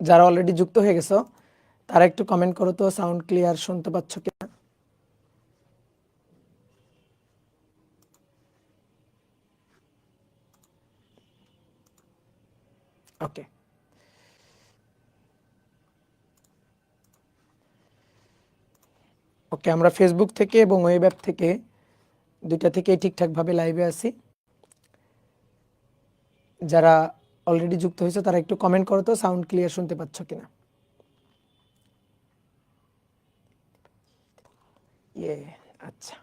যারা অলরেডি যুক্ত হয়ে গেছো তারা একটু কমেন্ট করো তো, সাউন্ড ক্লিয়ার শুনতে পাচ্ছ কিনা। ওকে, ওকে, আমরা ফেসবুক থেকে এবং ওয়েব অ্যাপ থেকে দুইটা থেকেই ঠিকঠাকভাবে লাইভে আছি। যারা অলরেডি যুক্ত হয়েছে তারা একটু কমেন্ট করো তো, সাউন্ড ক্লিয়ার শুনতে পাচ্ছ কিনা। আচ্ছা,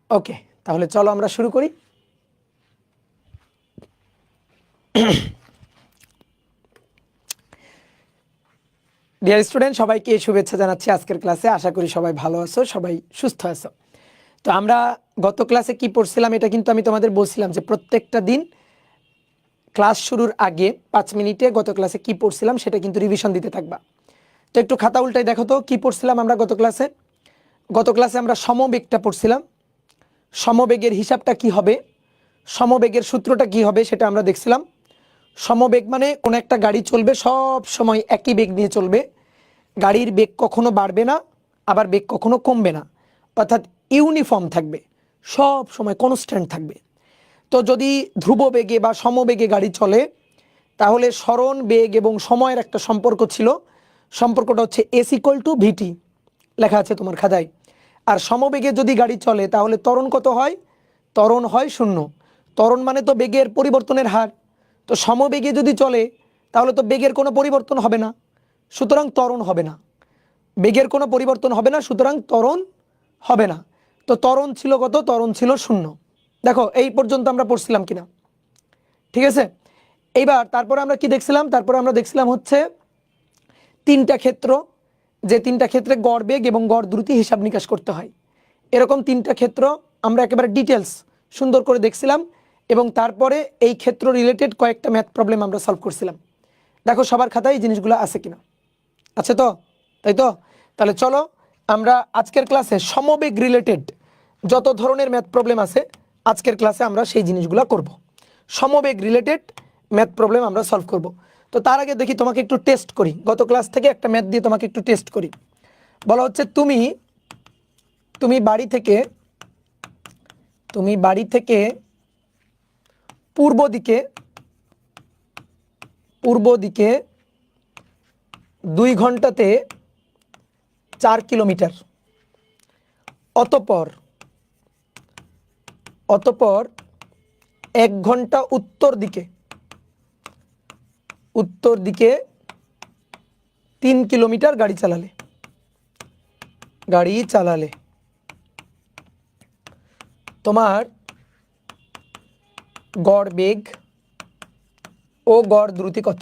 ওকে, তাহলে চলো আমরা শুরু করি। ডিয়ার স্টুডেন্ট, সবাইকে শুভেচ্ছা জানাচ্ছি আজকের ক্লাসে। আশা করি সবাই ভালো আছো, সবাই সুস্থ আছো। তো আমরা গত ক্লাসে কি পড়ছিলাম এটা কিন্তু আমি তোমাদের বলছিলাম যে প্রত্যেকটা দিন ক্লাস শুরুর আগে 5 মিনিটে গত ক্লাসে কি পড়ছিলাম সেটা কিন্তু রিভিশন দিতে থাকবা। তো একটু খাতা উল্টাই দেখো তো কি পড়ছিলাম আমরা গত ক্লাসে। গত ক্লাসে আমরা সমবেগটা পড়ছিলাম। সমবেগের হিসাবটা কি হবে, সমবেগের সূত্রটা কি হবে সেটা আমরা দেখছিলাম। সমবেগ মানে কোনো একটা গাড়ি চলবে সব সময় একই বেগ নিয়ে চলবে, গাড়ির বেগ কখনো বাড়বে না, আবার বেগ কখনো কমবে না, অর্থাৎ ইউনিফর্ম থাকবে, সব সময় কনস্ট্যান্ট থাকবে। তো যদি ধ্রুব বেগে বা সমবেগে গাড়ি চলে তাহলে সরণ বেগ এবং সময়ের একটা সম্পর্ক ছিল, সম্পর্কটা হচ্ছে S=VT, লেখা আছে তোমার খাতায়। আর সমবেগে যদি গাড়ি চলে তাহলে ত্বরণ কত হয়, ত্বরণ হয় 0। ত্বরণ মানে তো বেগের পরিবর্তনের হার। তো সমবেগে যদি চলে তাহলে তো বেগের কোনো পরিবর্তন হবে না, সুতরাং ত্বরণ হবে না। বেগের কোনো পরিবর্তন হবে না, সুতরাং ত্বরণ হবে না। তো ত্বরণ ছিল কত, ত্বরণ ছিল 0। দেখো এই পর্যন্ত আমরা পড়ছিলাম কিনা, ঠিক আছে। এইবার তারপরে আমরা কি দেখছিলাম, তারপরে আমরা দেখছিলাম হচ্ছে তিনটা ক্ষেত্র, যে তিনটা ক্ষেত্রে গড় বেগ এবং গড় দ্রুতি হিসাব নিকাশ করতে হয়। এরকম তিনটা ক্ষেত্র আমরা একেবারে ডিটেলস সুন্দর করে দেখছিলাম এবং তারপরে এই ক্ষেত্র রিলেটেড কয়েকটা ম্যাথ প্রবলেম আমরা সলভ করছিলাম। দেখো সবার খাতায় এই জিনিসগুলো আছে কিনা, আছে তো, তাই তো। তাহলে চলো আমরা আজকের ক্লাসে সমবেগ রিলেটেড যত ধরনের ম্যাথ প্রবলেম আছে আজকের ক্লাসে আমরা সেই জিনিসগুলো করব। সমবেগ রিলেটেড ম্যাথ প্রবলেম আমরা সলভ করব। তো তার আগে দেখি তোমাকে একটু টেস্ট করি, গত ক্লাস থেকে একটা ম্যাথ দিয়ে তোমাকে একটু টেস্ট করি। বলা হচ্ছে তুমি বাড়ি থেকে পূর্ব দিকে 2 ঘন্টাতে 4 কিলোমিটার, অতঃপর 1 ঘন্টা উত্তর দিকে 3 কিলোমিটার গাড়ি চালালে তোমার গড় বেগ ও গড় দ্রুতি কত,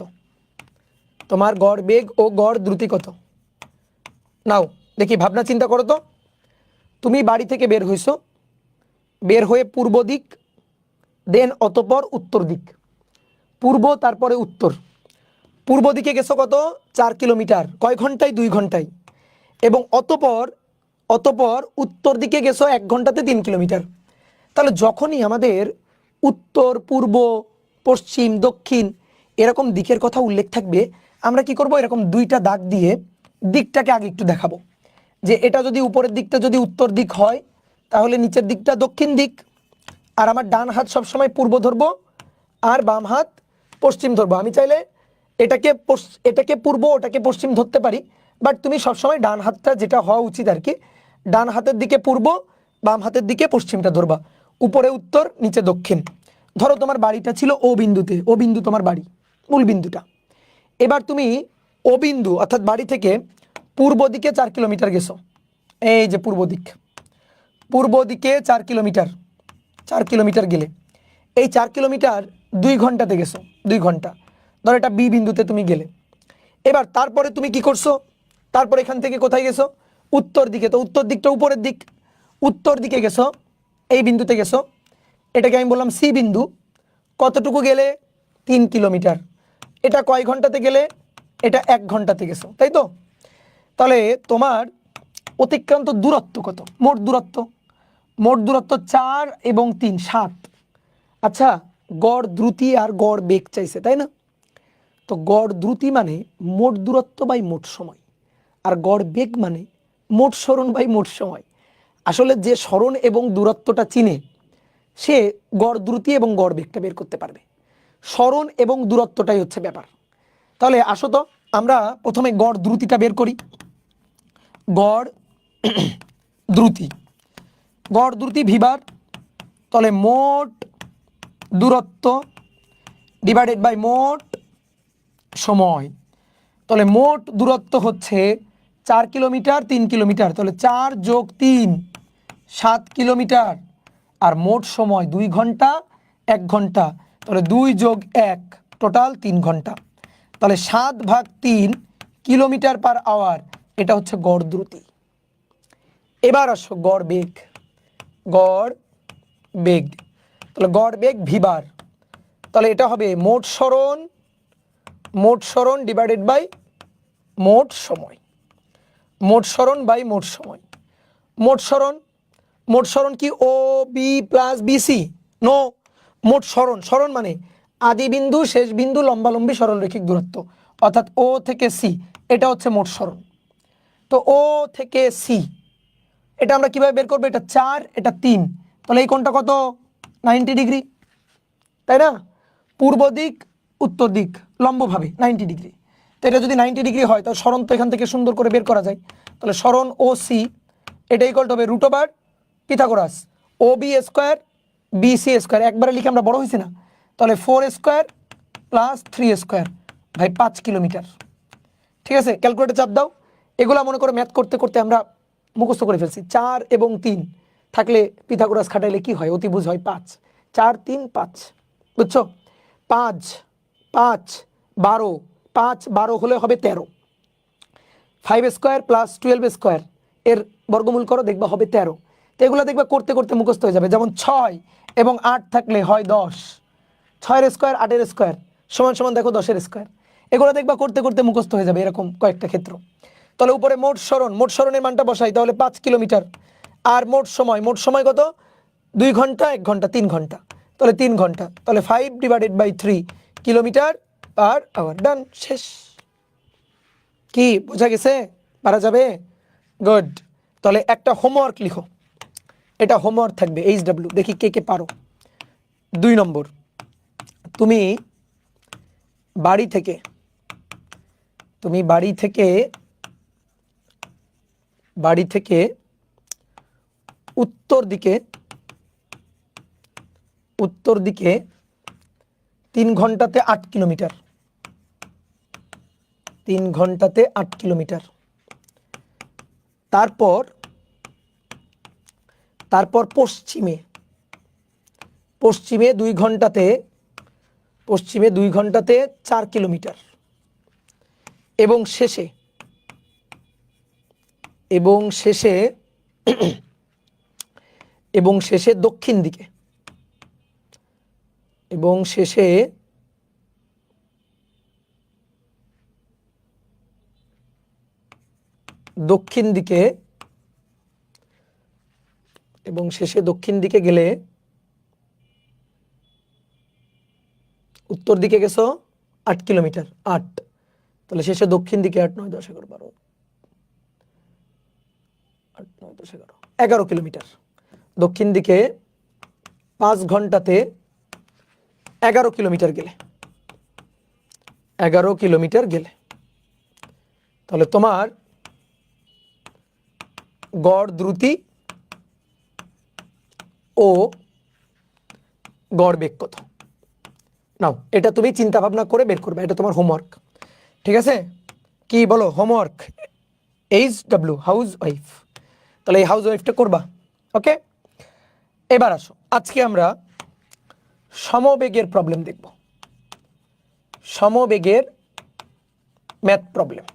তোমার গড় বেগ ও গড় দ্রুতি কত। নাও দেখি, ভাবনা চিন্তা করো তো। তুমি বাড়ি থেকে বের হইছো, বের হয়ে পূর্ব দিক, দেন অতঃপর উত্তর দিক, পূর্ব তারপরে উত্তর। পূর্ব দিকে গেছো কত, 4 কিলোমিটার, কয় ঘন্টায়, 2 ঘন্টায়। এবং অতঃপর উত্তর দিকে গেছো 1 ঘন্টাতে 3 কিলোমিটার। তাহলে যখনই আমাদের উত্তর, পূর্ব, পশ্চিম, দক্ষিণ এরকম দিকের কথা উল্লেখ থাকবে আমরা কি করব, এরকম দুইটা দাগ দিয়ে দিকটাকে আগে একটু দেখাবো যে এটা যদি উপরের দিকটা যদি উত্তর দিক হয় তাহলে নিচের দিকটা দক্ষিণ দিক। আর আমার ডান হাত সবসময় পূর্ব ধরবো আর বাম হাত পশ্চিম ধরবো। আমি চাইলে এটাকে পূর্ব ওটাকে পশ্চিম ধরতে পারি, বাট তুমি সবসময় ডান হাতটা যেটা হওয়া উচিত আর কি, ডান হাতের দিকে পূর্ব, বাম হাতের দিকে পশ্চিমটা ধরবা, উপরে উত্তর নিচে দক্ষিণ। ধরো তোমার বাড়িটা ছিল ও বিন্দুতে, ও বিন্দু তোমার বাড়ি, মূল বিন্দুটা। এবার তুমি ও বিন্দু অর্থাৎ বাড়ি থেকে পূর্ব দিকে 4 কিলোমিটার গেছো, এই যে পূর্ব দিকে 4 কিলোমিটার গেলে এই 4 কিলোমিটার 2 ঘন্টাতে গেছো, 2 ঘন্টা। ধরো এটা বি বিন্দুতে তুমি গেলে। এবার তারপরে তুমি কি করছো, তারপর এখান থেকে কোথায় গেছো, উত্তর দিকে। তো উত্তর দিকটা উপরের দিক, উত্তর দিকে গেছো, এই বিন্দুতে গেছো, এটাকে আমি বললাম সি বিন্দু। কতটুকু গেলে, 3 কিলোমিটার। এটা কয় ঘন্টাতে গেলে, এটা 1 ঘন্টাতে গেছো, তাই তো। তাহলে তোমার অতিক্রান্ত দূরত্ব কত, মোট দূরত্ব 4 এবং 3 7। আচ্ছা, গড় দ্রুতি আর গড় বেগ চাইছে, তাই না। তো গড় দ্রুতি মানে মোট দূরত্ব বাই মোট সময়, আর গড় বেগ মানে মোট সরণ বাই মোট সময়। আসলে যে সরণ এবং দূরত্বটা চিনে সে গড় দ্রুতি এবং গড় বেগটা বের করতে পারবে। সরণ এবং দূরত্বটাই হচ্ছে ব্যাপার। তাহলে আসো তো আমরা প্রথমে গড় দ্রুতিটা বের করি। গড় দ্রুতি, গড় দ্রুতি ভিবার, তাহলে মোট দূরত্ব ডিভাইডেড বাই মোট সময়। তাহলে মোট দূরত্ব হচ্ছে 4 কিলোমিটার 3 কিলোমিটার, তাহলে 4 যোগ 3 7 কিলোমিটার, আর মোট সময় 2 ঘন্টা 1 ঘন্টা, তাহলে 2 যোগ 1 টোটাল 3 ঘন্টা। তাহলে 7/3 কিলোমিটার পার আওয়ার, এটা হচ্ছে গড় দ্রুতি। এবার আসো গড় বেগ। গড় বেগ, তাহলে গড় বেগ ভিবার, তাহলে এটা হবে মোট সরণ ডিভাইডেড বাই মোট সময়। মোট সরণ বাই মোট সময়। মোট সরণ কি ও বি প্লাস বিসি? নো, মোট সরণ মানে আদি বিন্দু শেষ বিন্দু লম্বালম্বী সরলরেখিক দূরত্ব, অর্থাৎ ও থেকে সি, এটা হচ্ছে মোট সরণ। তো ও থেকে সি এটা আমরা কিভাবে বের করবো? এটা 4, এটা 3, তাহলে এই কোণটা কত? 90 ডিগ্রি, তাই না? পূর্ব দিক উত্তর দিক লম্বভাবে 90 ডিগ্রি। তো এটা যদি 90 ডিগ্রি হয় তাহলে সরণ তো এখান থেকে সুন্দর করে বের করা যায়। তাহলে সরণ ও সি এটা ইকুয়াল টু হবে √ পিথাগোরাস ও বি স্কোয়ার বিসি স্কোয়ার, একবারে লিখে আমরা বড় হয়েছি না, তাহলে 4 স্কোয়ার প্লাস 3 স্কোয়ার ভাই 5 কিলোমিটার। ঠিক আছে, ক্যালকুলেটর চাপ দাও। এগুলো মনে করে ম্যাথ করতে করতে আমরা মুখস্থ করে ফেলছি। 4 এবং 3 থাকলে পিথাগোরাস খাটাইলে কি হয়? অতিভুজ হয় 5। 4 3 5, বুঝছো? 5 5 12, 5 12 হলে হবে 13। 5 স্কোয়ার প্লাস 12 স্কোয়ার এর বর্গমূল করো, দেখবা হবে 13। তো এগুলো দেখবা করতে করতে মুখস্থ হয়ে যাবে। যেমন 6 এবং 8 থাকলে হয় 10, 6 এর স্কোয়ার 8 এর স্কোয়ার সমান সমান দেখো 10 এর স্কোয়ার। এগুলো দেখবা করতে করতে মুখস্থ হয়ে যাবে এরকম কয়েকটা ক্ষেত্র। তাহলে উপরে মোট সরণের মানটা বসাই, তাহলে 5 কিলোমিটার। আর মোট সময় কত? 2 ঘন্টা 1 ঘন্টা 3 ঘন্টা, তাহলে 3 ঘন্টা, তাহলে 5/3 কিলোমিটার পার আওয়ার। ডান, শেষ। কি বোঝা গেছে? পারা যাবে? গুড। তাহলে একটা হোমওয়ার্ক লিখো, এটা হোমওয়ার্ক থাকবে HW, দেখি কে কে পারো। 2 নম্বর, তুমি বাড়ি থেকে উত্তর দিকে 3 ঘন্টাতে 8 কিলোমিটার, 3 ঘন্টাতে 8 কিলোমিটার। তারপর পশ্চিমে 2 ঘন্টাতে 4 কিলোমিটার, এবং শেষে দক্ষিণ দিকে দক্ষিণ দিকে গেলে, উত্তর দিকে গেছো 8 কিলোমিটার, 8, তাহলে শেষে দক্ষিণ দিকে 8 9 10 11 12 8 9 10 11 11 কিলোমিটার। দক্ষিণ দিকে 5 ঘন্টাতে 11 কিলোমিটার গেলে, তাহলে তোমার গড় দ্রুতি ও গড় বেগ কত? নাও এটা তুমি চিন্তা ভাবনা করে বের করবে, এটা তোমার হোমওয়ার্ক। ঠিক আছে, কি বলো হোমওয়ার্ক? HW হাউস ওয়াইফ, তাহলে এই হাউস ওয়াইফটা করবা। ওকে, এবার আসো, আজকে আমরা সমবেগের প্রবলেম দেখব। সমবেগের ম্যাথ প্রবলেম।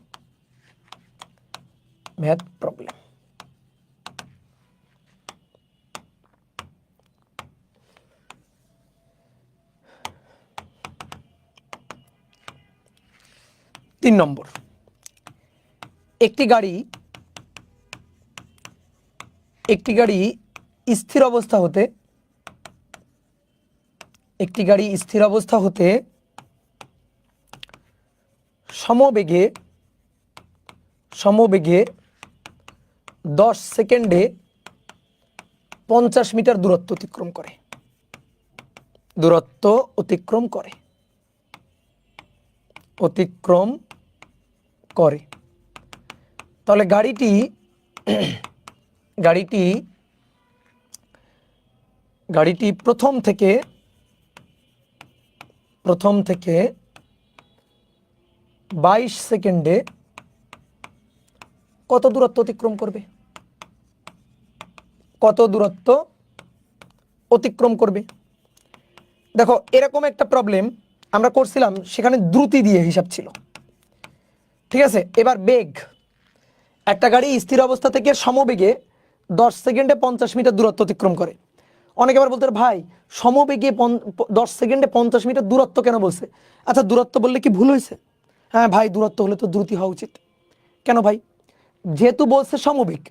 3 নম্বর, একটি গাড়ি স্থির অবস্থা হতে সমবেগে 10 সেকেন্ডে 50 মিটার দূরত্ব অতিক্রম করে। তাহলে গাড়িটি প্রথম থেকে 22 সেকেন্ডে কত দূরত্ব অতিক্রম করবে? দেখো এরকম একটা প্রবলেম আমরা করছিলাম, সেখানে দ্রুতি দিয়ে হিসাব ছিল, ঠিক আছে। এবার বেগ, একটা গাড়ি স্থির অবস্থা থেকে সমবেগে 10 সেকেন্ডে 50 মিটার দূরত্ব অতিক্রম করে। অনেকে আবার বলতে ভাই সমবেগে 10 সেকেন্ডে 50 মিটার দূরত্ব কেন বলছে? আচ্ছা দূরত্ব বললে কি ভুল হয়েছে? হ্যাঁ ভাই, দূরত্ব হলে তো দ্রুতি হওয়া উচিত। কেন ভাই? যেহেতু বলছে সমবেগ,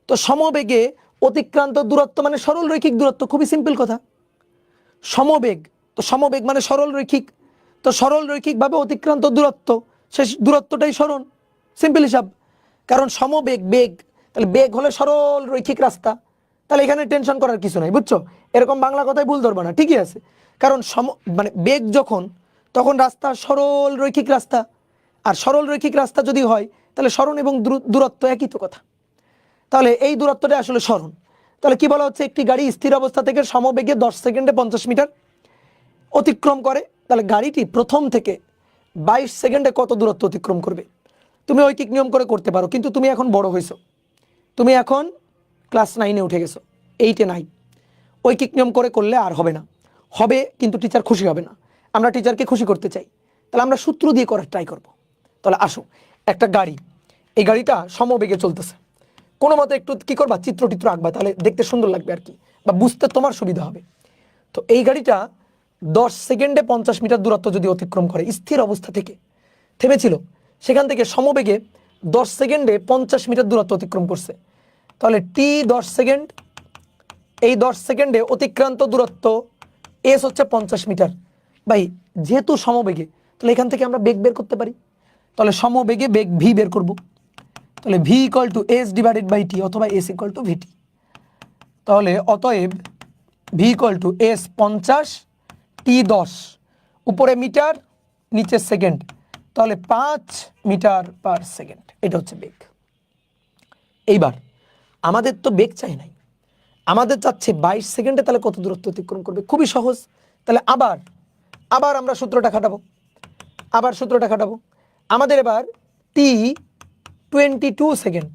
তো সমবেগে অতিক্রান্ত দূরত্ব মানে সরল রৈখিক দূরত্ব, খুবই সিম্পল কথা। সমবেগ মানে সরল রৈখিক, তো সরল রৈখিকভাবে অতিক্রান্ত দূরত্ব, সেই দূরত্বটাই সরণ, সিম্পল হিসাব। কারণ সমবেগ বেগ, তাহলে বেগ হলে সরল রৈখিক রাস্তা, তাহলে এখানে টেনশন করার কিছু নাই, বুঝছো? এরকম বাংলা কথায় ভুল ধরবে না, ঠিকই আছে। কারণ মানে বেগ যখন, তখন রাস্তা সরল রৈখিক রাস্তা, আর সরল রৈখিক রাস্তা যদি হয় তাহলে সরণ এবং দূরত্ব একই তো কথা। তাহলে এই দূরত্বটা আসলে সরণ। তাহলে কি বলা হচ্ছে? একটি গাড়ি স্থির অবস্থা থেকে সমবেগে 10 সেকেন্ডে 50 মিটার অতিক্রম করে। তাহলে গাড়িটি প্রথম থেকে 22 সেকেন্ডে কত দূরত্ব অতিক্রম করবে? তুমি ঐকিক নিয়ম করে করতে পারো, কিন্তু তুমি এখন বড় হয়েছো, তুমি এখন ক্লাস 9-এ উঠে গেছো, 8-এ নাই। ঐকিক নিয়ম করে করলে আর হবে না, হবে কিন্তু টিচার খুশি হবে না। আমরা টিচারকে খুশি করতে চাই, তাহলে আমরা সূত্র দিয়ে করার ট্রাই করব। তাহলে আসো, একটা গাড়ি, এই গাড়িটা সমবেগে চলতেছে, কোনো মতে একটু কি করবা, চিত্র আঁকবা, তাহলে দেখতে সুন্দর লাগবে আর কি, বা বুঝতে তোমার সুবিধা হবে। তো এই গাড়িটা 10 সেকেন্ডে 50 মিটার দূরত্ব যদি অতিক্রম করে, স্থির অবস্থা থেকে থেমেছিল, সেখান থেকে সমবেগে 10 সেকেন্ডে 50 মিটার দূরত্ব অতিক্রম করছে, তাহলে টি 10 সেকেন্ড, এই 10 সেকেন্ডে অতিক্রান্ত দূরত্ব এস হচ্ছে 50 মিটার। ভাই যেহেতু সমবেগে, তাহলে এখান থেকে আমরা বেগ বের করতে পারি। তাহলে সমবেগে বেগ ভি বের করব, তাহলে V equal to S divided by T, অথবা এস ইকুয়াল টু ভিটি। তাহলে অতএব V equal to S 50, T 10, উপরে মিটার নিচে সেকেন্ড, তাহলে 5 মিটার পার সেকেন্ড, এটা হচ্ছে বেগ। এইবার আমাদের তো বেগ চাই নাই, আমাদের চাচ্ছে 22 সেকেন্ডে তাহলে কত দূরত্ব অতিক্রম করবে। খুবই সহজ, তাহলে আবার আমরা সূত্রটা খাটাবো, আমাদের এবার টি 22 সেকেন্ড,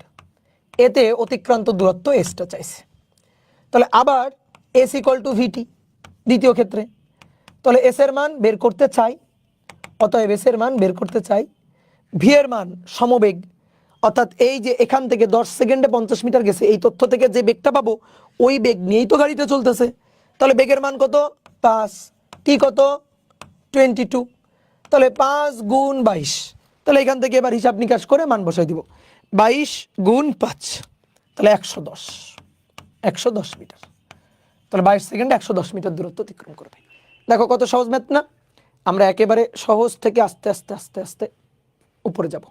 এতে অতিক্রান্ত দূরত্ব এসটা চাইছে, তাহলে আবার এস ইকুয়াল টু ভিটি দ্বিতীয় ক্ষেত্রে, তাহলে এস এর মান বের করতে চাই, অতএব এস এর মান বের করতে চাই, ভি এর মান সমবেগ, অর্থাৎ এই যে এখান থেকে 10 সেকেন্ডে 50 মিটার গেছে, এই তথ্য থেকে যে বেগটা পাবো ওই বেগ নিয়েই তো গাড়িটা চলতেছে, তাহলে বেগের মান কত? 5, টি কত? 22, তাহলে 5 গুণ 22, তাহলে এখান থেকে এবার হিসাব নিকাশ করে মান বসাই দিব, 22 গুণ 5, তাহলে 110 মিটার, তাহলে 22 সেকেন্ডে 110 মিটার দূরত্ব অতিক্রম করবে। দেখো কত সহজ ম্যাথ না? আমরা একেবারে সহজ থেকে আস্তে আস্তে আস্তে আস্তে উপরে যাব,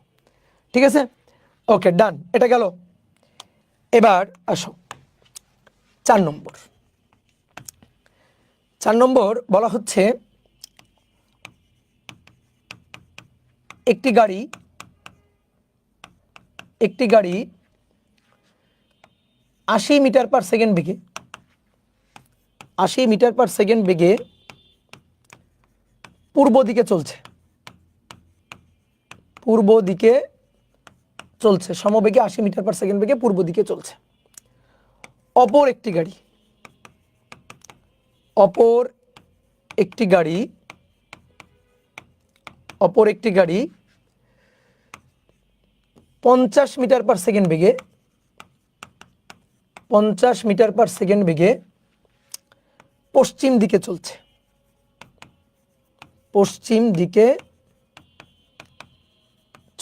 ঠিক আছে? ওকে ডান, এটা গেল। এবার আসো 4 নম্বর বলা হচ্ছে একটি গাড়ি 80 মিটার পার সেকেন্ড বেগে, 80 মিটার পার সেকেন্ড বেগে পূর্ব দিকে চলছে, সমবেগে 80 মিটার পার সেকেন্ড বেগে পূর্ব দিকে চলছে। অপর একটি গাড়ি 50 মিটার পার সেকেন্ড বেগে পশ্চিম দিকে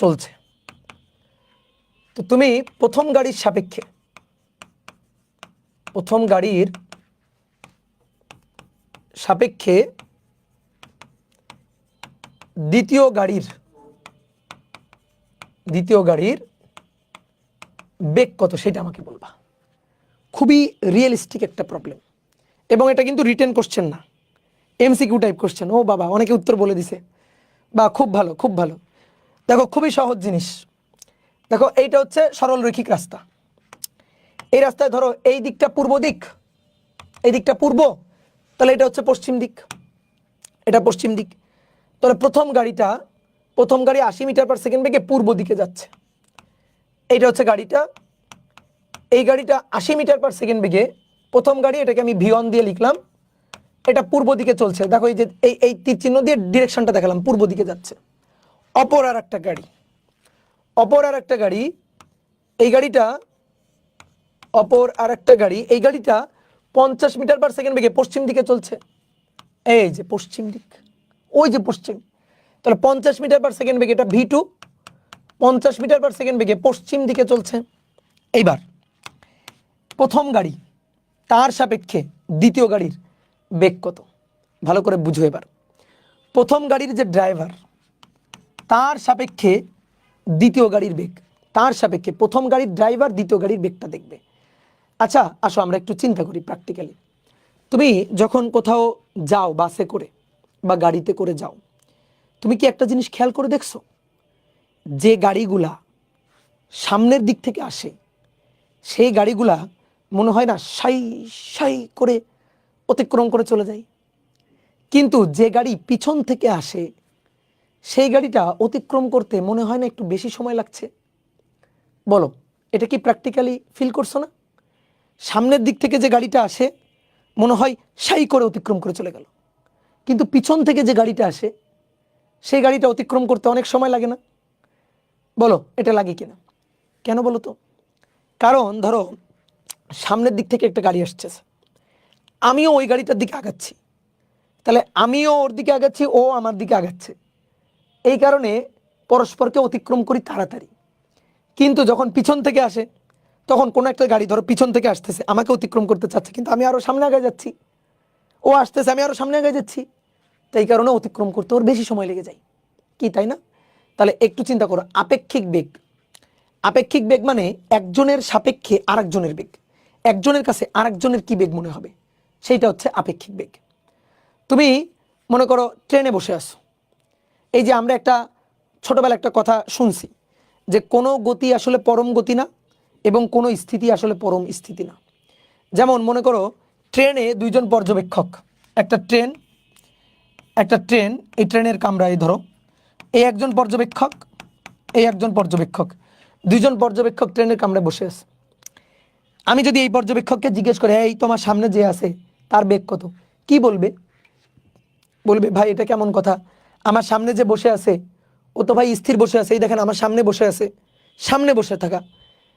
চলছে। তো তুমি প্রথম গাড়ির সাপেক্ষে দ্বিতীয় গাড়ির দ্বিতীয় গাড়ির বেগ কত সেটা আমাকে বলবা। খুবই রিয়েলিস্টিক একটা প্রবলেম, এবং এটা কিন্তু রিটেন কোশ্চেন না, এমসিকিউ টাইপ কোশ্চেন। ও বাবা, অনেকে উত্তর বলে দিছে, বা খুব ভালো খুব ভালো। দেখো খুবই সহজ জিনিস। দেখো এইটা হচ্ছে সরল রৈখিক রাস্তা। এই রাস্তায় ধরো এই দিকটা পূর্ব দিক, এই দিকটা পূর্ব, তাহলে এটা হচ্ছে পশ্চিম দিক, এটা পশ্চিম দিক। তাহলে প্রথম গাড়ি 80 মিটার পার সেকেন্ড বেগে পূর্ব দিকে যাচ্ছে। এইটা হচ্ছে গাড়িটা, এই গাড়িটা 80 মিটার পার সেকেন্ড বেগে, প্রথম গাড়ি, এটাকে আমি V1 দিয়ে লিখলাম, এটা পূর্ব দিকে চলছে। দেখো এই যে এই তীর চিহ্ন দিয়ে ডিরেকশনটা দেখালাম, পূর্ব দিকে যাচ্ছে। অপর আর একটা গাড়ি, এই গাড়িটা, এই গাড়িটা 50 মিটার পার সেকেন্ড বেগে পশ্চিম দিকে চলছে। এই যে পশ্চিম দিক, ওই যে পশ্চিম। তাহলে 50 মিটার পার সেকেন্ড বেগে এটা V2, 50 মিটার পার সেকেন্ড বেগে পশ্চিম দিকে চলছে। এইবার প্রথম গাড়ি তার সাপেক্ষে দ্বিতীয় গাড়ির বেগ কত, ভালো করে বুঝো এবার। প্রথম গাড়ির যে ড্রাইভার, তার সাপেক্ষে দ্বিতীয় গাড়ির বেগ, তার সাপেক্ষে প্রথম গাড়ির ড্রাইভার দ্বিতীয় গাড়ির বেগটা দেখবে। আচ্ছা আসো আমরা একটু চিন্তা করি প্র্যাকটিক্যালি। তুমি যখন কোথাও যাও বাসে করে বা গাড়িতে করে যাও, তুমি কি একটা জিনিস খেয়াল করে দেখছো, যে গাড়িগুলা সামনের দিক থেকে আসে সেই গাড়িগুলা মনে হয় না সাই সাই করে অতিক্রম করে চলে যায়, কিন্তু যে গাড়ি পিছন থেকে আসে সেই গাড়িটা অতিক্রম করতে মনে হয় না একটু বেশি সময় লাগছে? বলো, এটা কি প্র্যাকটিক্যালি ফিল করছো না? সামনের দিক থেকে যে গাড়িটা আসে মনে হয় সাই করে অতিক্রম করে চলে গেল, কিন্তু পিছন থেকে যে গাড়িটা আসে সেই গাড়িটা অতিক্রম করতে অনেক সময় লাগে না? বলো এটা লাগে কিনা, কেন বলো তো? কারণ ধরো সামনের দিক থেকে একটা গাড়ি আসছে, আমিও ওই গাড়িটার দিকে আগাচ্ছি, তাহলে আমিও ওর দিকে আগাচ্ছি, ও আমার দিকে আগাচ্ছে, এই কারণে পরস্পরকে অতিক্রম করি তাড়াতাড়ি। কিন্তু যখন পিছন থেকে আসে, তখন কোনো একটা গাড়ি ধরো পিছন থেকে আসতেছে, আমাকে অতিক্রম করতে চাচ্ছে, কিন্তু আমি আরও সামনে আগে যাচ্ছি, ও আসতেছে, আমি আরও সামনে আগে যাচ্ছি, তো এই কারণে অতিক্রম করতে ওর বেশি সময় লেগে যায়, কি তাই না? তাহলে একটু চিন্তা করো, আপেক্ষিক বেগ মানে একজনের সাপেক্ষে আরেকজনের বেগ, একজনের কাছে আরেকজনের কি বেগ মনে হবে, সেইটা হচ্ছে আপেক্ষিক বেগ। তুমি মনে করো ট্রেনে বসে আছো, এই যে আমরা একটা ছোটবেলা একটা কথা শুনছি যে কোনো গতি আসলে পরম গতি না, এবং কোনো স্থিতি আসলে পরম স্থিতি না। যেমন মনে করো ট্রেনে দুইজন পর্যবেক্ষক, একটা ট্রেন, এই ট্রেনের কামরায় ধরো এই একজন পর্যবেক্ষক, দুইজন পর্যবেক্ষক ট্রেনের কামরায় বসে আছে। আমি যদি এই পর্যবেক্ষককে জিজ্ঞেস করি, এই তোমার সামনে যে আছে তার বেগ কত, কি বলবে? বলবে ভাই এটা কেমন কথা, আমার সামনে যে বসে আছে ও তো ভাই স্থির বসে আছে, এই দেখেন আমার সামনে বসে আছে, সামনে বসে থাকা,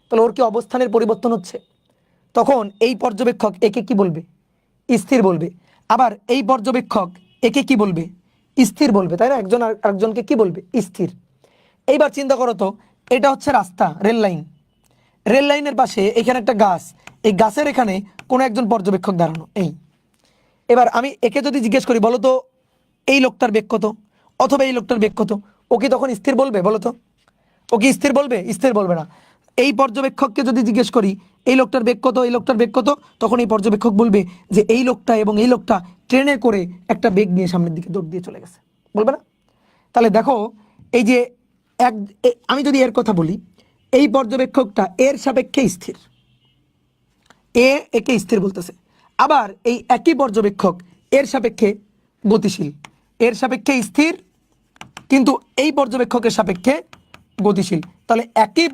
তাহলে ওর কি অবস্থানের পরিবর্তন হচ্ছে? তখন এই পর্যবেক্ষক একে কি বলবে? স্থির বলবে। আবার এই পর্যবেক্ষক একে কি বলবে? স্থির বলবে, তাই না? একজন আরেকজনকে কি বলবে? স্থির। এইবার চিন্তা করো তো, এটা হচ্ছে রাস্তা, রেল লাইনের পাশে এখানে একটা গাছ, এই গাছের এখানে কোনো একজন পর্যবেক্ষক দাঁড়ানো। এবার আমি একে যদি জিজ্ঞেস করি, বলো তো এই লোকটার বেগ কত, অথবা এই লোকটার বেগ কত, ও কি তখন স্থির বলবে? বলো তো, ও কি স্থির বলবে? স্থির বলবে না। এই পর্যবেক্ষককে যদি জিজ্ঞেস করি এই লোকটার বেগ কত, এই লোকটার বেগ কত, তখন এই পর্যবেক্ষক বলবে যে এই লোকটা এবং এই লোকটা ট্রেনে করে একটা বেগ নিয়ে সামনের দিকে দৌড় দিয়ে চলে গেছে, বলবে না? তাহলে দেখো এই যে আমি যদি এর কথা বলি, এই পর্যবেক্ষকটা এর সাপেক্ষে স্থির, একে স্থির বলতেছে। আবার এই একই পর্যবেক্ষক এর সাপেক্ষে গতিশীল, এর সাপেক্ষে স্থির, কিন্তু এই পর্যবেক্ষকের সাপেক্ষে গতিশীল। তাহলে একই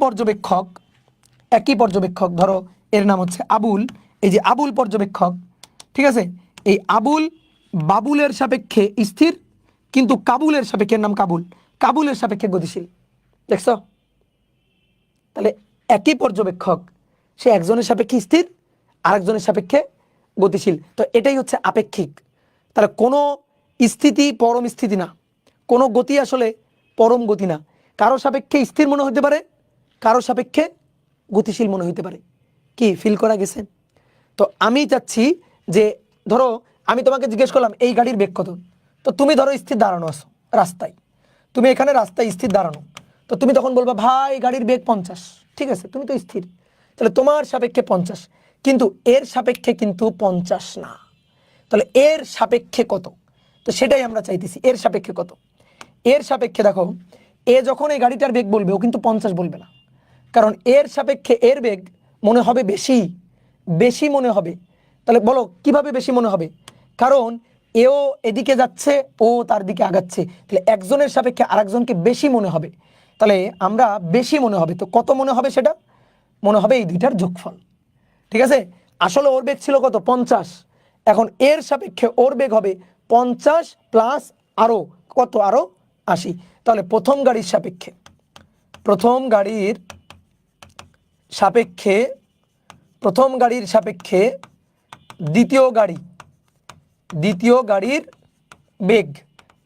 পর্যবেক্ষক ধরো এর নাম হচ্ছে আবুল, এই যে আবুল পর্যবেক্ষক, ঠিক আছে, এই আবুল বাবুলের সাপেক্ষে স্থির, কিন্তু কাবুলের সাপেক্ষে, নাম কাবুলের সাপেক্ষে গতিশীল। দেখছো? তাহলে একই পর্যবেক্ষক, সে একজনের সাপেক্ষে স্থির, আরেকজনের সাপেক্ষে গতিশীল। তো এটাই হচ্ছে আপেক্ষিক। তাহলে কোনো স্থিতি পরম স্থিতি না, কোনো গতি আসলে পরম গতি না। কারো সাপেক্ষে স্থির মনে হতে পারে, কারো সাপেক্ষে গতিশীল মনে হতে পারে। কি ফিল করা গেছে? তো আমি চাচ্ছি যে ধরো আমি তোমাকে জিজ্ঞেস করলাম এই গাড়ির বেগ কত, তো তুমি ধরো স্থির দাঁড়ানো আছো রাস্তায়, তুমি এখানে রাস্তায় স্থির দাঁড়ানো, তো তুমি তখন বলবা ভাই গাড়ির বেগ 50, ঠিক আছে, তুমি তো স্থির, তাহলে তোমার সাপেক্ষে 50, কিন্তু এর সাপেক্ষে কিন্তু 50 না। তাহলে এর সাপেক্ষে কত, তো সেটাই আমরা চাইতেছি, এর সাপেক্ষে কত। এর সাপেক্ষে দেখো, এ যখন এই গাড়িটার বেগ বলবে ও কিন্তু 50 বলবে না, কারণ এর সাপেক্ষে এর বেগ মনে হবে বেশি, বেশি মনে হবে। তাহলে বলো কিভাবে বেশি মনে হবে, কারণ এও এদিকে যাচ্ছে, ও তার দিকে আগাচ্ছে, তাহলে একজনের সাপেক্ষে আরেকজনকে বেশি মনে হবে, তাহলে আমরা বেশি মনে হবে। তো কত মনে হবে, সেটা মনে হবে এই দুইটার যোগফল, ঠিক আছে। আসলে ওর বেগ ছিল কত, 50, এখন এর সাপেক্ষে ওর বেগ হবে 50 প্লাস আরো কত, আরো 80। তাহলে প্রথম গাড়ির সাপেক্ষে, প্রথম গাড়ির সাপেক্ষে, প্রথম গাড়ির সাপেক্ষে দ্বিতীয় গাড়ির বেগ,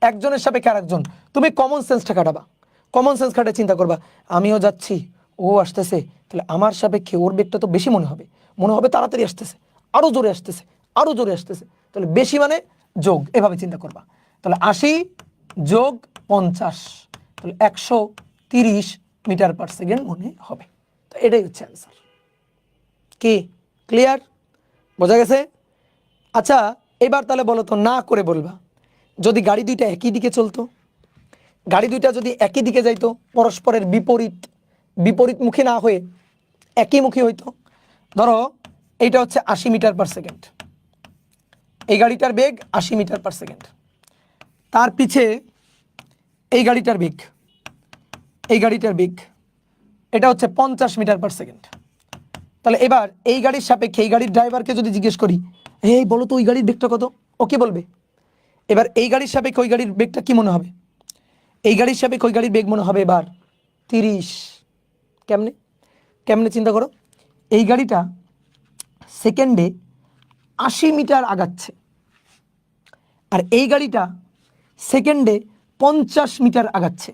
একজনের সাপেক্ষে আরেকজন, তুমি কমন সেন্সটা খাটাবা, কমন সেন্স খাটে চিন্তা করবা, আমিও যাচ্ছি ও আসতেছে, তাহলে আমার সাপেক্ষে ওর বেগটা তো বেশি মনে হবে, মনে হবে তাড়াতাড়ি আসতেছে, আরো জোরে আসতেছে, আরো জোরে আসতেছে, তাহলে বেশি মানে যোগ, এভাবে চিন্তা করবা। তাহলে 80 যোগ 50, তাহলে 130 মিটার পার সেকেন্ড মনে হবে। তো এটাই হচ্ছে অ্যান্সার। কি ক্লিয়ার, বোঝা গেছে? আচ্ছা এবার তাহলে বলো তো, না করে বলবা, যদি গাড়ি দুইটা একই দিকে চলতো, গাড়ি দুইটা যদি একই দিকে যাইতো, পরস্পরের বিপরীতমুখী না হয়ে একই মুখী হইতো, ধরো এইটা হচ্ছে 80 মিটার পার সেকেন্ড, এই গাড়িটার বেগ 80 মিটার পার সেকেন্ড, তার পিছে এই গাড়িটার বেগ, এই গাড়িটার বেগ এটা হচ্ছে 50 মিটার পার সেকেন্ড। তাহলে এবার এই গাড়ির সাপেক্ষে এই গাড়ির ড্রাইভারকে যদি জিজ্ঞেস করি, এই বলো তো ওই গাড়ির বেগটা কত, ও কি বলবে? এবার এই গাড়ির সাপেক্ষে ওই গাড়ির বেগটা কি মনে হবে, এই গাড়ির সাপেক্ষে ওই গাড়ির বেগ মনে হবে এবার 30। কেমনে, কেমনে চিন্তা করো, এই গাড়িটা সেকেন্ডে 80 মিটার আগাচ্ছে, আর এই গাড়িটা সেকেন্ডে 50 মিটার আগাচ্ছে।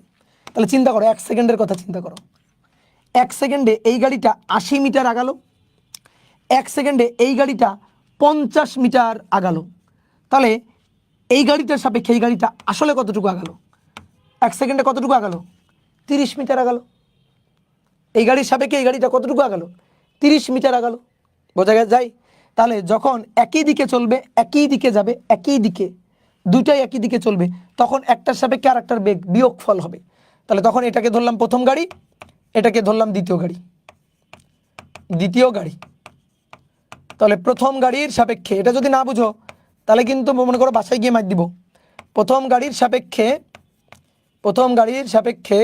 তাহলে চিন্তা করো, 1 সেকেন্ডের কথা চিন্তা করো, 1 সেকেন্ডে এই গাড়িটা 80 মিটার আগালো, 1 সেকেন্ডে এই গাড়িটা 50 মিটার আগালো, তাহলে এই গাড়িটার সাপেক্ষে এই গাড়িটা আসলে কতটুকু আগালো, 1 সেকেন্ডে কতটুকু আগালো, 30 মিটার আগালো। এই গাড়ির সাপেক্ষে এই গাড়িটা কতটুকু আগালো, 30 মিটার আগালো। বোঝা যায়? তাহলে যখন একই দিকে চলবে, একই দিকে যাবে, একই দিকে, দুইটাই একই দিকে চলবে, তখন একটার সাপেক্ষে আর একটার বেগ বিয়োগফল হবে। তাহলে তখন এটাকে ধরলাম প্রথম গাড়ি, এটাকে ধরলাম দ্বিতীয় গাড়ি, দ্বিতীয় গাড়ি। তাহলে প্রথম গাড়ির সাপেক্ষে, এটা যদি না বুঝো তাহলে কিন্তু মনে করো বাসায় গিয়ে মার দিব। প্রথম গাড়ির সাপেক্ষে, প্রথম গাড়ির সাপেক্ষে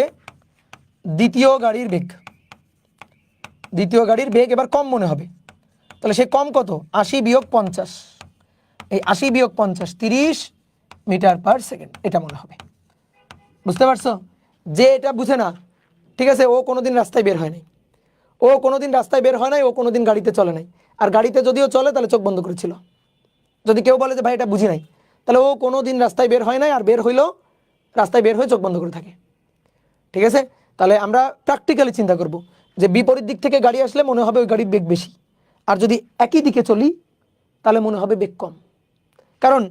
দ্বিতীয় গাড়ির বেগ, দ্বিতীয় গাড়ির বেগ এবার কম মনে হবে। তাহলে সে কম কত, 80 বিয়োগ 50, এই 80 বিয়োগ 50 30 মিটার পার সেকেন্ড, এটা মনে হবে। বুঝতে পারছো? যে এটা বুঝে না, ঠিক আছে, ও কোনোদিন রাস্তায় বের হয় নাই, ও কোনোদিন রাস্তায় বের হয় নাই, ও কোনোদিন গাড়িতে চলে নাই, আর গাড়িতে যদিও চলে তাহলে চোখ বন্ধ করেছিল। যদি কেউ বলে যে ভাই এটা বুঝি নাই, তাহলে ও কোনোদিন রাস্তায় বের হয় নাই, আর বের হইলেও রাস্তায় বের হয়ে চোখ বন্ধ করে থাকে। ঠিক আছে, তাহলে আমরা প্র্যাকটিক্যালি চিন্তা করব যে বিপরীত দিক থেকে গাড়ি আসলে মনে হবে ওই গাড়ির বেগ বেশি, আর যদি একই দিকে চলি তাহলে মনে হবে বেগ কম। কারণ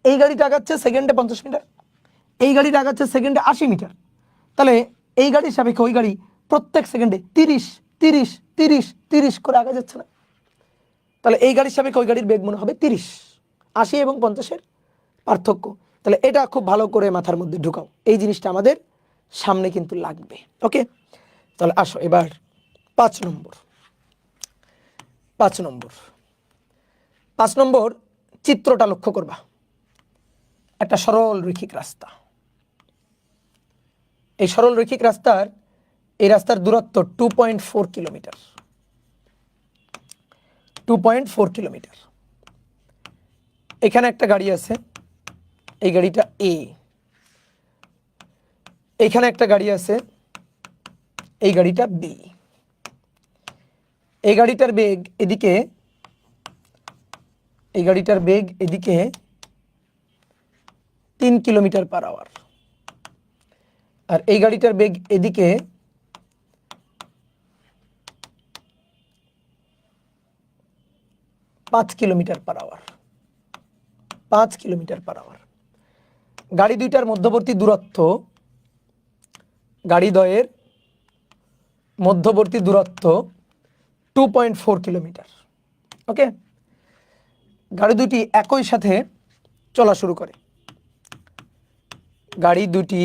এই গাড়িটা আগাচ্ছে সেকেন্ডে 50 মিটার, এই গাড়িটা আগাচ্ছে সেকেন্ডে 80 মিটার, তাহলে এই গাড়ির সাপেক্ষে ওই গাড়ি প্রত্যেক সেকেন্ডে 30 30 30 30 করে আগা যাচ্ছে না, তাহলে এই গাড়ির সাপেক্ষে ওই গাড়ির বেগ মনে হবে 30। 80 এবং 50-এর পার্থক্য। তাহলে এটা খুব ভালো করে মাথার মধ্যে ঢুকাও, এই জিনিসটা আমাদের সামনে কিন্তু লাগবে। ওকে, তাহলে আসো এবার 5 নম্বর। 5 নম্বর, 5 নম্বর চিত্রটা লক্ষ্য করবা। একটা সরল রৈখিক রাস্তা, এই সরল রৈখিক রাস্তার, এই রাস্তার দূরত্ব 2.4 কিলোমিটার, 2.4 কিলোমিটার। এখানে একটা গাড়ি আছে, এই গাড়িটা এ, এখানে একটা গাড়ি আছে, এই গাড়িটা বি। এই গাড়িটার বেগ এদিকে, এই গাড়িটার বেগ এদিকে 3 কিলোমিটার পার আওয়ার, আর এই গাড়িটার বেগ এদিকে 5 kilometre per hour, 5 kilometre per hour. গাড়ি দুইটার মধ্যবর্তী দূরত্ব গাড়িদ্বয়ের মধ্যবর্তী দূরত্ব 2.4 কিলোমিটার। ওকে, গাড়ি দুটি একই সাথে চলা শুরু করে। গাড়ি দুটি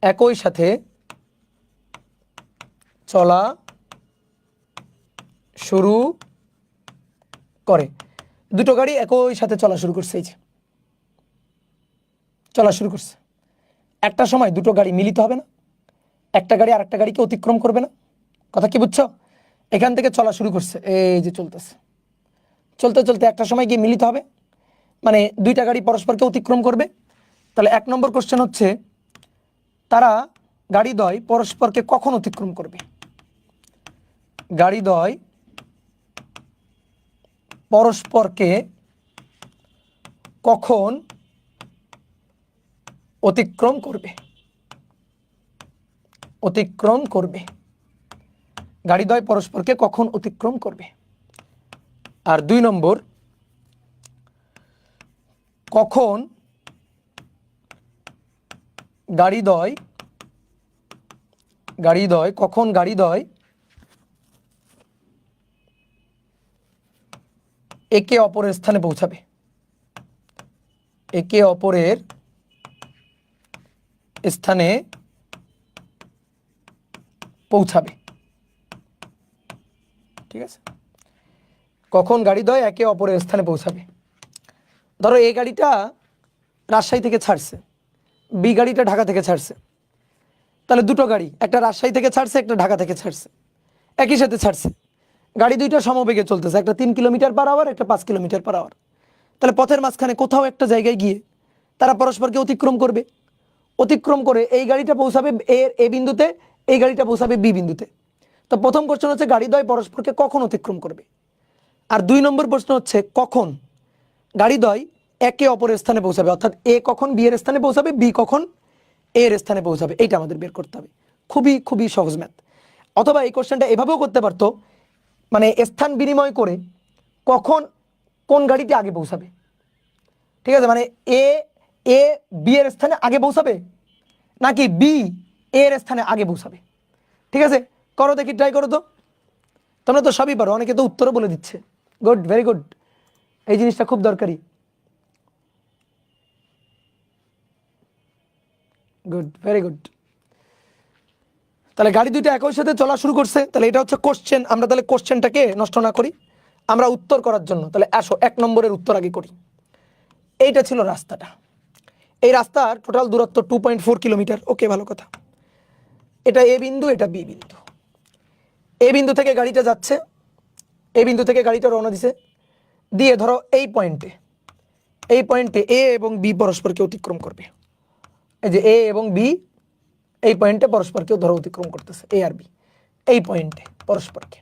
একই সাথে চলা শুরু করে। দুটো গাড়ি একই সাথে চলা শুরু করছে, এই যে চলা শুরু করছে। একটা সময় দুটো গাড়ি মিলিত হবে না, একটা গাড়ি আরেকটা গাড়িকে অতিক্রম করবে না। কথা কি বুঝছো? এখান থেকে চলা শুরু করছে, এই যে চলতেছে, চলতে চলতে একটা সময় গিয়ে মিলিত হবে, মানে দুইটা গাড়ি পরস্পরকে অতিক্রম করবে। তাহলে 1 নম্বর কোশ্চেন হচ্ছে, তারা গাড়িদ্বয় পরস্পরকে কখন অতিক্রম করবে? গাড়িদ্বয় পরস্পরকে কখন অতিক্রম করবে? অতিক্রম করবে, গাড়িদ্বয় পরস্পরকে কখন অতিক্রম করবে। আর 2 নম্বর, কখন গাড়িদ্বয় কখন গাড়িদ্বয় একে অপরের স্থানে পৌঁছাবে? একে অপরের স্থানে পৌঁছাবে, ঠিক আছে? কখন গাড়িদ্বয় একে অপরের স্থানে পৌঁছাবে। ধরো এই গাড়িটা রাজশাহী থেকে ছাড়ছে, বি গাড়িটা ঢাকা থেকে ছাড়ছে। তাহলে দুটো গাড়ি, একটা রাজশাহী থেকে ছাড়ছে, একটা ঢাকা থেকে ছাড়ছে, একই সাথে ছাড়ছে। গাড়ি দুইটা সমবেগে চলতেছে, একটা 3 কিলোমিটার পার আওয়ার, একটা 5 কিলোমিটার পার আওয়ার। তাহলে পথের মাঝখানে কোথাও একটা জায়গায় গিয়ে তারা পরস্পরকে অতিক্রম করবে। অতিক্রম করে এই গাড়িটা পৌঁছাবে এ বিন্দুতে, এই গাড়িটা পৌঁছাবে বি বিন্দুতে। তো প্রথম কোশ্চেন হচ্ছে গাড়িদ্বয় পরস্পরকে কখন অতিক্রম করবে। আর 2 নম্বর প্রশ্ন হচ্ছে, কখন গাড়িদ্বয় একে অপরের স্থানে পৌঁছাবে, অর্থাৎ এ কখন বি এর স্থানে পৌঁছাবে, বি কখন এ এর স্থানে পৌঁছাবে। এইটা আমাদের বের করতে হবে। খুবই খুবই সহজ ম্যাথ। অথবা এই কোশ্চেনটা এভাবেও করতে পারতো, মানে স্থান বিনিময় করে কখন কোন গাড়িটি আগে পৌঁছাবে। ঠিক আছে, মানে এ এ বি এর স্থানে আগে পৌঁছাবে নাকি বি এ এর স্থানে আগে পৌঁছাবে। ঠিক আছে, করো দেখি, ট্রাই করো তো। তোমরা তো সবই পারো, অনেকে তো উত্তরও বলে দিচ্ছে। গুড, ভেরি গুড, এই জিনিসটা খুব দরকারি। Good, very good. তাহলে গাড়ি দুইটা একই সাথে চলা শুরু করছে। তাহলে এটা হচ্ছে কোশ্চেন। আমরা তাহলে কোশ্চেনটাকে নষ্ট না করি, আমরা উত্তর করার জন্য তাহলে আসো 1 নম্বরের উত্তর আগে করি। এইটা ছিল রাস্তাটা। এই রাস্তার টোটাল দূরত্ব 2.4 কিলোমিটার। ওকে, ভালো কথা। এটা এ বিন্দু, এটা বি বিন্দু। এ বিন্দু থেকে গাড়িটা যাচ্ছে, এ বিন্দু থেকে গাড়িটা রওনা দিছে, দিয়ে ধরো এই পয়েন্টে এ এবং বি পরস্পরকে অতিক্রম করবে। এই যে এ এবং বি এই পয়েন্টে পরস্পরকে ধরো অতিক্রম করতেছে, এ আর বি এই পয়েন্টে পরস্পরকে।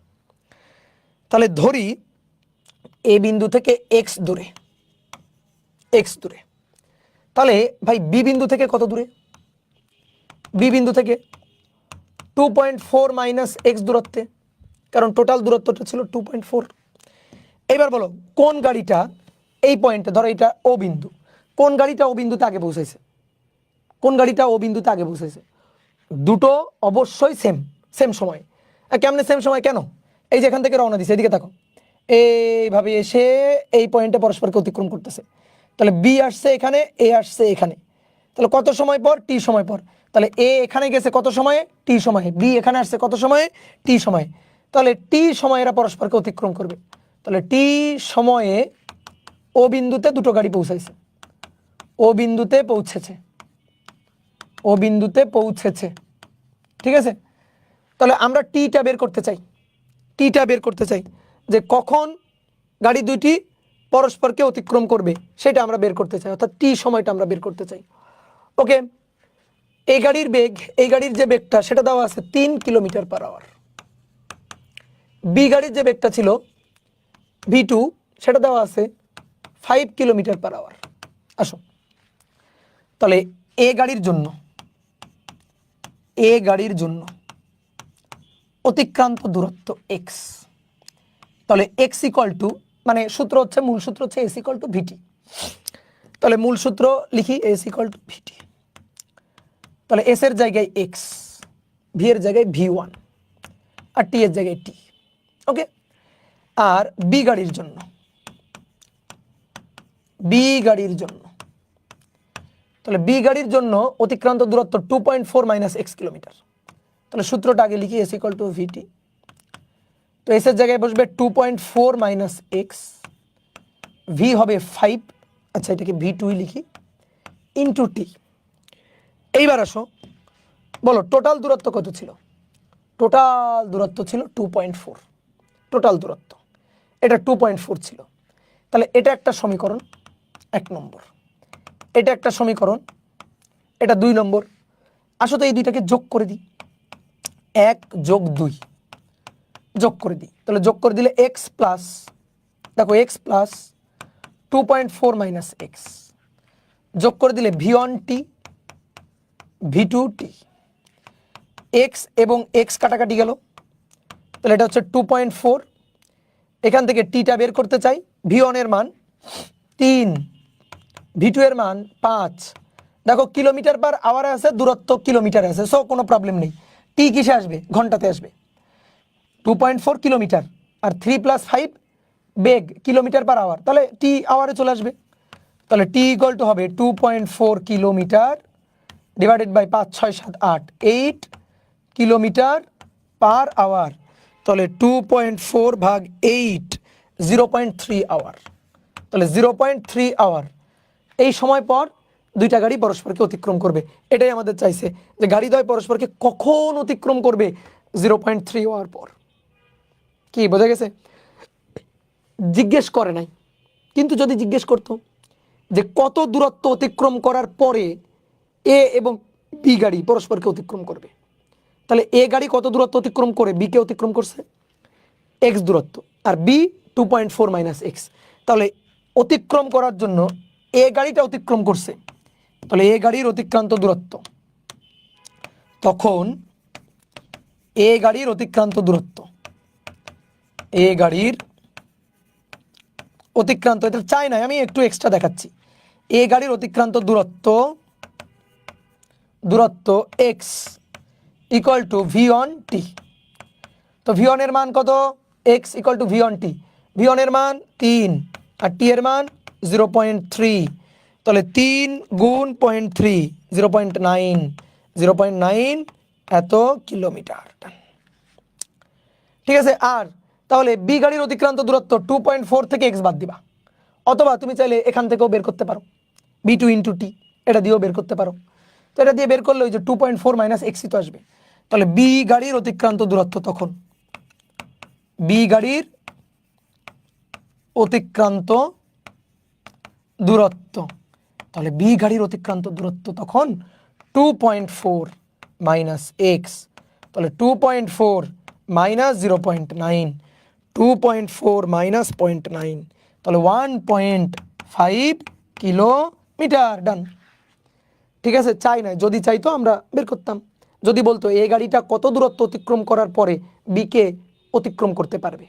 তাহলে ধরি এ বিন্দু থেকে এক্স দূরে, তাহলে ভাই বি বিন্দু থেকে কত দূরে? বি বিন্দু থেকে 2.4 মাইনাস এক্স দূরত্বে, কারণ টোটাল দূরত্বটা ছিল 2.4। এবার বলো কোন গাড়িটা এই পয়েন্টে, ধরো এটা ও বিন্দু, কোন গাড়িটা ও বিন্দুতে আগে পৌঁছাইছে? কোন গাড়িটা ও বিন্দুতে আগে পৌঁছাইছে? দুটো অবশ্যই সেম সময়। কেমনে সেম সময়? কেন? এই যে এখান থেকে রওনা দিছে, এদিকে দেখো, এইভাবে এসে এই পয়েন্টে পরস্পরকে অতিক্রম করতেছে। তাহলে বি আসছে এখানে, এ আসছে এখানে, তাহলে কত সময় পর? টি সময় পর। তাহলে এ এখানে গেছে কত সময়ে? টি সময়ে। বি এখানে আসছে কত সময়ে? টি সময়ে। তাহলে টি সময়ে এরা পরস্পরকে অতিক্রম করবে। তাহলে টি সময়ে ও বিন্দুতে দুটো গাড়ি পৌঁছাইছে, ও বিন্দুতে পৌঁছেছে। ঠিক আছে, তাহলে আমরা টিটা বের করতে চাই, যে কখন গাড়ি দুইটি পরস্পরকে অতিক্রম করবে সেটা আমরা বের করতে চাই, অর্থাৎ টি সময়টা আমরা বের করতে চাই। ওকে, এই গাড়ির যে বেগটা সেটা দেওয়া আছে 3 কিলোমিটার পার আওয়ার। বি গাড়ির যে বেগটা ছিল V2 সেটা দেওয়া আছে 5 কিলোমিটার পার আওয়ার। আসো তাহলে এ গাড়ির জন্য অতিক্রান্ত দূরত্ব x। তাহলে x ইকুয়াল টু, মানে সূত্র হচ্ছে, মূল সূত্র হচ্ছে s ইকুয়াল টু ভিটি। তাহলে মূল সূত্র লিখি এস ইকুয়াল টু ভিটি। তাহলে এস এর জায়গায় এক্স, ভি এর জায়গায় ভি1 আর টি এর জায়গায় টি। ওকে, আর বি গাড়ির জন্য তাহলে বি গাড়ির জন্য অতিক্রান্ত দূরত্ব 2.4 মাইনাস এক্স কিলোমিটার। তাহলে সূত্রটা আগে লিখি এস ইকুয়াল টু ভিটি। তো এস এর জায়গায় বসবে 2.4 মাইনাস এক্স, ভি হবে 5, আচ্ছা এটাকে ভি2 লিখি, ইন্টু টি। এইবার আসো বলো টোটাল দূরত্ব কত ছিল? টোটাল দূরত্ব ছিল 2.4, টোটাল দূরত্ব এটা 2.4 ছিল। তাহলে এটা একটা সমীকরণ 1 নম্বর, এটা একটা সমীকরণ, এটা 2 নম্বর। আসো তো এই দুইটাকে যোগ করে দিই, 1 যোগ 2 যোগ করে দিই। তাহলে যোগ করে দিলে এক্স প্লাস, দেখো এক্স প্লাস 2.4 মাইনাস এক্স, যোগ করে দিলে ভি1 টি ভি2 টি, এক্স এবং এক্স কাটাকাটি গেল। তাহলে এটা হচ্ছে 2.4, এখান থেকে টিটা বের করতে চাই। ভি1 এর মান 3, ভি2 এর মান 5। দেখো কিলোমিটার পার আওয়ারে আছে, দূরত্ব কিলোমিটারে আছে, সো কোনো প্রবলেম নেই। টি কিসে আসবে? ঘন্টাতে আসবে। 2.4 কিলোমিটার আর 3 + 5 বেগ কিলোমিটার পার আওয়ার, তাহলে টি আওয়ারে চলে আসবে। তাহলে টি ইকুয়াল টু হবে 2.4 kilometre divided by 5, 6, 7, 8, 8 kilometre per hour. তাহলে 2.4 ভাগ 8, 0.3 আওয়ার। তাহলে 0.3 আওয়ার এই সময় পর দুইটা গাড়ি পরস্পরকে অতিক্রম করবে। এটাই আমাদের চাইছে, যে গাড়ি দ্বয় পরস্পরকে কখন অতিক্রম করবে? 0.3 আওয়ার পর। কি বোঝা গেছে? জিজ্ঞেস করে নাই, কিন্তু যদি জিজ্ঞেস করতো যে কত দূরত্ব অতিক্রম করার পরে এ এবং বি গাড়ি পরস্পরকে অতিক্রম করবে, তাহলে এ গাড়ি কত দূরত্ব অতিক্রম করে বি কে অতিক্রম করছে? এক্স দূরত্ব, আর বি 2.4 মাইনাস এক্স। তাহলে অতিক্রম করার জন্য এ গাড়িটা অতিক্রম করছে, তাহলে এ গাড়ির অতিক্রান্ত দূরত্ব, তখন এ গাড়ির অতিক্রান্ত দূরত্ব, এ গাড়ির অতিক্রান্ত, এটা চাই না আমি, একটু এক্সট্রা দেখাচ্ছি। এ গাড়ির অতিক্রান্ত দূরত্ব এক্স ইকুয়াল টু ভি1 টি। তো ভি1 এর মান কত? X equal to V1 T. V1 এর মান 3 আর টি এর মান 0.3, তাহলে 3 গুণ 0.3, 0.9, 0.9 এত কিলোমিটার। ঠিক আছে। আর তাহলে বি গাড়ির অতিক্রান্ত দূরত্ব 2.4 থেকে এক্স বাদ দিবা, অথবা তুমি চাইলে এখান থেকেও বের করতে পারো, ভি2 ইন্টু টি, এটা দিয়েও বের করতে পারো। তো এটা দিয়ে বের করলে ওই যে 2.4 মাইনাস এক্সই তো আসবে। তাহলে বি গাড়ির অতিক্রান্ত দূরত্ব, তখন বি গাড়ির অতিক্রান্ত দূরত্ব, তাহলে বি গাড়ির অতিক্রান্ত দূরত্ব তখন 2.4 মাইনাস এক্স। তাহলে 2.4 মাইনাস 0.9, 2.4 মাইনাস 0.9, তাহলে 1.5 কিলোমিটার। ডান। ঠিক আছে, চাই না, যদি চাইতো আমরা বের করতাম। যদি বলতো এ গাড়িটা কত দূরত্ব অতিক্রম করার পরে বি কে অতিক্রম করতে পারবে,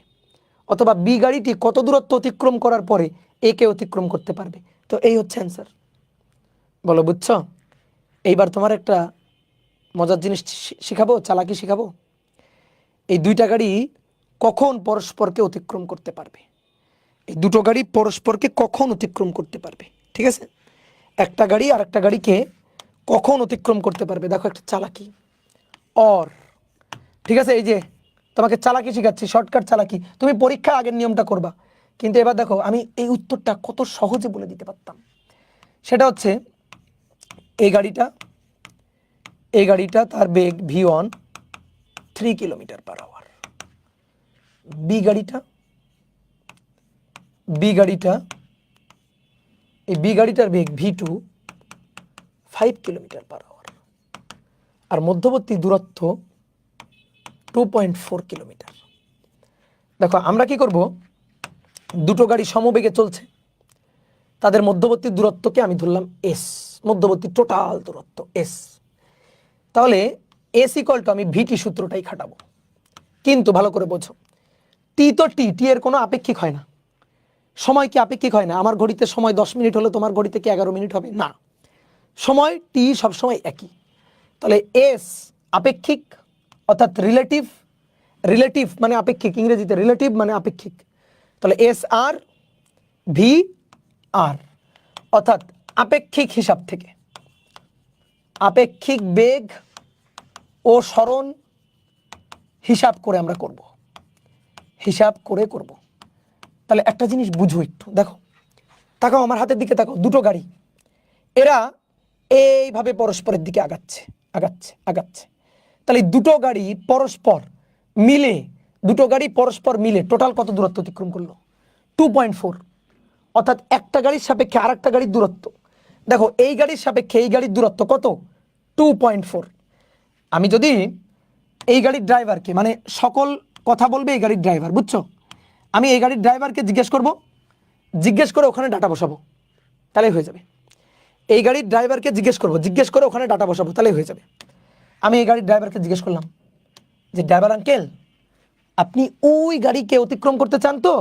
অথবা বি গাড়িটি কত দূরত্ব অতিক্রম করার পরে এ কে অতিক্রম করতে পারবে, তো এই হচ্ছে অ্যান্সার। বলো বুঝছো? এইবার তোমার একটা মজার জিনিস শিখাবো, চালাকি শিখাবো। এই দুইটা গাড়ি কখন পরস্পরকে অতিক্রম করতে পারবে, এই দুটো গাড়ি পরস্পরকে কখন অতিক্রম করতে পারবে। ঠিক আছে, একটা গাড়ি আর একটা গাড়িকে কখন অতিক্রম করতে পারবে, দেখো একটা চালাকি। অর, ঠিক আছে, এই যে তোমাকে চালাকি শিখাচ্ছি, শর্টকাট চালাকি। তুমি পরীক্ষা আগের নিয়মটা করবা, কিন্তু এবার দেখো আমি এই উত্তরটা কত সহজে বলে দিতে পারতাম। সেটা হচ্ছে এই গাড়িটা তার বেগ V one 3 kilometer per hour, B গাড়িটা এই বি গাড়িটার বেগ ভি2 5 কিলোমিটার পার আওয়ার, আর মধ্যবর্তী দূরত্ব 2.4 কিলোমিটার। দেখো আমরা কি করব, দুটো গাড়ি সমবেগে চলছে, তাদের মধ্যবর্তী দূরত্বকে আমি ধরলাম এস, মধ্যবর্তী টোটাল দূরত্ব এস। তাহলে এস ইকুয়াল টু, আমি ভিটি সূত্রটাই খাটাবো, কিন্তু ভালো করে বোঝো, টি তো টি এর কোনো আপেক্ষিক হয় না। সময় কি আপেক্ষিক হয় না? আমার ঘড়িতে সময় 10 মিনিট হলে তোমার ঘড়িতে কি 11 মিনিট হবে? না, সময় টি সবসময় একই। তাহলে এস আপেক্ষিক অর্থাৎ রিলেটিভ, রিলেটিভ মানে আপেক্ষিক, ইংরেজিতে রিলেটিভ মানে আপেক্ষিক। তাহলে এস আর ভি আর অর্থাৎ আপেক্ষিক হিসাব থেকে আপেক্ষিক বেগ ও সরণ হিসাব করে আমরা করব, হিসাব করে করব। তাহলে একটা জিনিস বুঝো একটু, দেখো, তাকাও আমার হাতের দিকে, তাকাও, দুটো গাড়ি, এরা এইভাবে পরস্পরের দিকে আগাচ্ছে আগাচ্ছে আগাচ্ছে। তাহলে দুটো গাড়ি পরস্পর মিলে, দুটো গাড়ি পরস্পর মিলে টোটাল কত দূরত্ব অতিক্রম করলো? 2.4। অর্থাৎ একটা গাড়ির সাপেক্ষে আর একটা গাড়ির দূরত্ব, দেখো এই গাড়ির সাপেক্ষে এই গাড়ির দূরত্ব কত? 2.4। আমি যদি এই গাড়ির ড্রাইভারকে, মানে সকল কথা বলবে এই গাড়ির ড্রাইভার, বুঝছো, আমি এই গাড়ির ড্রাইভারকে জিজ্ঞেস করব, জিজ্ঞেস করে ওখানে ডাটা বসাবো, তাহলেই হয়ে যাবে। এই গাড়ির ড্রাইভারকে জিজ্ঞেস করবো, জিজ্ঞেস করে ওখানে ডাটা বসাবো, তাহলেই হয়ে যাবে। আমি এই গাড়ির ড্রাইভারকে জিজ্ঞেস করলাম যে ড্রাইভার আঙ্কেল, আপনি ওই গাড়িকে অতিক্রম করতে চান তো?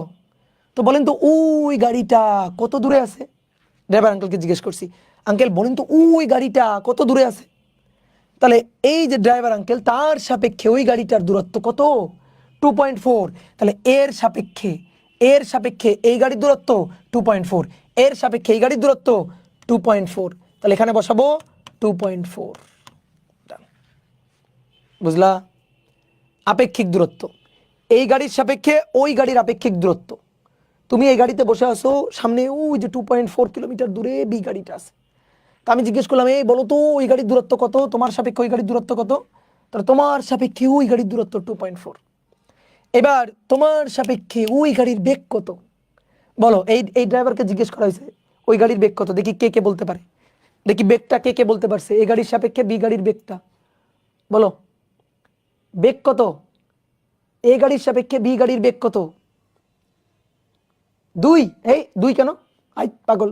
তো বলেন তো ওই গাড়িটা কত দূরে আছে? ড্রাইভার আঙ্কেলকে জিজ্ঞেস করছি, আঙ্কেল বলেন তো ওই গাড়িটা কত দূরে আছে? তাহলে এই যে ড্রাইভার আঙ্কেল, তার সাপেক্ষে ওই গাড়িটার দূরত্ব কত? 2.4। তাহলে এর সাপেক্ষে, এর সাপেক্ষে এই গাড়ির দূরত্ব 2.4, এর সাপেক্ষে এই গাড়ির দূরত্ব 2.4। তাহলে এখানে বসাবো 2.4। বুঝলা? আপেক্ষিক দূরত্ব, এই গাড়ির সাপেক্ষে ওই গাড়ির আপেক্ষিক দূরত্ব। তুমি এই গাড়িতে বসে আসো, সামনে ওই যে 2.4 কিলোমিটার দূরে বি গাড়িটা আছে। তা আমি জিজ্ঞেস করলাম, এই বলো তো ওই গাড়ির দূরত্ব কত, তোমার সাপেক্ষে ওই গাড়ির দূরত্ব কত? তাহলে তোমার সাপেক্ষে ওই গাড়ির দূরত্ব 2.4। এবার তোমার সাপেক্ষে ওই গাড়ির বেগ কত বলো? এই এই ড্রাইভারকে জিজ্ঞেস করা হয়েছে ওই গাড়ির বেগ কত, দেখি কে কে বলতে পারে, দেখি বেগটা কে কে বলতে পারছে, এই গাড়ির সাপেক্ষে বি গাড়ির বেগটা বলো, বেগ কত? এ গাড়ির সাপেক্ষে বি গাড়ির বেগ কত? 2। এই 2 কেন? আই পাগল,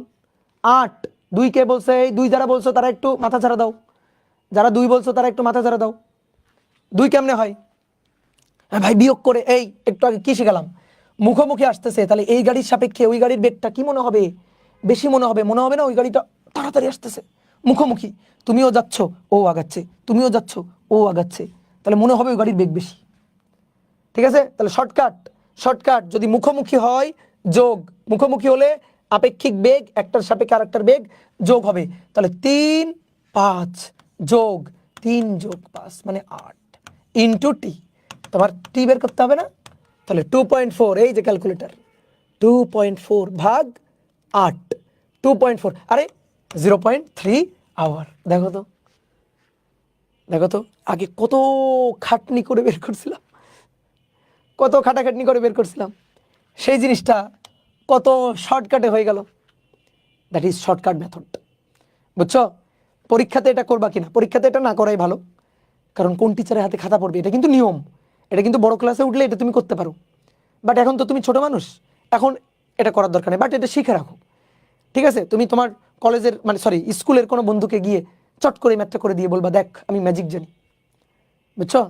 8। 2 কে বলছে? এই 2 যারা বলছো তারা একটু মাথা ছাড়া দাও, যারা 2 বলছো তারা একটু মাথা ছাড়া দাও। 2 কেমনে হয়? হ্যাঁ ভাই, বিয়োগ করে, এই একটু আগে কি শিখালাম, মুখোমুখি আসতেছে, তাহলে এই গাড়ির সাপেক্ষে ওই গাড়ির বেগটা কি মনে হবে? বেশি মনে হবে, মনে হবে না ওই গাড়িটা তাড়াতাড়ি আসতেছে, মুখোমুখি, তুমিও যাচ্ছ ও আগাচ্ছে, তুমিও যাচ্ছ ও আগাচ্ছে, তাহলে মনে হবে ওই গাড়ির বেগ বেশি। ঠিক আছে? তাহলে শর্টকাট, শর্টকাট যদি মুখোমুখি হয় যোগ, মুখোমুখি হলে আপেক্ষিক বেগ একটার সাপেক্ষে আরেকটার বেগ যোগ হবে। তাহলে 3 5 যোগ 3 যোগ 5 মানে 8 ইন্টু টি। তোমার টি বের করতে হবে না? তাহলে 2.4, এই যে ক্যালকুলেটর, 2.4 ভাগ 8, 2.4, আরে 0.3 আওয়ার। দেখো তো, দেখো তো, আগে কত খাটনি করে বের করছিলাম, কত খাটাখাটনি করে বের করছিলাম, সেই জিনিসটা কত শর্টকাটে হয়ে গেল। That is shortcut method. বুঝছো? পরীক্ষাতে এটা করবা কিনা? পরীক্ষাতে এটা না করাই ভালো, কারণ কোন টিচারের হাতে খাতা পড়বে এটা কিন্তু নিয়ম, এটা কিন্তু বড় ক্লাসে উঠলে এটা তুমি করতে পারো, বাট এখন তো তুমি ছোট মানুষ, এখন এটা করার দরকার নেই, বাট এটা শিখে রাখো। ঠিক আছে? তুমি তোমার কলেজের, মানে সরি, স্কুলের কোনো বন্ধুকে গিয়ে চট করে ম্যাথটা করে দিয়ে বলবা, দেখ আমি ম্যাজিক জানি। বুঝছো?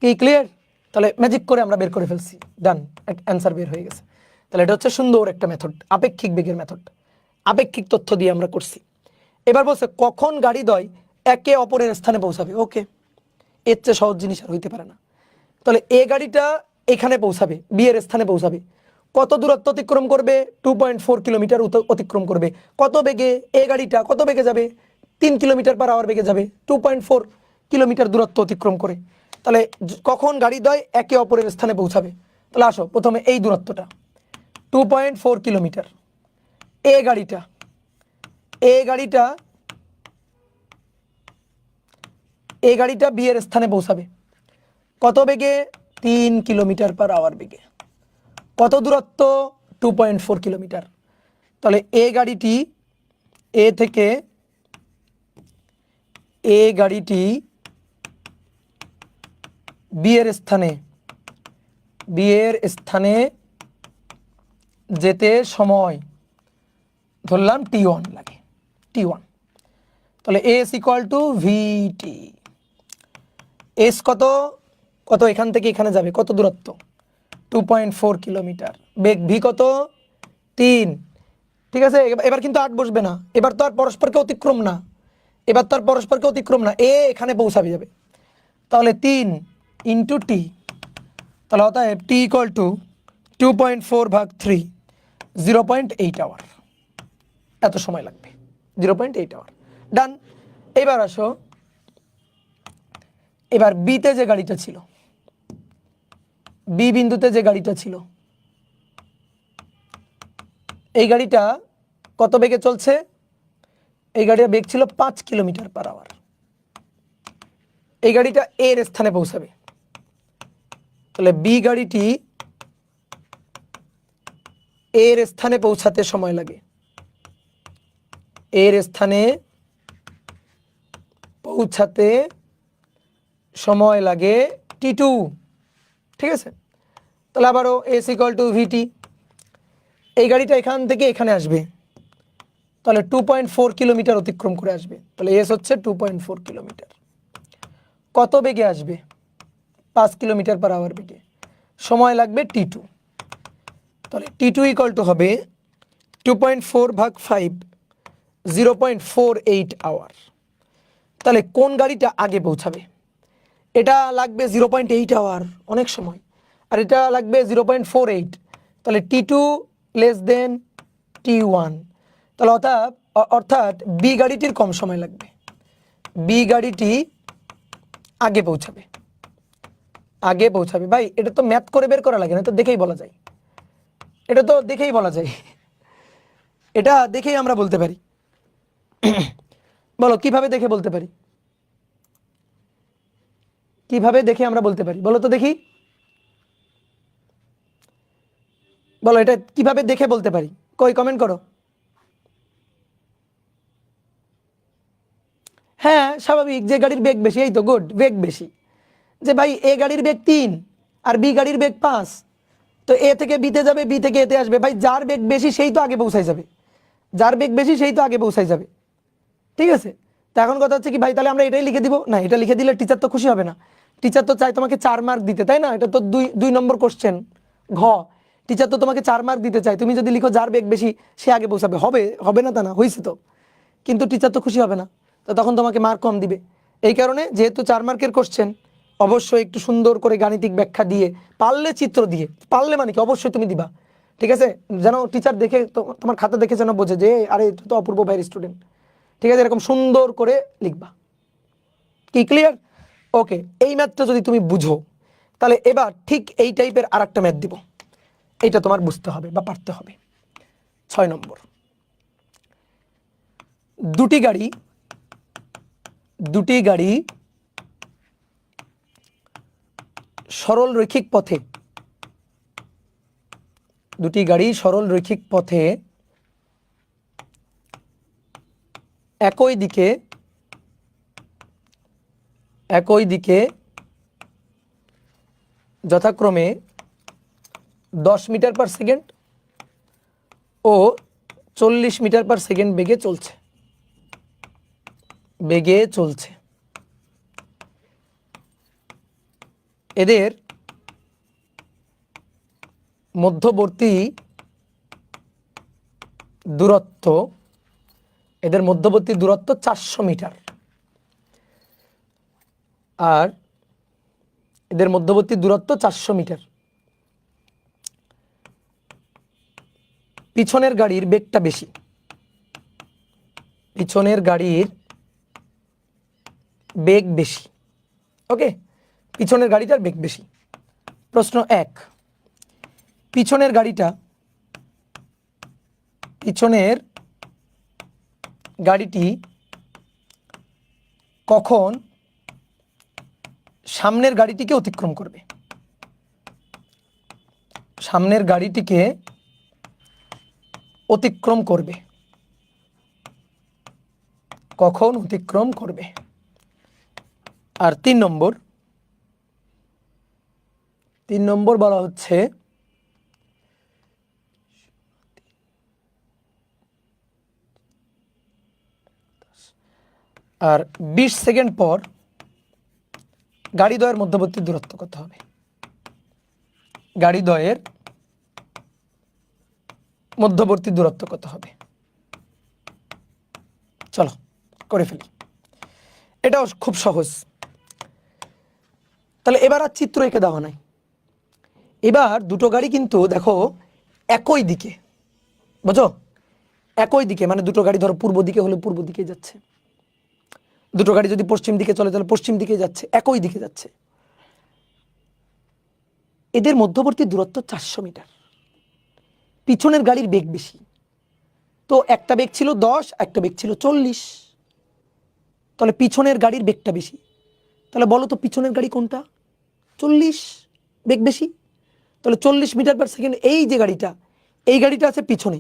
কি ক্লিয়ার? তাহলে ম্যাজিক করে আমরা বের করে ফেলছি, ডান, অ্যান্সার বের হয়ে গেছে। তাহলে এটা হচ্ছে সুন্দর একটা মেথড, আপেক্ষিক বেগের মেথড, আপেক্ষিক তথ্য দিয়ে আমরা করছি। এবার বলছে কখন গাড়িদ্বয় একে অপরের স্থানে পৌঁছাবে। ওকে, এর চেয়ে সহজ জিনিস আর হইতে পারে না। তাহলে এ গাড়িটা এখানে পৌঁছাবে, বি এর স্থানে পৌঁছাবে, কত দূরত্ব অতিক্রম করবে? 2.4 কিলোমিটার অতিক্রম করবে। কত বেগে? এ গাড়িটা কত বেগে যাবে? 3 কিলোমিটার পার আওয়ার বেগে যাবে, 2.4 কিলোমিটার দূরত্ব অতিক্রম করে। তাহলে কখন গাড়িদ্বয় একে অপরের স্থানে পৌঁছাবে? তাহলে আসো প্রথমে এই দূরত্বটা 2.4 কিলোমিটার, এ গাড়িটা, এ গাড়িটা, এই গাড়িটা বি এর স্থানে পৌঁছাবে কত বেগে? 3 কিলোমিটার পার আওয়ার বেগে। কত দূরত্ব? 2.4 কিলোমিটার। তাহলে এ গাড়িটি, এ থেকে এ গাড়িটি বি এর স্থানে, বি এর স্থানে যেতে সময় ধরলাম t1 লাগে, t1। তাহলে S equal to VT. S কত? কত এখান থেকে এখানে যাবে, কত দূরত্ব? 2.4 কিলোমিটার। বেগ ভি কত? 3, ঠিক আছে। এবার কিন্তু 8 বসবে না, এবার তো আর পরস্পরকে অতিক্রম না, এ এখানে পৌঁছাবে যাবে। তাহলে 3 ইন্টু টি, তাহলে অতএব টি ইকুয়াল টু 2.4/3, 0.8 আওয়ার, এত সময় লাগবে, 0.8 আওয়ার। ডান। এবার আসো, এবার বিতে যে গাড়িটা ছিল, বি বিন্দুতে যে গাড়িটা ছিল, এই গাড়িটা কত বেগে চলছে? এই গাড়ির বেগ ছিল 5 কিলোমিটার/আওয়ার। এই গাড়িটা এর স্থানে পৌঁছাবে, তাহলে বি গাড়িটি এর স্থানে পৌঁছাতে সময় লাগে, এর স্থানে পৌঁছাতে সময় লাগে t2, ঠিক আছে। তাহলে আবারও এস ইকুয়াল টু ভিটি, এই গাড়িটা এখান থেকে এখানে আসবে, তাহলে 2.4 কিলোমিটার অতিক্রম করে আসবে, তাহলে এস হচ্ছে 2.4 কিলোমিটার। কত বেগে আসবে? 5 কিলোমিটার/আওয়ার বেগে, সময় লাগবে t2, তাহলে t2 ইকুয়াল টু হবে 2.4/5, 0.48 আওয়ার। তাহলে কোন গাড়িটা আগে পৌঁছাবে? এটা লাগবে 0.8 আওয়ার, অনেক সময়, আর এটা লাগবে 0.48, তাহলে t2 লেস দেন t1, তাহলে অর্থাৎ বি গাড়িটির কম সময় লাগবে, বি গাড়িটি আগে পৌঁছাবে, ভাই এটা তো ম্যাথ করে বের করা লাগে না, তো দেখেই বলা যায়, এটা দেখেই আমরা বলতে পারি। বলো কিভাবে দেখে বলতে পারি, কিভাবে দেখে আমরা বলতে পারি, বলো তো দেখি, বলো এটা কিভাবে দেখে বলতে পারি, কই কমেন্ট করো। হ্যাঁ স্বাভাবিক, যে গাড়ির বেগ বেশি, এই তো গুড, বেগ বেশি, যে ভাই এ গাড়ির বেগ 3 আর বি গাড়ির বেগ 5, তো এ থেকে বিতে যাবে, বি থেকে এতে আসবে, ভাই যার বেগ বেশি সেই তো আগে পৌঁছায় যাবে, ঠিক আছে। তো এখন কথা হচ্ছে কি ভাই, তাহলে আমরা এটাই লিখে দিব না, এটা লিখে দিলে টিচার তো খুশি হবে না, টিচার তো চাই তোমাকে 4 মার্ক দিতে, তাই না? এটা তো 2 নম্বর কোশ্চেন, ঘ, টিচার তো তোমাকে 4 মার্ক দিতে চাই, তুমি যদি লিখো যার বেগ বেশি সে আগে পৌঁছাবে, হবে না তা না, হয়েছে তো, কিন্তু টিচার তো খুশি হবে না, তো তখন তোমাকে মার্ক কম দিবে। এই কারণে যেহেতু 4 মার্কের কোশ্চেন, অবশ্যই একটু সুন্দর করে গাণিতিক ব্যাখ্যা দিয়ে, পারলে চিত্র দিয়ে, পারলে মানে কি অবশ্যই তুমি দিবা, ঠিক আছে, যেন টিচার দেখে তোমার খাতা দেখে যেন বোঝে যে আরে এটা তো অপূর্ব ভাইয়ের স্টুডেন্ট, ঠিক আছে, এরকম সুন্দর করে লিখবা। কি ক্লিয়ার? ওকে, এই ম্যাথটা যদি তুমি বুঝো, তাহলে এবার ঠিক এই টাইপের আরেকটা ম্যাথ দিব, এইটা তোমার বুঝতে হবে বা পারতে হবে। 6 নম্বর, দুটি গাড়ি সরল রৈখিক পথে একই দিকে যথাক্রমে 10 মিটার/সেকেন্ড ও 40 মিটার/সেকেন্ড বেগে চলছে, এদের মধ্যবর্তী দূরত্ব 400 মিটার, আর এদের মধ্যবর্তী দূরত্ব 400 মিটার। পিছনের গাড়ির বেগটা বেশি, ওকে, পিছনের গাড়িটার বেগ বেশি। প্রশ্ন 1, পিছনের গাড়িটি কখন সামনের গাড়িটিকে অতিক্রম করবে? কখন অতিক্রম করবে? আর 3 নম্বর বলা হচ্ছে আর 20 সেকেন্ড পর গাড়িদ্বয়ের মধ্যবর্তী দূরত্ব কত হবে? গাড়িদ্বয়ের মধ্যবর্তী দূরত্ব কত হবে? চলো করে ফেলি, এটাও খুব সহজ। তাহলে এবার আর চিত্র এঁকে দেওয়া নাই, এবার দুটো গাড়ি কিন্তু দেখো একই দিকে, বুঝো, একই দিকে, মানে দুটো গাড়ি ধরো পূর্ব দিকে হলে পূর্ব দিকে যাচ্ছে, দুটো গাড়ি যদি পশ্চিম দিকে চলে তাহলে পশ্চিম দিকে যাচ্ছে, একই দিকে যাচ্ছে। এদের মধ্যবর্তী দূরত্ব 400 মিটার। পিছনের গাড়ির বেগ বেশি, তো একটা বেগ ছিল 10, একটা বেগ ছিল 40, তাহলে পিছনের গাড়ির বেগটা বেশি। তাহলে বলো তো পিছনের গাড়ি কোনটা? 40 বেগ বেশি। তাহলে 40 মিটার পার সেকেন্ড এই যে গাড়িটা, এই গাড়িটা আছে পিছনে,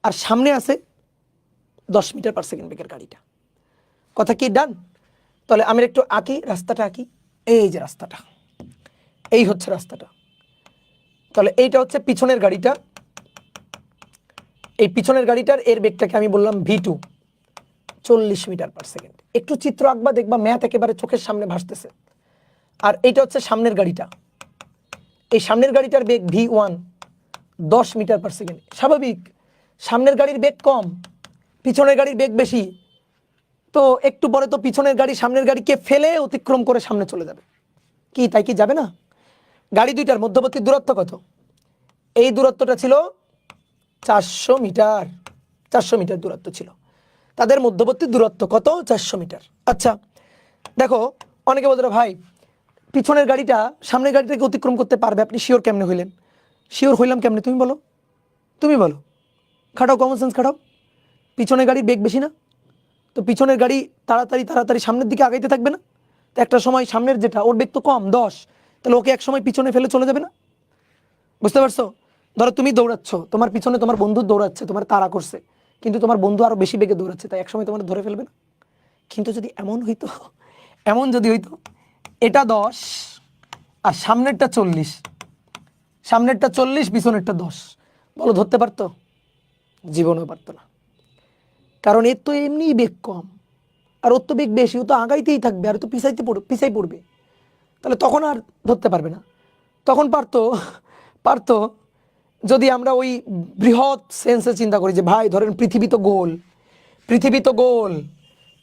আর সামনে আছে 10 মিটার পার সেকেন্ড বেগের গাড়িটা। কথা কি ডান? তাহলে আমি একটু আঁকি, রাস্তাটা আঁকি। এই যে রাস্তাটা, এই হচ্ছে রাস্তাটা। তাহলে এইটা হচ্ছে পিছনের গাড়িটা, এই পিছনের গাড়িটার এর বেগটাকে আমি বললাম V2, 40 মিটার পার সেকেন্ড। একটু চিত্র আঁকবা, দেখবা ম্যাথ একেবারে চোখের সামনে ভাসতেছে। আর এইটা হচ্ছে সামনের গাড়িটা, এই সামনের গাড়িটার বেগ V1, 10 মিটার পার সেকেন্ড। স্বাভাবিক, সামনের গাড়ির বেগ কম, পিছনের গাড়ির বেগ বেশি, তো একটু পরে তো পিছনের গাড়ি সামনের গাড়িকে ফেলে অতিক্রম করে সামনে চলে যাবে। কি তাই কি যাবে না? গাড়ি দুইটার মধ্যবর্তী দূরত্ব কত? এই দূরত্বটা ছিল 400 মিটার, 400 মিটার দূরত্ব ছিল। তাদের মধ্যবর্তী দূরত্ব কত? 400 মিটার। আচ্ছা দেখো, অনেকে বলতে ভাই পিছনের গাড়িটা সামনের গাড়িটাকে অতিক্রম করতে পারবে, আপনি শিওর কেমনে হইলেন? শিওর হইলাম কেমনে তুমি বলো, তুমি বলো, খাটাও, কমন সেন্স খাটাও। পিছনের গাড়ির বেগ বেশি না, তো পিছনের গাড়ি তাড়াতাড়ি তাড়াতাড়ি সামনের দিকে আগাইতে থাকবে না? তো একটা সময় সামনের যেটা ওর বেগ তো কম 10, তাহলে ওকে এক সময় পিছনে ফেলে চলে যাবে না? বুঝতে পারছো? ধরো তুমি দৌড়াচ্ছ, তোমার পিছনে তোমার বন্ধু দৌড়াচ্ছে, তোমার তাড়া করছে, কিন্তু তোমার বন্ধু আরো বেশি বেগে দৌড়াচ্ছে, তাই একসময় তোমার ধরে ফেলবে না? কিন্তু যদি এমন হইতো, এমন যদি হইতো এটা 10 আর সামনেরটা 40, সামনেরটা 40 পিছনেরটা 10, বলো ধরতে পারতো? জীবনেও পারতো না, কারণ এর তো এমনিই বেগ কম, আর ওর তো বেগ বেশি, ও তো আগাইতেই থাকবে, আর তো পিছাই পড়বে, তাহলে তখন আর ধরতে পারবে না। তখন পারতো, পারতো যদি আমরা ওই বৃহৎ সেন্সে চিন্তা করি যে ভাই ধরেন পৃথিবী তো গোল, পৃথিবী তো গোল,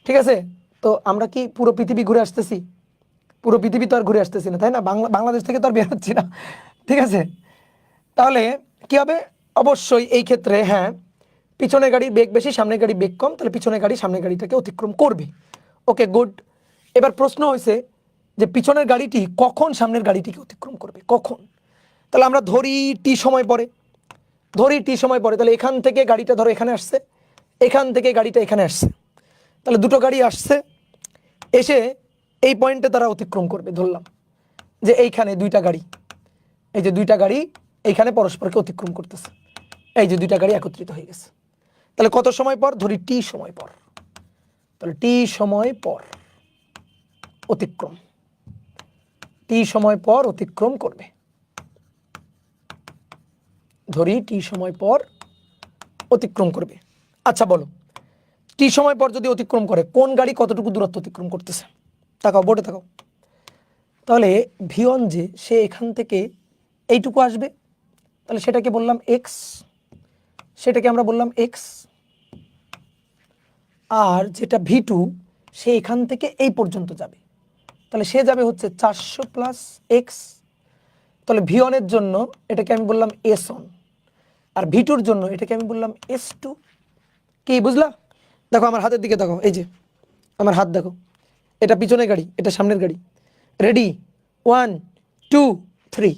ঠিক আছে, তো আমরা কি পুরো পৃথিবী ঘুরে আসতেছি? পুরো পৃথিবী তো আর ঘুরে আসতেছি না, তাই না? বাংলাদেশ থেকে তো আর বের হচ্ছি না, ঠিক আছে? তাহলে কি হবে? অবশ্যই এই ক্ষেত্রে হ্যাঁ, পিছনের গাড়ির বেগ বেশি, সামনের গাড়ি বেগ কম, তাহলে পিছনের গাড়ি সামনের গাড়িটাকে অতিক্রম করবে। Okay good. এবার প্রশ্ন হয়েছে যে পিছনের গাড়িটি কখন সামনের গাড়িটিকে অতিক্রম করবে, কখন? তাহলে আমরা ধরি টি সময় পরে, ধরি টি সময় পরে, তাহলে এখান থেকে গাড়িটা ধরো এখানে আসছে, এখান থেকে গাড়িটা এখানে আসছে, তাহলে দুটো গাড়ি আসছে, এসে এই পয়েন্টে তারা অতিক্রম করবে। ধরলাম যে এইখানে দুইটা গাড়ি, এই যে দুইটা গাড়ি এইখানে পরস্পরকে অতিক্রম করতেছে, এই যে দুইটা গাড়ি একত্রিত হয়ে গেছে। তাহলে কত সময় পর? ধরি টি সময় পর, তাহলে টি সময় পর অতিক্রম, টি সময় পর অতিক্রম করবে, ধরি টি সময় পর অতিক্রম করবে। আচ্ছা বলো, টি সময় পর যদি অতিক্রম করে, কোন গাড়ি কতটুকু দূরত্ব অতিক্রম করতেছে? তাকাও, বোর্ডে তাকাও। তাহলে V1 যে সে এখান থেকে এইটুকু আসবে, তাহলে সেটাকে বললাম x, সেটাকে আমরা বললাম x। আর যেটা V2 সে এখান থেকে এই পর্যন্ত যাবে, তাহলে সে যাবে হচ্ছে 400 প্লাস x। তাহলে V1 এর জন্য এটাকে আমি বললাম S1, আর V2 এর জন্য এটাকে আমি বললাম S2। কি বুঝলা? দেখো আমার হাতের দিকে দেখো, এই যে আমার হাত দেখো, এটা পিছনের গাড়ি, এটা সামনের গাড়ি। রেডি, 1 2 3,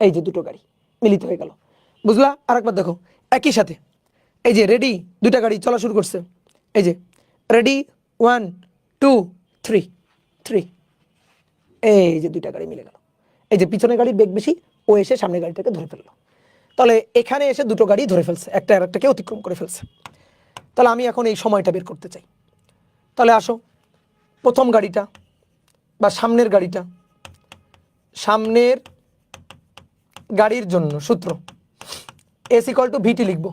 এই যে দুটো গাড়ি মিলিত হয়ে গেল, বুঝলা? আরেকবার দেখো একই সাথে, এই যে রেডি, দুটা গাড়ি চলা শুরু করছে, এই যে রেডি 1 2 3 3, এই যে দুইটা গাড়ি মিলে গেল। এই যে পিছনের গাড়ির বেগ বেশি, ও এসে সামনের গাড়িটাকে ধরে ফেললো, তাহলে এখানে এসে দুটো গাড়ি ধরে ফেলছে, একটা আর একটাকে অতিক্রম করে ফেলছে। তাহলে আমি এখন এই সময়টা বের করতে চাই। তাহলে আসো, প্রথম গাড়িটা বা সামনের গাড়িটা, সামনের গাড়ির জন্য সূত্র S = VT লিখব,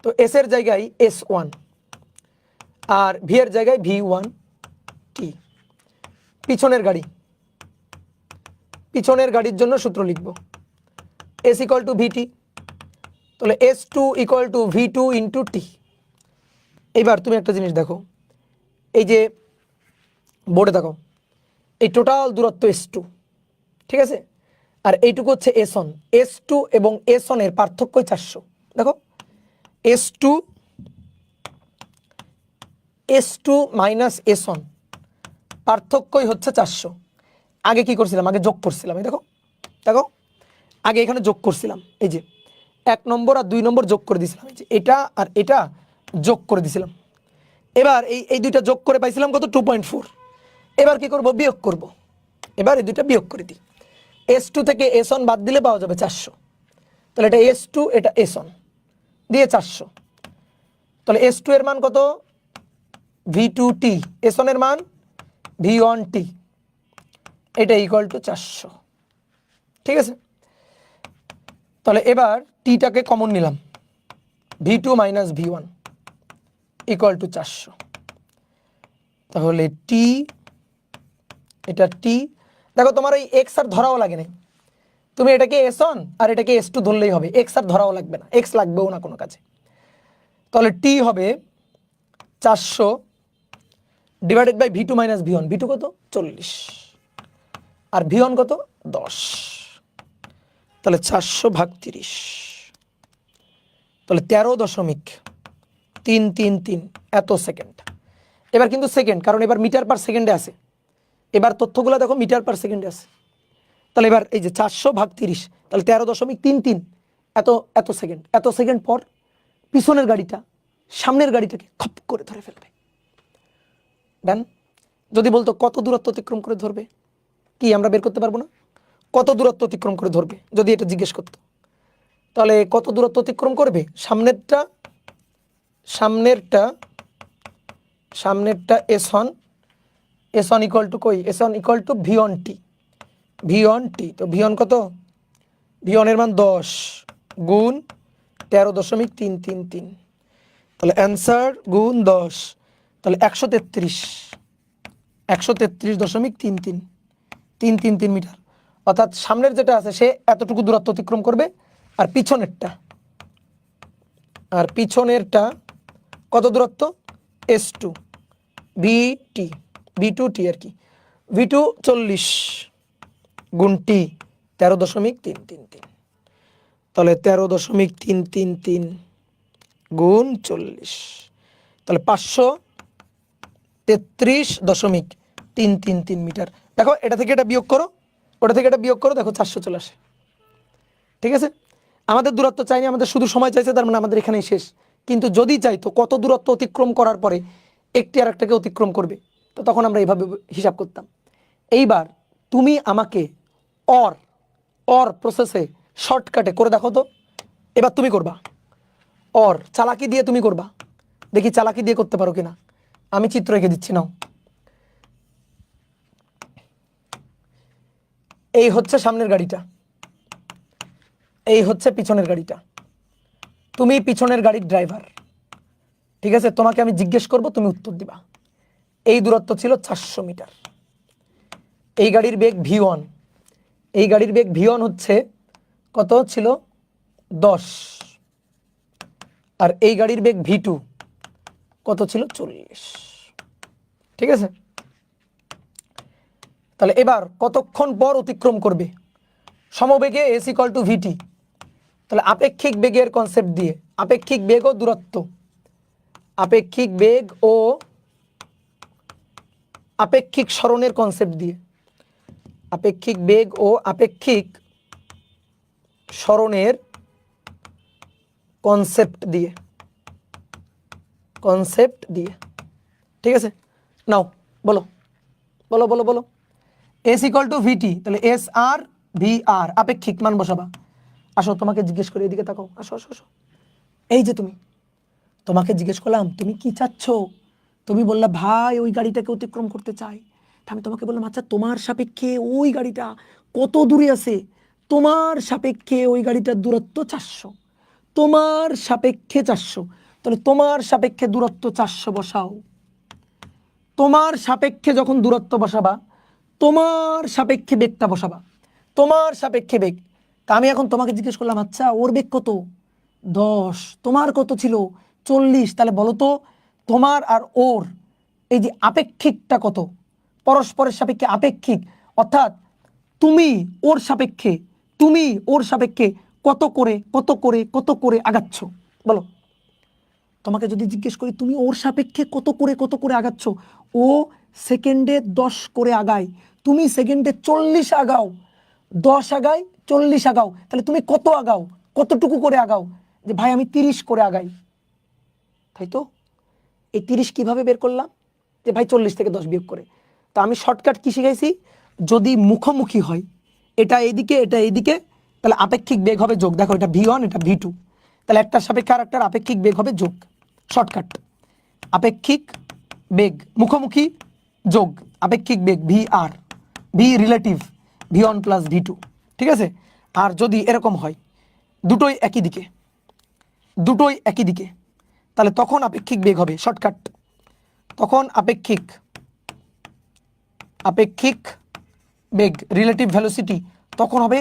তো S এর জায়গায় S1 আর V এর জায়গায় V1T। পিছনের গাড়ি, পিছনের গাড়ির জন্য সূত্র লিখব এস ইকুয়াল টু ভিটি, তাহলে S two equal to V two into T. এবার তুমি একটা জিনিস দেখো, এই যে বোর্ডে দেখো, এই টোটাল দূরত্ব এস টু, ঠিক আছে, আর এইটুকু হচ্ছে এস ওয়ান। এস টু এবং এস ওয়ানের পার্থক্যই 400। দেখো S two minus S one পার্থক্যই হচ্ছে 400। আগে কি করছিলাম, আগে যোগ করছিলাম, এই দেখো দেখো আগে এখানে যোগ করছিলাম, এই যে 1 নম্বর আর 2 নম্বর যোগ করে দিয়েছিলাম, এই যে এটা আর এটা যোগ করে দিয়েছিলাম। এবার এই দুইটা যোগ করে পাইছিলাম কত, 2.4। এবার কি করব, বিয়োগ করব। এবার এই দুইটা বিয়োগ করে দিই, এস টু থেকে এস ওয়ান বাদ দিলে পাওয়া যাবে 400। তাহলে এটা এস টু, এটা এস ওয়ান দিয়ে 400। তাহলে এস টু এর মান কত, ভি টু টি, এস ওয়ান এর মান ভি ওয়ান টি, এটা ইকুয়াল টু 400। ঠিক আছে, তাহলে এবার টিটাকে কমন নিলাম, V two minus V one equal to 400। তাহলে টি, এটা টি, দেখো তোমার এই এক্স আর ধরাও লাগে নাই, তুমি এটাকে এস ওয়ান আর এটাকে এস টু ধরলেই হবে, এক্স আর ধরাও লাগবে না, এক্স লাগবেও না কোনো কাজে। তাহলে টি হবে 400 divided by V two minus V one, V two কত 40 আর ভি ওয়ান কত 10, তাহলে 400/30, তাহলে 13.333 এত সেকেন্ড। এবার কিন্তু সেকেন্ড, কারণ এবার মিটার পার সেকেন্ডে আছে, এবার তথ্যগুলো দেখো মিটার পার সেকেন্ডে আছে। তাহলে এবার এই যে 400/30, তাহলে 13.33 এত সেকেন্ড। এত সেকেন্ড পর পিছনের গাড়িটা সামনের গাড়িটাকে খপ করে ধরে ফেলবে। ডান। যদি বলতো কত দূরত্ব অতিক্রম করে ধরবে, কি আমরা বের করতে পারবো না? কত দূরত্ব অতিক্রম করে ধরবে যদি এটা জিজ্ঞেস করতো, তাহলে কত দূরত্ব অতিক্রম করবে, সামনেরটা এস ওয়ান ইকুয়াল টু কই, S one equal to V one T, তো ভি ওয়ান কত, ভি ওয়ানের মান 10 গুণ 13.333, তাহলে অ্যান্সার গুণ 10, তাহলে 133.333 মিটার। অর্থাৎ সামনের যেটা আছে সে এতটুকু দূরত্ব অতিক্রম করবে, আর পিছনেরটা কত দূরত্ব, এস টু ভি টু টি আর কি, ভি টু 40 গুণ টি 13.333, তাহলে 13.333 গুণ 40, তাহলে 533.333 মিটার। দেখো এটা থেকে এটা বিয়োগ করো, ওটা থেকে এটা বিয়োগ করো, দেখো 400 চলে আসে। ঠিক আছে, আমাদের দূরত্ব চাইনি, আমাদের শুধু সময় চাইছে, তার মানে আমাদের এখানেই শেষ। কিন্তু যদি চাইতো কত দূরত্ব অতিক্রম করার পরে একটি আর একটাকে অতিক্রম করবে, তো তখন আমরা এইভাবে হিসাব করতাম। এইবার তুমি আমাকে অর প্রসেসে শর্টকাটে করে দেখো তো, এবার তুমি করবা অর চালাকি দিয়ে, তুমি করবা, দেখি চালাকি দিয়ে করতে পারো কিনা। আমি চিত্র এঁকে দিচ্ছি, নাও। এই হচ্ছে সামনের গাড়িটা, এই হচ্ছে পিছনের গাড়িটা, তুমি পিছনের গাড়ির ড্রাইভার। ঠিক আছে, তোমাকে আমি জিজ্ঞেস করব, তুমি উত্তর দিবা। এই দূরত্ব ছিল 400 মিটার। এই গাড়ির বেগ v1, এই গাড়ির বেগ v1 হচ্ছে কত ছিল 10, আর এই গাড়ির বেগ v2 কত ছিল 40। ঠিক আছে, তাহলে এবার কতক্ষণ পর অতিক্রম করবে, সমবেগে s ইকুয়াল টু vt। তাহলে আপেক্ষিক বেগের কনসেপ্ট দিয়ে, আপেক্ষিক বেগ ও দূরত্ব, আপেক্ষিক বেগ ও আপেক্ষিক সরণের কনসেপ্ট দিয়ে, আপেক্ষিক বেগ ও আপেক্ষিক সরণের কনসেপ্ট দিয়ে, ঠিক আছে, নাও বলো বলো বলো বলো। এস ইকুয়াল টু ভিটি, তাহলে এস আর ভি আর আপেক্ষিক মান বসাবা। আসো, তোমাকে জিজ্ঞেস করে এদিকে তাকাও, আসো আসো আসো। এই যে তোমাকে জিজ্ঞেস করলাম তুমি কি চাচ্ছ, তুমি বললা ভাই ওই গাড়িটাকে অতিক্রম করতে চাই। আমি তোমাকে বললাম আচ্ছা তোমার সাপেক্ষে ওই গাড়িটা কত দূরে আছে, তোমার সাপেক্ষে ওই গাড়িটার দূরত্ব 400, তোমার সাপেক্ষে 400, তাহলে তোমার সাপেক্ষে দূরত্ব 400 বসাও। তোমার সাপেক্ষে যখন দূরত্ব বসাবা, তোমার সাপেক্ষে বেগটা বসাবা, তোমার সাপেক্ষে বেগ তা আমি এখন তোমাকে জিজ্ঞেস করলাম, আচ্ছা ওর বেগ কত? 10, তোমার কত ছিল? 40। তাহলে বলো তো তোমার আর ওর এই যে আপেক্ষিকটা কত? পরস্পরের সাপেক্ষে আপেক্ষিক, অর্থাৎ তুমি ওর সাপেক্ষে, তুমি ওর সাপেক্ষে কত করে কত করে কত করে আগাচ্ছ? বলো। তোমাকে যদি জিজ্ঞেস করি তুমি ওর সাপেক্ষে কত করে আগাচ্ছ, ও সেকেন্ডে 10 করে আগায়, তুমি সেকেন্ডে 40 আগাও, 10 আগায় 40 আগাও, তাহলে তুমি কত আগাও, কতটুকু করে আগাও? যে ভাই আমি 30 করে আগাই, তাই তো? এই 30 কিভাবে বের করলাম? যে ভাই 40 থেকে 10 বিয়োগ করে। তা আমি শর্টকাট কি শিখাইছি? যদি মুখোমুখি হয়, এটা এইদিকে এটা এইদিকে, তাহলে আপেক্ষিক বেগ হবে যোগ। দেখো এটা V1 এটা V2, তাহলে একটার সাপেক্ষে আর একটার আপেক্ষিক বেগ হবে যোগ। শর্টকাট, আপেক্ষিক বেগ মুখোমুখি যোগ আপেক্ষিক বেগ VR, V relative V1 plus V2, ঠিক আছে? আর যদি এরকম হয় দুটোই একই দিকে, দুটোই একই দিকে, তাহলে তখন আপেক্ষিক বেগ হবে, শর্টকাট, তখন আপেক্ষিক আপেক্ষিক বেগ রিলেটিভ ভেলোসিটি তখন হবে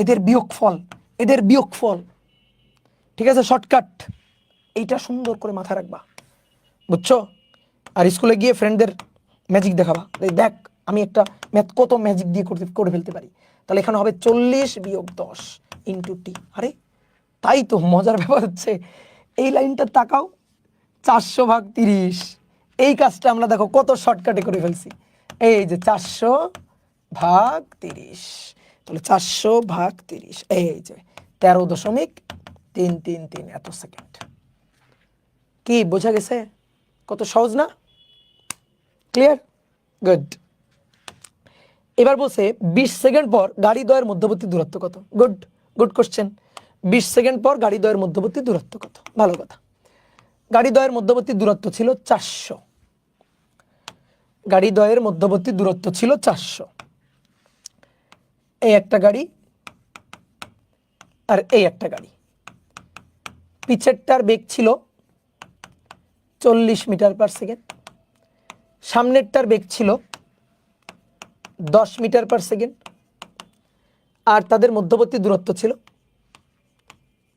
এদের বিয়োগফল, এদের বিয়োগফল, ঠিক আছে? শর্টকাট, এইটা সুন্দর করে মাথায় রাখবা, বুঝছো? আর স্কুলে গিয়ে ফ্রেন্ডদের ম্যাজিক দেখাবা, এই দেখ আমি একটা ম্যাথ কত ম্যাজিক দিয়ে করে ফেলতে পারি। তাহলে এখানে হবে 40 বিয়োগ 10 ইন্টু টি। আরে তাই তো মজার ব্যাপার হচ্ছে এই লাইনটা তাকাও, 400 ভাগ 30, এই কাজটা আমরা দেখো কত শর্টকাটে করে ফেলছি। এই যে 400 ভাগ 30, তাহলে 400 ভাগ 30, এই যে 13.333 এত সেকেন্ড। কি বোঝা গেছে? কত সহজ না? ক্লিয়ার? গুড। এবার বলছে 20 সেকেন্ড পর গাড়ি দ্বয়ের মধ্যবর্তী দূরত্ব কত? Good, good question. 20 সেকেন্ড পর গাড়ি দ্বয়ের মধ্যবর্তী দূরত্ব কত? ভালো কথা। গাড়ি দ্বয়ের মধ্যবর্তী দূরত্ব ছিল 400, গাড়ি দ্বয়ের মধ্যবর্তী দূরত্ব ছিল 400। এই একটা গাড়ি আর এই একটা গাড়ি, পিছেরটার বেগ ছিল 40 মিটার পার সেকেন্ড, সামনেরটার বেগ ছিল 10 মিটার পার সেকেন্ড, আর তাদের মধ্যবর্তী দূরত্ব ছিল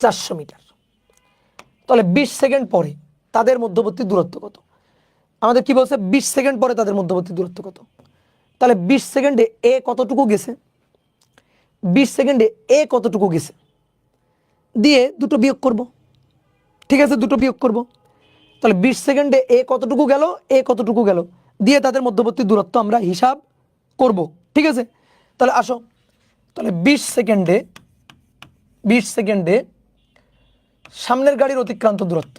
400 মিটার। তাহলে 20 সেকেন্ড পরে তাদের মধ্যবর্তী দূরত্ব কত? আমাদের কি বলছে? 20 সেকেন্ড পরে তাদের মধ্যবর্তী দূরত্ব কত? তাহলে 20 সেকেন্ডে এ কতটুকু গেছে, 20 সেকেন্ডে এ কতটুকু গেছে দিয়ে দুটো বিয়োগ করব, ঠিক আছে? দুটো বিয়োগ করব। তাহলে 20 সেকেন্ডে এ কতটুকু গেল, এ কতটুকু গেল দিয়ে তাদের মধ্যবর্তী দূরত্ব আমরা হিসাব করব, ঠিক আছে? তাহলে আসো, তাহলে 20 সেকেন্ডে সামনের গাড়ির অতিক্রান্ত দূরত্ব,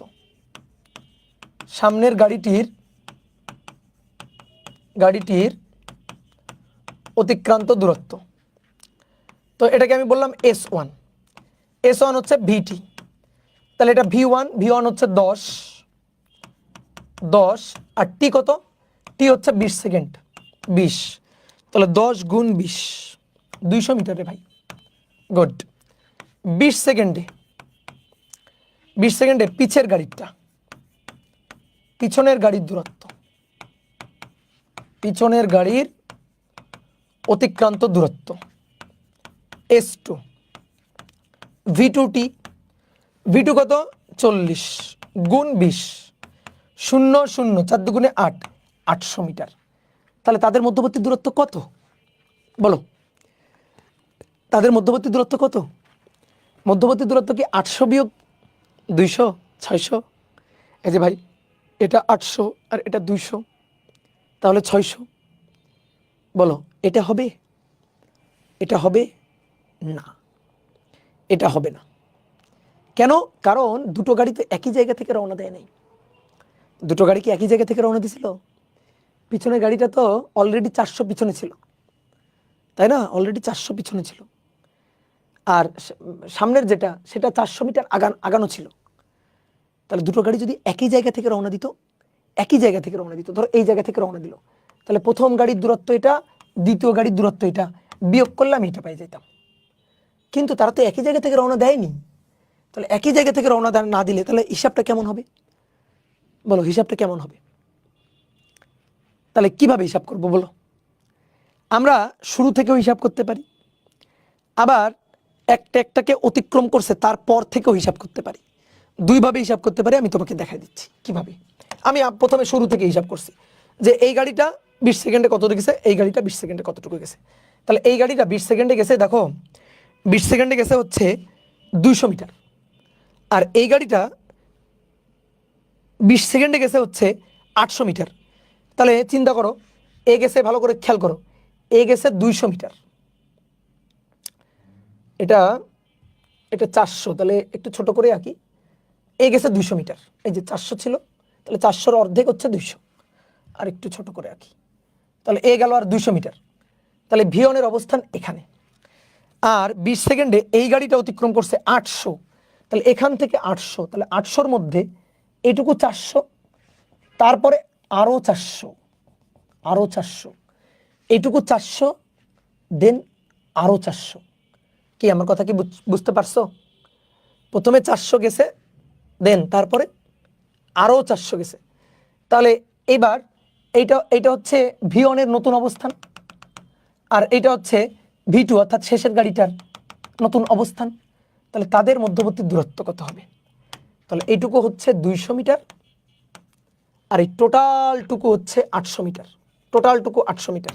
সামনের গাড়িটির অতিক্রান্ত দূরত্ব, তো এটাকে আমি বললাম S1, S1 হচ্ছে VT, তাহলে এটা V1 হচ্ছে 10 আর টি কত? টি হচ্ছে 20 সেকেন্ড, 20, তাহলে 10 গুণ 20, 200 মিটারে ভাই। গুড। 20 সেকেন্ডে পিছের গাড়িটা, পিছনের গাড়ির দূরত্ব, পিছনের গাড়ির অতিক্রান্ত দূরত্ব S2, V2T, V2 কত? 40 গুণ 20, 0 0 4 দুগুণে 8, 800 মিটার। তাহলে তাদের মধ্যবর্তী দূরত্ব কত? বলো, তাদের মধ্যবর্তী দূরত্ব কত? মধ্যবর্তী দূরত্ব কি 800 বিয়োগ 200, 600? এই যে ভাই এটা 800 আর এটা 200, তাহলে 600। বলো এটা হবে? এটা হবে না, এটা হবে না। কেন? কারণ দুটো গাড়ি তো একই জায়গা থেকে রওনা দেয় নাই। দুটো গাড়ি কি একই জায়গা থেকে রওনা দিয়েছিল? পিছনের গাড়িটা তো অলরেডি 400 পিছনে ছিল, তাই না? অলরেডি 400 পিছনে ছিল, আর সামনের যেটা সেটা 400 মিটার আগানো ছিল। তাহলে দুটো গাড়ি যদি একই জায়গা থেকে রওনা দিত, ধরো এই জায়গা থেকে রওনা দিল, তাহলে প্রথম গাড়ির দূরত্ব এটা, দ্বিতীয় গাড়ির দূরত্ব এটা, বিয়োগ করলাম এটা পাই যেতাম। কিন্তু তারা তো একই জায়গা থেকে রওনা দেয়নি, তাহলে একই জায়গা থেকে রওনা না দিলে তাহলে হিসাবটা কেমন হবে? বলো হিসাবটা কেমন হবে? তাহলে কিভাবে হিসাব করব বলো? আমরা শুরু থেকেও হিসাব করতে পারি, আবার একটা একটাকে অতিক্রম করছে তারপর থেকেও হিসাব করতে পারি, দুইভাবে হিসাব করতে পারি। আমি তোমাকে দেখাই দিচ্ছি কিভাবে। আমি প্রথমে শুরু থেকে হিসাব করছি যে এই গাড়িটা 20 সেকেন্ডে কতটুকু গেছে, এই গাড়িটা 20 সেকেন্ডে কতটুকু গেছে। তাহলে এই গাড়িটা 20 সেকেন্ডে গেছে, দেখো 20 সেকেন্ডে গেছে হচ্ছে 200 মিটার, আর এই গাড়িটা 20 সেকেন্ডে গেছে হচ্ছে 800 মিটার। তাহলে চিন্তা করো, এ গেছে, ভালো করে খেয়াল করো, এ গেছে 200 মিটার, এটা এটা 400, তাহলে একটু ছোট করে আঁকি। এ গেছে 200 মিটার, এই যে 400 ছিল, তাহলে 400-র অর্ধেক হচ্ছে 200, আর একটু ছোট করে আঁকি। তাহলে এ গেল আর 200 মিটার, তাহলে ভি1-এর অবস্থান এখানে। আর 20 সেকেন্ডে এই গাড়িটা অতিক্রম করছে 800, তাহলে এখান থেকে 800, তাহলে 800-র মধ্যে এইটুকু 400, তারপরে আরও 400, আরও 400, এইটুকু 400, দেন আরও 400। কি আমার কথা কি বুঝতে পারছো? প্রথমে 400 গেছে, দেন তারপরে আরও 400 গেছে। তাহলে এইবার এইটা হচ্ছে ভি1-এর নতুন অবস্থান, আর এইটা হচ্ছে ভি2 অর্থাৎ শেষের গাড়িটার নতুন অবস্থান। তাহলে তাদের মধ্যবর্তী দূরত্ব কত হবে? তাহলে এইটুকু হচ্ছে 200 মিটার, আর এই টোটালটুকু হচ্ছে 800 মিটার, টোটালটুকু 800 মিটার,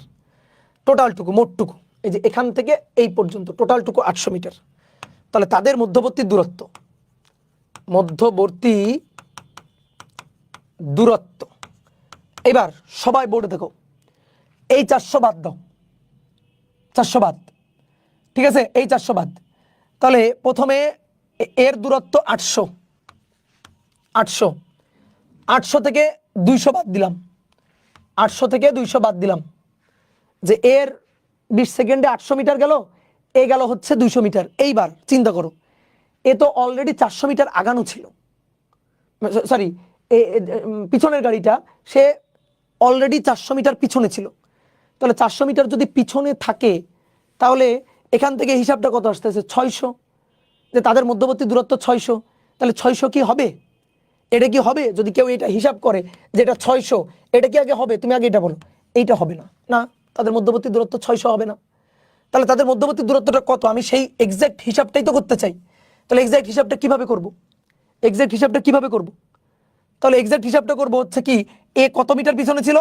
টোটালটুকু মোটটুকু, এই যে এখান থেকে এই পর্যন্ত টোটালটুকু 800 মিটার। তাহলে তাদের মধ্যবর্তী দূরত্ব, মধ্যবর্তী দূরত্ব, এবার সবাই বোর্ডে দেখো, এই 400 বাদ দাও, 400 বাদ, ঠিক আছে, এই 400 বাদ। তাহলে প্রথমে এর দূরত্ব 800, 800, 800 থেকে 200 বাদ দিলাম, 800 থেকে 200 বাদ দিলাম, যে এর 20 সেকেন্ডে 800 মিটার গেল, এ গেল হচ্ছে 200 মিটার। এইবার চিন্তা করো, এ তো অলরেডি 400 মিটার আগানো ছিল, সরি, পিছনের গাড়িটা সে অলরেডি 400 মিটার পিছনে ছিল। তাহলে 400 মিটার যদি পিছনে থাকে, তাহলে এখান থেকে হিসাবটা কত আসতেছে? 600, যে তাদের মধ্যবর্তী দূরত্ব 600। তাহলে 600 কি হবে? এটা কি হবে? যদি কেউ এটা হিসাব করে যে এটা 600, এটা কি আগে হবে? তুমি আগে এটা বলো। এইটা হবে না, না, তাদের মধ্যবর্তী দূরত্ব 600 হবে না। তাহলে তাদের মধ্যবর্তী দূরত্বটা কত? আমি সেই এক্সাক্ট হিসাবটাই তো করতে চাই। তাহলে এক্সাক্ট হিসাবটা কিভাবে করব? এক্সাক্ট হিসাবটা কিভাবে করব? তাহলে এক্সাক্ট হিসাবটা করবো হচ্ছে কি, এ কত মিটার পিছনে ছিল?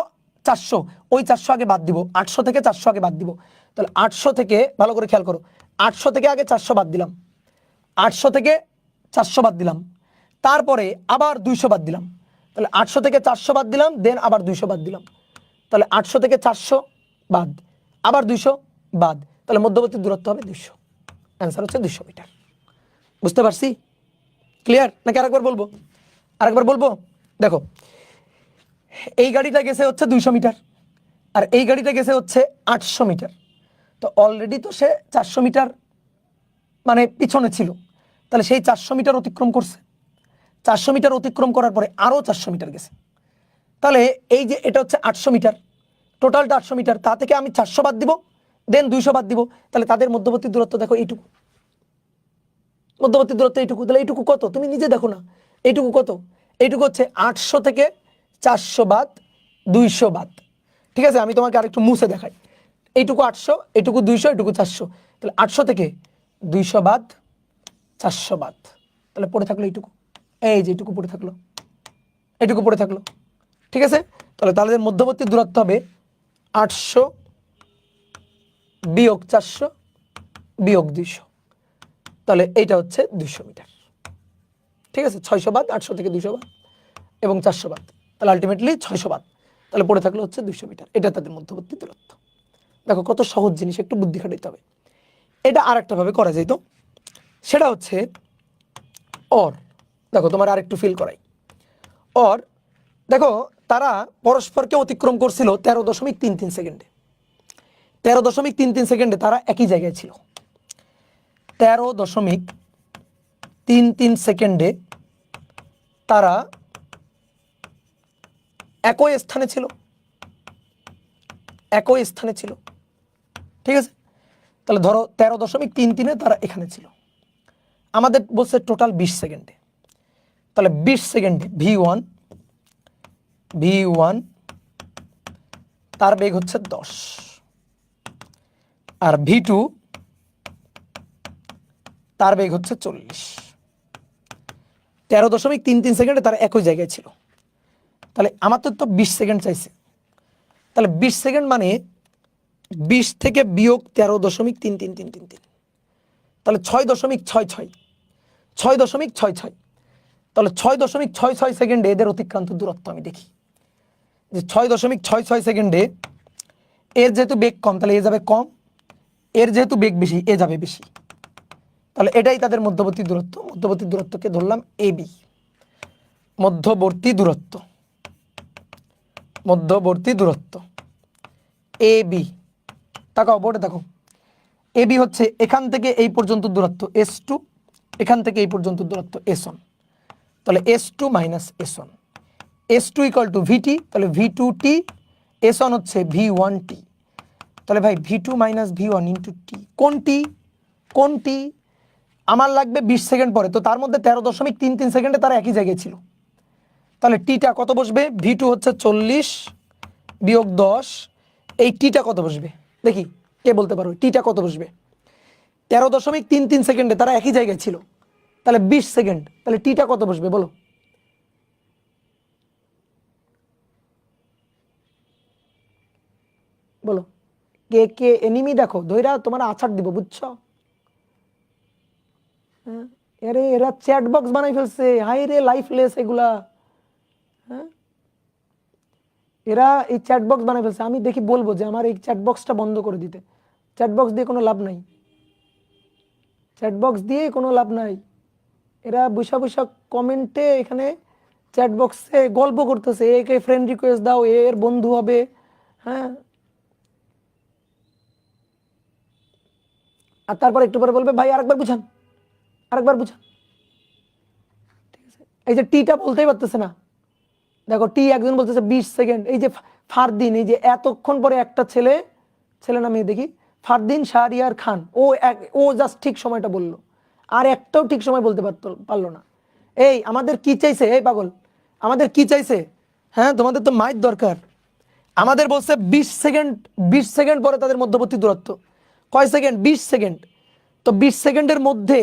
400, ওই 400 আগে বাদ দিব, 800 থেকে 400 আগে বাদ দিব। তাহলে 800 থেকে, ভালো করে খেয়াল করো, 800 থেকে আগে 400 বাদ দিলাম, 800 থেকে 400 বাদ দিলাম, তারপরে আবার 200 বাদ দিলাম। তাহলে 800 থেকে 400 বাদ দিলাম, দেন আবার 200 বাদ দিলাম। তাহলে 800 থেকে 400 বাদ, আবার 200 বাদ, তাহলে মধ্যবর্তী দূরত্ব হবে 200। অ্যান্সার হচ্ছে 200 মিটার। বুঝতে পারছি? ক্লিয়ার নাকি আরেকবার বলবো? আরেকবার বলবো। দেখো, এই গাড়িটা গেছে হচ্ছে 200 মিটার, আর এই গাড়িটা গেছে হচ্ছে 800 মিটার। তো অলরেডি তো সে 400 মিটার মানে পিছনে ছিল, তাহলে সেই 400 মিটার অতিক্রম করছে। 400 মিটার অতিক্রম করার পরে আরও 400 মিটার গেছে। তাহলে এই যে এটা হচ্ছে 800 মিটার, টোটালটা 800 মিটার, তা থেকে আমি 400 বাদ দিব, দেন 200 বাদ দিব। তাহলে তাদের মধ্যবর্তী দূরত্ব দেখো এইটুকু, মধ্যবর্তী দূরত্ব এইটুকু। তাহলে এইটুকু কত? তুমি নিজে দেখো না, এইটুকু কত? এইটুকু হচ্ছে 800 থেকে 400 বাদ, 200 বাদ। ঠিক আছে, আমি তোমাকে আরেকটু মুছে দেখাই। এইটুকু 800, এইটুকু 200, এইটুকু 400। তাহলে 800 থেকে 200 বাদ, 400 বাদ, তাহলে পড়ে থাকলো এইটুকু। এই যে এইটুকু পড়ে থাকলো, এইটুকু পড়ে থাকলো। ঠিক আছে, তাহলে তাদের মধ্যবর্তী দূরত্ব হবে 800 বিয়োগ 400 বিয়োগ 200, তাহলে এইটা হচ্ছে 200 মিটার। ঠিক আছে, 600 বাদ, 800 থেকে 200 বাদ এবং 400 বাদ, তাহলে আলটিমেটলি 600 বাদ, তাহলে পড়ে থাকলো হচ্ছে 200 মিটার। এটা তাদের মধ্যবর্তী দূরত্ব। দেখো কত সহজ জিনিস, একটু বুদ্ধি খাটাইতে হবে। এটা আর একটা ভাবে করা যেত, সেটা হচ্ছে অর। দেখো তোমার আর একটু ফিল করাই। অর, দেখো তারা পরস্পরকে অতিক্রম করছিল 13.33 সেকেন্ডে। 13.33 সেকেন্ডে তারা একই জায়গায় ছিল। 13.33 সেকেন্ডে তারা একই স্থানে ছিল, একই স্থানে ছিল। ঠিক আছে, তাহলে ধরো 13.33-এ তারা এখানে ছিল। আমাদের বলছে টোটাল 20 সেকেন্ডে। তাহলে 20 সেকেন্ডে ভি1 তার বেগ হচ্ছে 10, আর ভি2 তার বেগ হচ্ছে 40। 13.33 সেকেন্ডে তারা একই জায়গায় ছিল। তাহলে আমার তো 20 সেকেন্ড চাইছে। তাহলে 20 সেকেন্ড মানে 20 থেকে বিয়োগ 13.33333, তাহলে 6.66, 6.66। তাহলে 6.66 সেকেন্ডে এদের অতিক্রান্ত দূরত্ব আমি দেখি যে 6.66 সেকেন্ডে এর যেহেতু বেগ কম তাহলে এ যাবে কম, এর যেহেতু বেগ বেশি এ যাবে বেশি। তাহলে এটাই তাদের মধ্যবর্তী দূরত্ব। মধ্যবর্তী দূরত্বকে ধরলাম এবি। মধ্যবর্তী দূরত্ব, মধ্যবর্তী দূরত্ব এবি। তাকাও বোর্ডে দেখো, এবি হচ্ছে এখান থেকে এই পর্যন্ত দূরত্ব S2, এখান থেকে এই পর্যন্ত দূরত্ব S1। তাহলে S2 minus S1, S2 equal to VT, তাহলে V2T, S1 হচ্ছে V1T। তাহলে ভাই V2 minus V1 into T, কোন টি আমার লাগবে 20 সেকেন্ড পরে, তো তার মধ্যে 13.33 সেকেন্ডে তারা একই জায়গায় ছিল। তাহলে টিটা কত বসবে? V2 হচ্ছে 40 বিয়োগ 10, এই টিটা কত বসবে দেখি, কে বলতে পারো টিটা কত বসবে? 13.33 সেকেন্ডে তারা একই জায়গায় ছিল, তাহলে 20 সেকেন্ড, তাহলে টিটা কত বসবে বলো? বলো, কে কে এনিমি দেখো ধৈরা তোমার আছাড় দিব, বুঝছো? হ্যাঁ, আরে এরা চ্যাট বক্স বানাই ফেলছে, হাই রে লাইফলেস এগুলা। হ্যাঁ, এরা এই চ্যাট বক্স বানাই ফেলছে। আমি দেখি বলবো যে আমার এই চ্যাট বক্সটা বন্ধ করে দিতে। চ্যাট বক্স দিয়ে কোনো লাভ নাই, চ্যাট বক্স দিয়ে কোনো লাভ নাই। এরা বৈশা বৈশা কমেন্টে এখানে চ্যাট বক্সে গল্প করতেছে, একে ফ্রেন্ড রিকোয়েস্ট দাও, এর বন্ধু হবে। হ্যাঁ, আর তারপর একটু পরে বলবে ভাই আরেকবার বুঝান, আরেকবার বুঝান। ঠিক আছে, এই যে টিটা বলতেই পারতেছে না। দেখো টি একজন বলতেছে 20 সেকেন্ড। এই যে ফারদিন, এই যে এতক্ষণ পরে একটা ছেলে, ছেলে না মেয়ে দেখি, ফারদিন শাহরিয়ার খান, ও জাস্ট ঠিক সময়টা বললো, আর একটাও ঠিক সময় বলতে পারলো না। এই আমাদের কি চাইছে? এই পাগল, আমাদের কি চাইছে? হ্যাঁ, তোমাদের তো মাইক দরকার। আমাদের বলছে 20 সেকেন্ড, 20 সেকেন্ড পরে তাদের মধ্যবর্তী দূরত্ব কয় সেকেন্ড? 20 সেকেন্ড। তো 20 সেকেন্ডের মধ্যে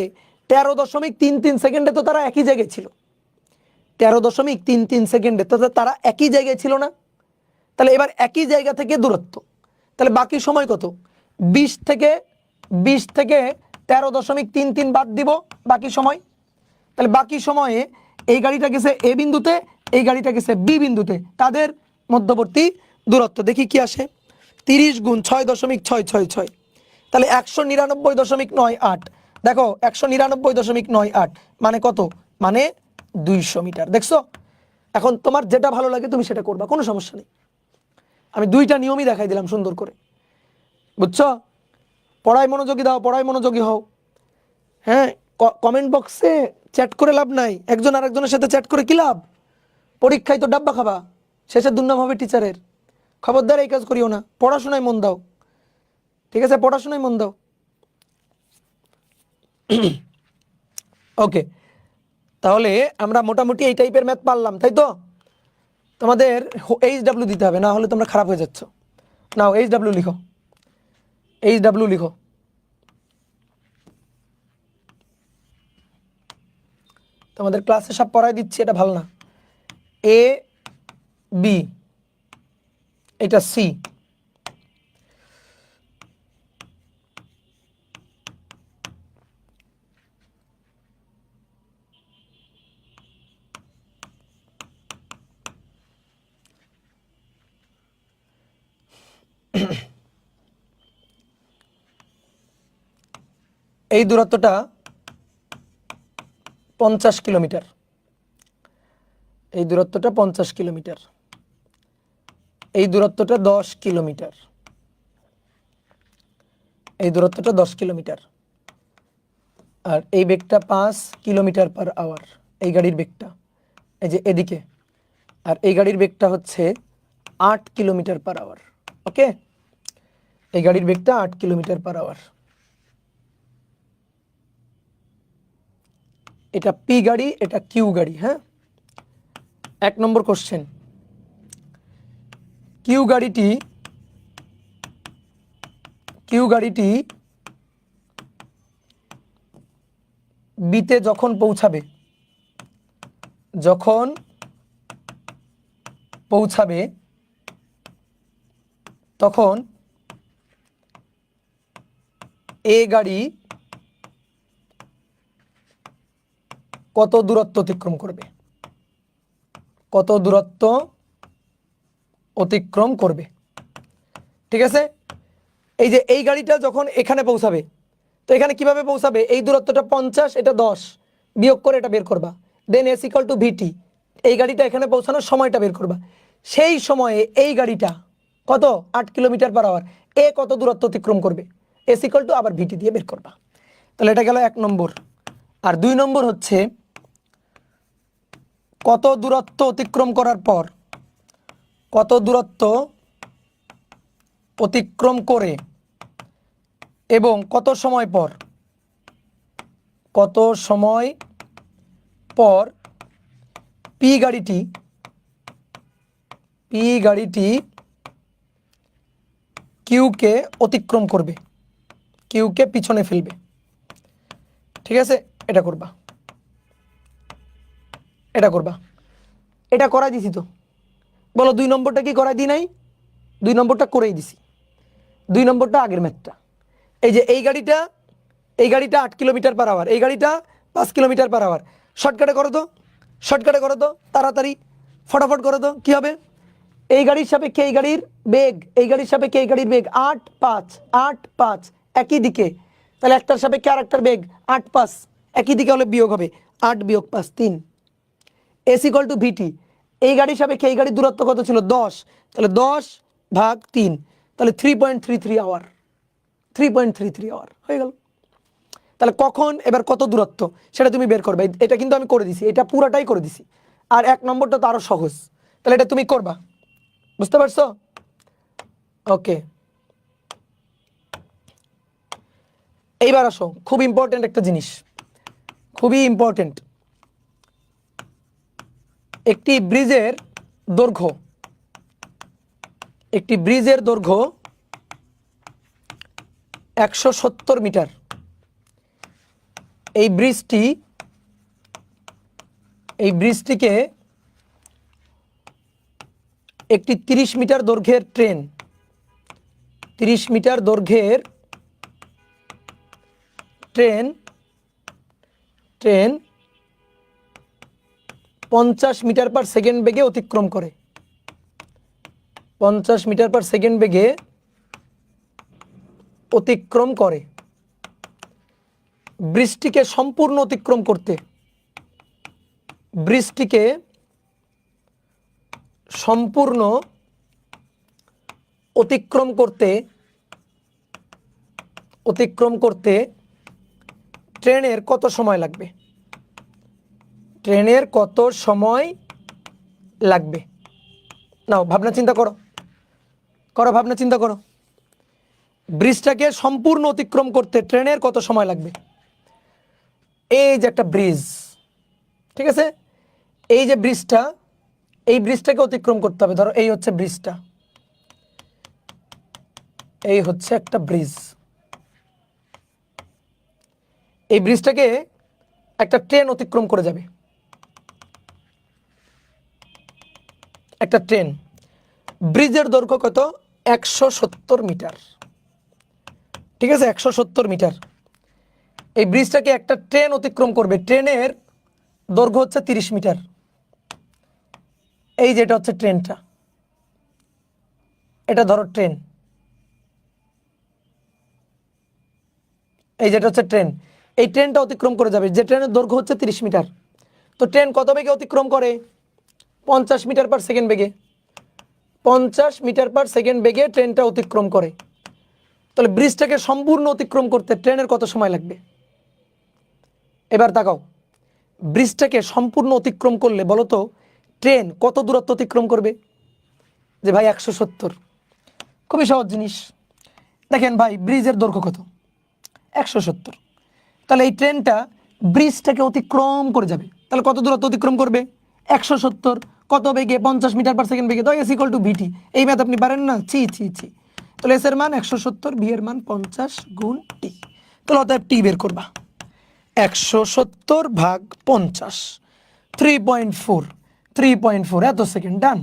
13.33 সেকেন্ডে তো তারা একই জায়গায় ছিল। 13.33 সেকেন্ডে তো তারা একই জায়গায় ছিল না? তাহলে এবার একই জায়গা থেকে দূরত্ব, তাহলে বাকি সময় কত? 20 থেকে 13.33 বাদ দিব বাকি সময়। তাহলে বাকি সময়ে এই গাড়িটা গেছে এ বিন্দুতে, এই গাড়িটা গেছে বি বিন্দুতে, তাদের মধ্যবর্তী দূরত্ব দেখি কি আসে। 30 গুণ 6.666, তাহলে 199.98। দেখো 199.98 মানে কত? মানে 200 মিটার। দেখছো? এখন তোমার যেটা ভালো লাগে তুমি সেটা করবা, কোনো সমস্যা নেই। আমি দুইটা নিয়মই দেখাই দিলাম সুন্দর করে, বুঝছো? পড়ায় মনোযোগী দাও, পড়ায় মনোযোগী হও। হ্যাঁ, কমেন্ট বক্সে চ্যাট করে লাভ নাই, একজন আরেকজনের সাথে চ্যাট করে কি লাভ? পরীক্ষায় তো ডাব্বা খাবা, শেষে দুর্নাম হবে টিচারের। খবরদার এই কাজ করিও না, পড়াশোনায় মন দাও। ঠিক আছে, পড়াশোনায় মন দাও। ওকে, তাহলে আমরা মোটামুটি এই টাইপের ম্যাথ পারলাম, তাই তো? তোমাদের HW দিতে হবে, না হলে তোমরা খারাপ হয়ে যাচ্ছ। নাও HW লিখো, HW লিখো। তোমাদের ক্লাসে সব পড়াই দিচ্ছি, এটা ভালো না। A B, এটা C, এই দূরত্বটা 50 কিলোমিটার, এই দূরত্বটা 50 কিলোমিটার, এই দূরত্বটা 10 কিলোমিটার, এই দূরত্বটা 10 কিলোমিটার, আর এই বেগটা 5 কিলোমিটার পার আওয়ার, এই গাড়ির বেগটা, এই যে এদিকে। আর এই গাড়ির বেগটা হচ্ছে 8 কিলোমিটার পার আওয়ার। ওকে, এই গাড়ির বেগটা 8 কিলোমিটার পার আওয়ার। এটা পি গাড়ি, এটা কিউ গাড়ি। হ্যাঁ, 1 নম্বর কোশ্চেন, কিউ গাড়িটি বিতে যখন পৌঁছাবে তখন এ গাড়ি কত দূরত্ব অতিক্রম করবে, কত দূরত্ব অতিক্রম করবে। ঠিক আছে, এই যে এই গাড়িটা যখন এখানে পৌঁছাবে, তো এখানে কিভাবে পৌঁছাবে, এই দূরত্বটা 50, এটা 10, বিয়োগ করে এটা বের করবা, দেন এস ইকুয়াল টু ভিটি, এই গাড়িটা এখানে পৌঁছানোর সময়টা বের করবা। সেই সময়ে এই গাড়িটা কত 8 কিলোমিটার পার আওয়ার, এ কত দূরত্ব অতিক্রম করবে, এস ইকুয়াল টু আবার ভিটি দিয়ে বের করবা। তাহলে এটা গেল 1 নম্বর। আর 2 নম্বর হচ্ছে কত দূরত্ব অতিক্রম করার পর, কত দূরত্ব অতিক্রম করে এবং কত সময় পর, কত সময় পর পি গাড়িটি কিউকে অতিক্রম করবে, কিউকে পিছনে ফেলবে। ঠিক আছে, এটা করবা, এটা করাই দিছি তো। বলো 2 নম্বরটা কি করাই দিই নাই? 2 নম্বরটা করেই দিছি। 2 নম্বরটা আগের ম্যাথটা। এই যে এই গাড়িটা 8 কিলোমিটার পার আওয়ার, এই গাড়িটা 5 কিলোমিটার পার আওয়ার। শর্টকাটে করো তো, তাড়াতাড়ি ফটাফট করো তো। কী হবে, এই গাড়ির সাপেক্ষে এই গাড়ির বেগ, এই গাড়ির সাপেক্ষে এই গাড়ির বেগ 8, 5 একই দিকে, তাহলে একটার সাপেক্ষে আর একটার বেগ 8, 5 একই দিকে হলে বিয়োগ হবে 8 বিয়োগ 5 3। এস ইকুয়াল টু ভিটি, এই গাড়ির সাপেক্ষে এই গাড়ির দূরত্ব কত ছিল 10, তাহলে 10 ভাগ 3, তাহলে 3.33 আওয়ার, 3.33 আওয়ার হয়ে গেল। তাহলে কখন এবার কত দূরত্ব সেটা তুমি বের করবে। এটা কিন্তু আমি করে দিছি, এটা পুরাটাই করে দিছি। আর 1 নম্বরটা তো আরো সহজ, তাহলে এটা তুমি করবা, বুঝতে পারছো? ওকে, এইবার আসো, খুব ইম্পর্টেন্ট একটা জিনিস, খুবই ইম্পর্টেন্ট। একটি ব্রিজের দৈর্ঘ্য 170 মিটার। এই ব্রিজটিকে একটি 30 মিটার দৈর্ঘ্যের ট্রেন 50 মিটার পার সেকেন্ড বেগে অতিক্রম করে, 50 মিটার পার সেকেন্ড বেগে অতিক্রম করে। ব্রিজটিকে সম্পূর্ণ অতিক্রম করতে, অতিক্রম করতে ট্রেনের কত সময় লাগবে, নাও ভাবনা চিন্তা করো, ব্রিজটাকে সম্পূর্ণ অতিক্রম করতে ট্রেনের কত সময় লাগবে। এই যে একটা ব্রিজ, ঠিক আছে, এই যে ব্রিজটা, এই ব্রিজটাকে অতিক্রম করতে হবে। ধরো এই হচ্ছে ব্রিজটা, এই হচ্ছে একটা ব্রিজ, এই ব্রিজটাকে একটা ট্রেন অতিক্রম করে যাবে, একটা ট্রেন। ব্রিজের দৈর্ঘ্য কত 170 মিটার, ঠিক আছে 170 মিটার। এই ব্রিজটাকে একটা ট্রেন অতিক্রম করবে, ট্রেনের দৈর্ঘ্য হচ্ছে 30 মিটার। এই যেটা হচ্ছে ট্রেনটা, এটা ধরো ট্রেন, এই যেটা হচ্ছে ট্রেন, এই ট্রেনটা অতিক্রম করে যাবে, যে ট্রেনের দৈর্ঘ্য হচ্ছে 30 মিটার। তো ট্রেন কত বেগে অতিক্রম করে, 50 মিটার পার সেকেন্ড বেগে, 50 মিটার পার সেকেন্ড বেগে ট্রেনটা অতিক্রম করে। তাহলে ব্রিজটাকে সম্পূর্ণ অতিক্রম করতে ট্রেনের কত সময় লাগবে। এবার তাকাও, ব্রিজটাকে সম্পূর্ণ অতিক্রম করলে বলো তো ট্রেন কত দূরত্ব অতিক্রম করবে। যে ভাই 170, খুবই সহজ জিনিস। দেখেন ভাই ব্রিজের দৈর্ঘ্য কত 170, তাহলে এই ট্রেনটা ব্রিজটাকে অতিক্রম করে যাবে, তাহলে কত দূরত্ব অতিক্রম করবে 170, কত বেগে 50 মিটার পার সেকেন্ড বেগে। তো এস ইকুয়াল টু ভিটি, এই ম্যাথ আপনি পারেন না, ছি। তাহলে এস এর মান 170, বি এর মান 50 গুণ টি, তাহলে অতএব টি বের করবা। 170/50, 3.4, 3.4 এত সেকেন্ড। ডান।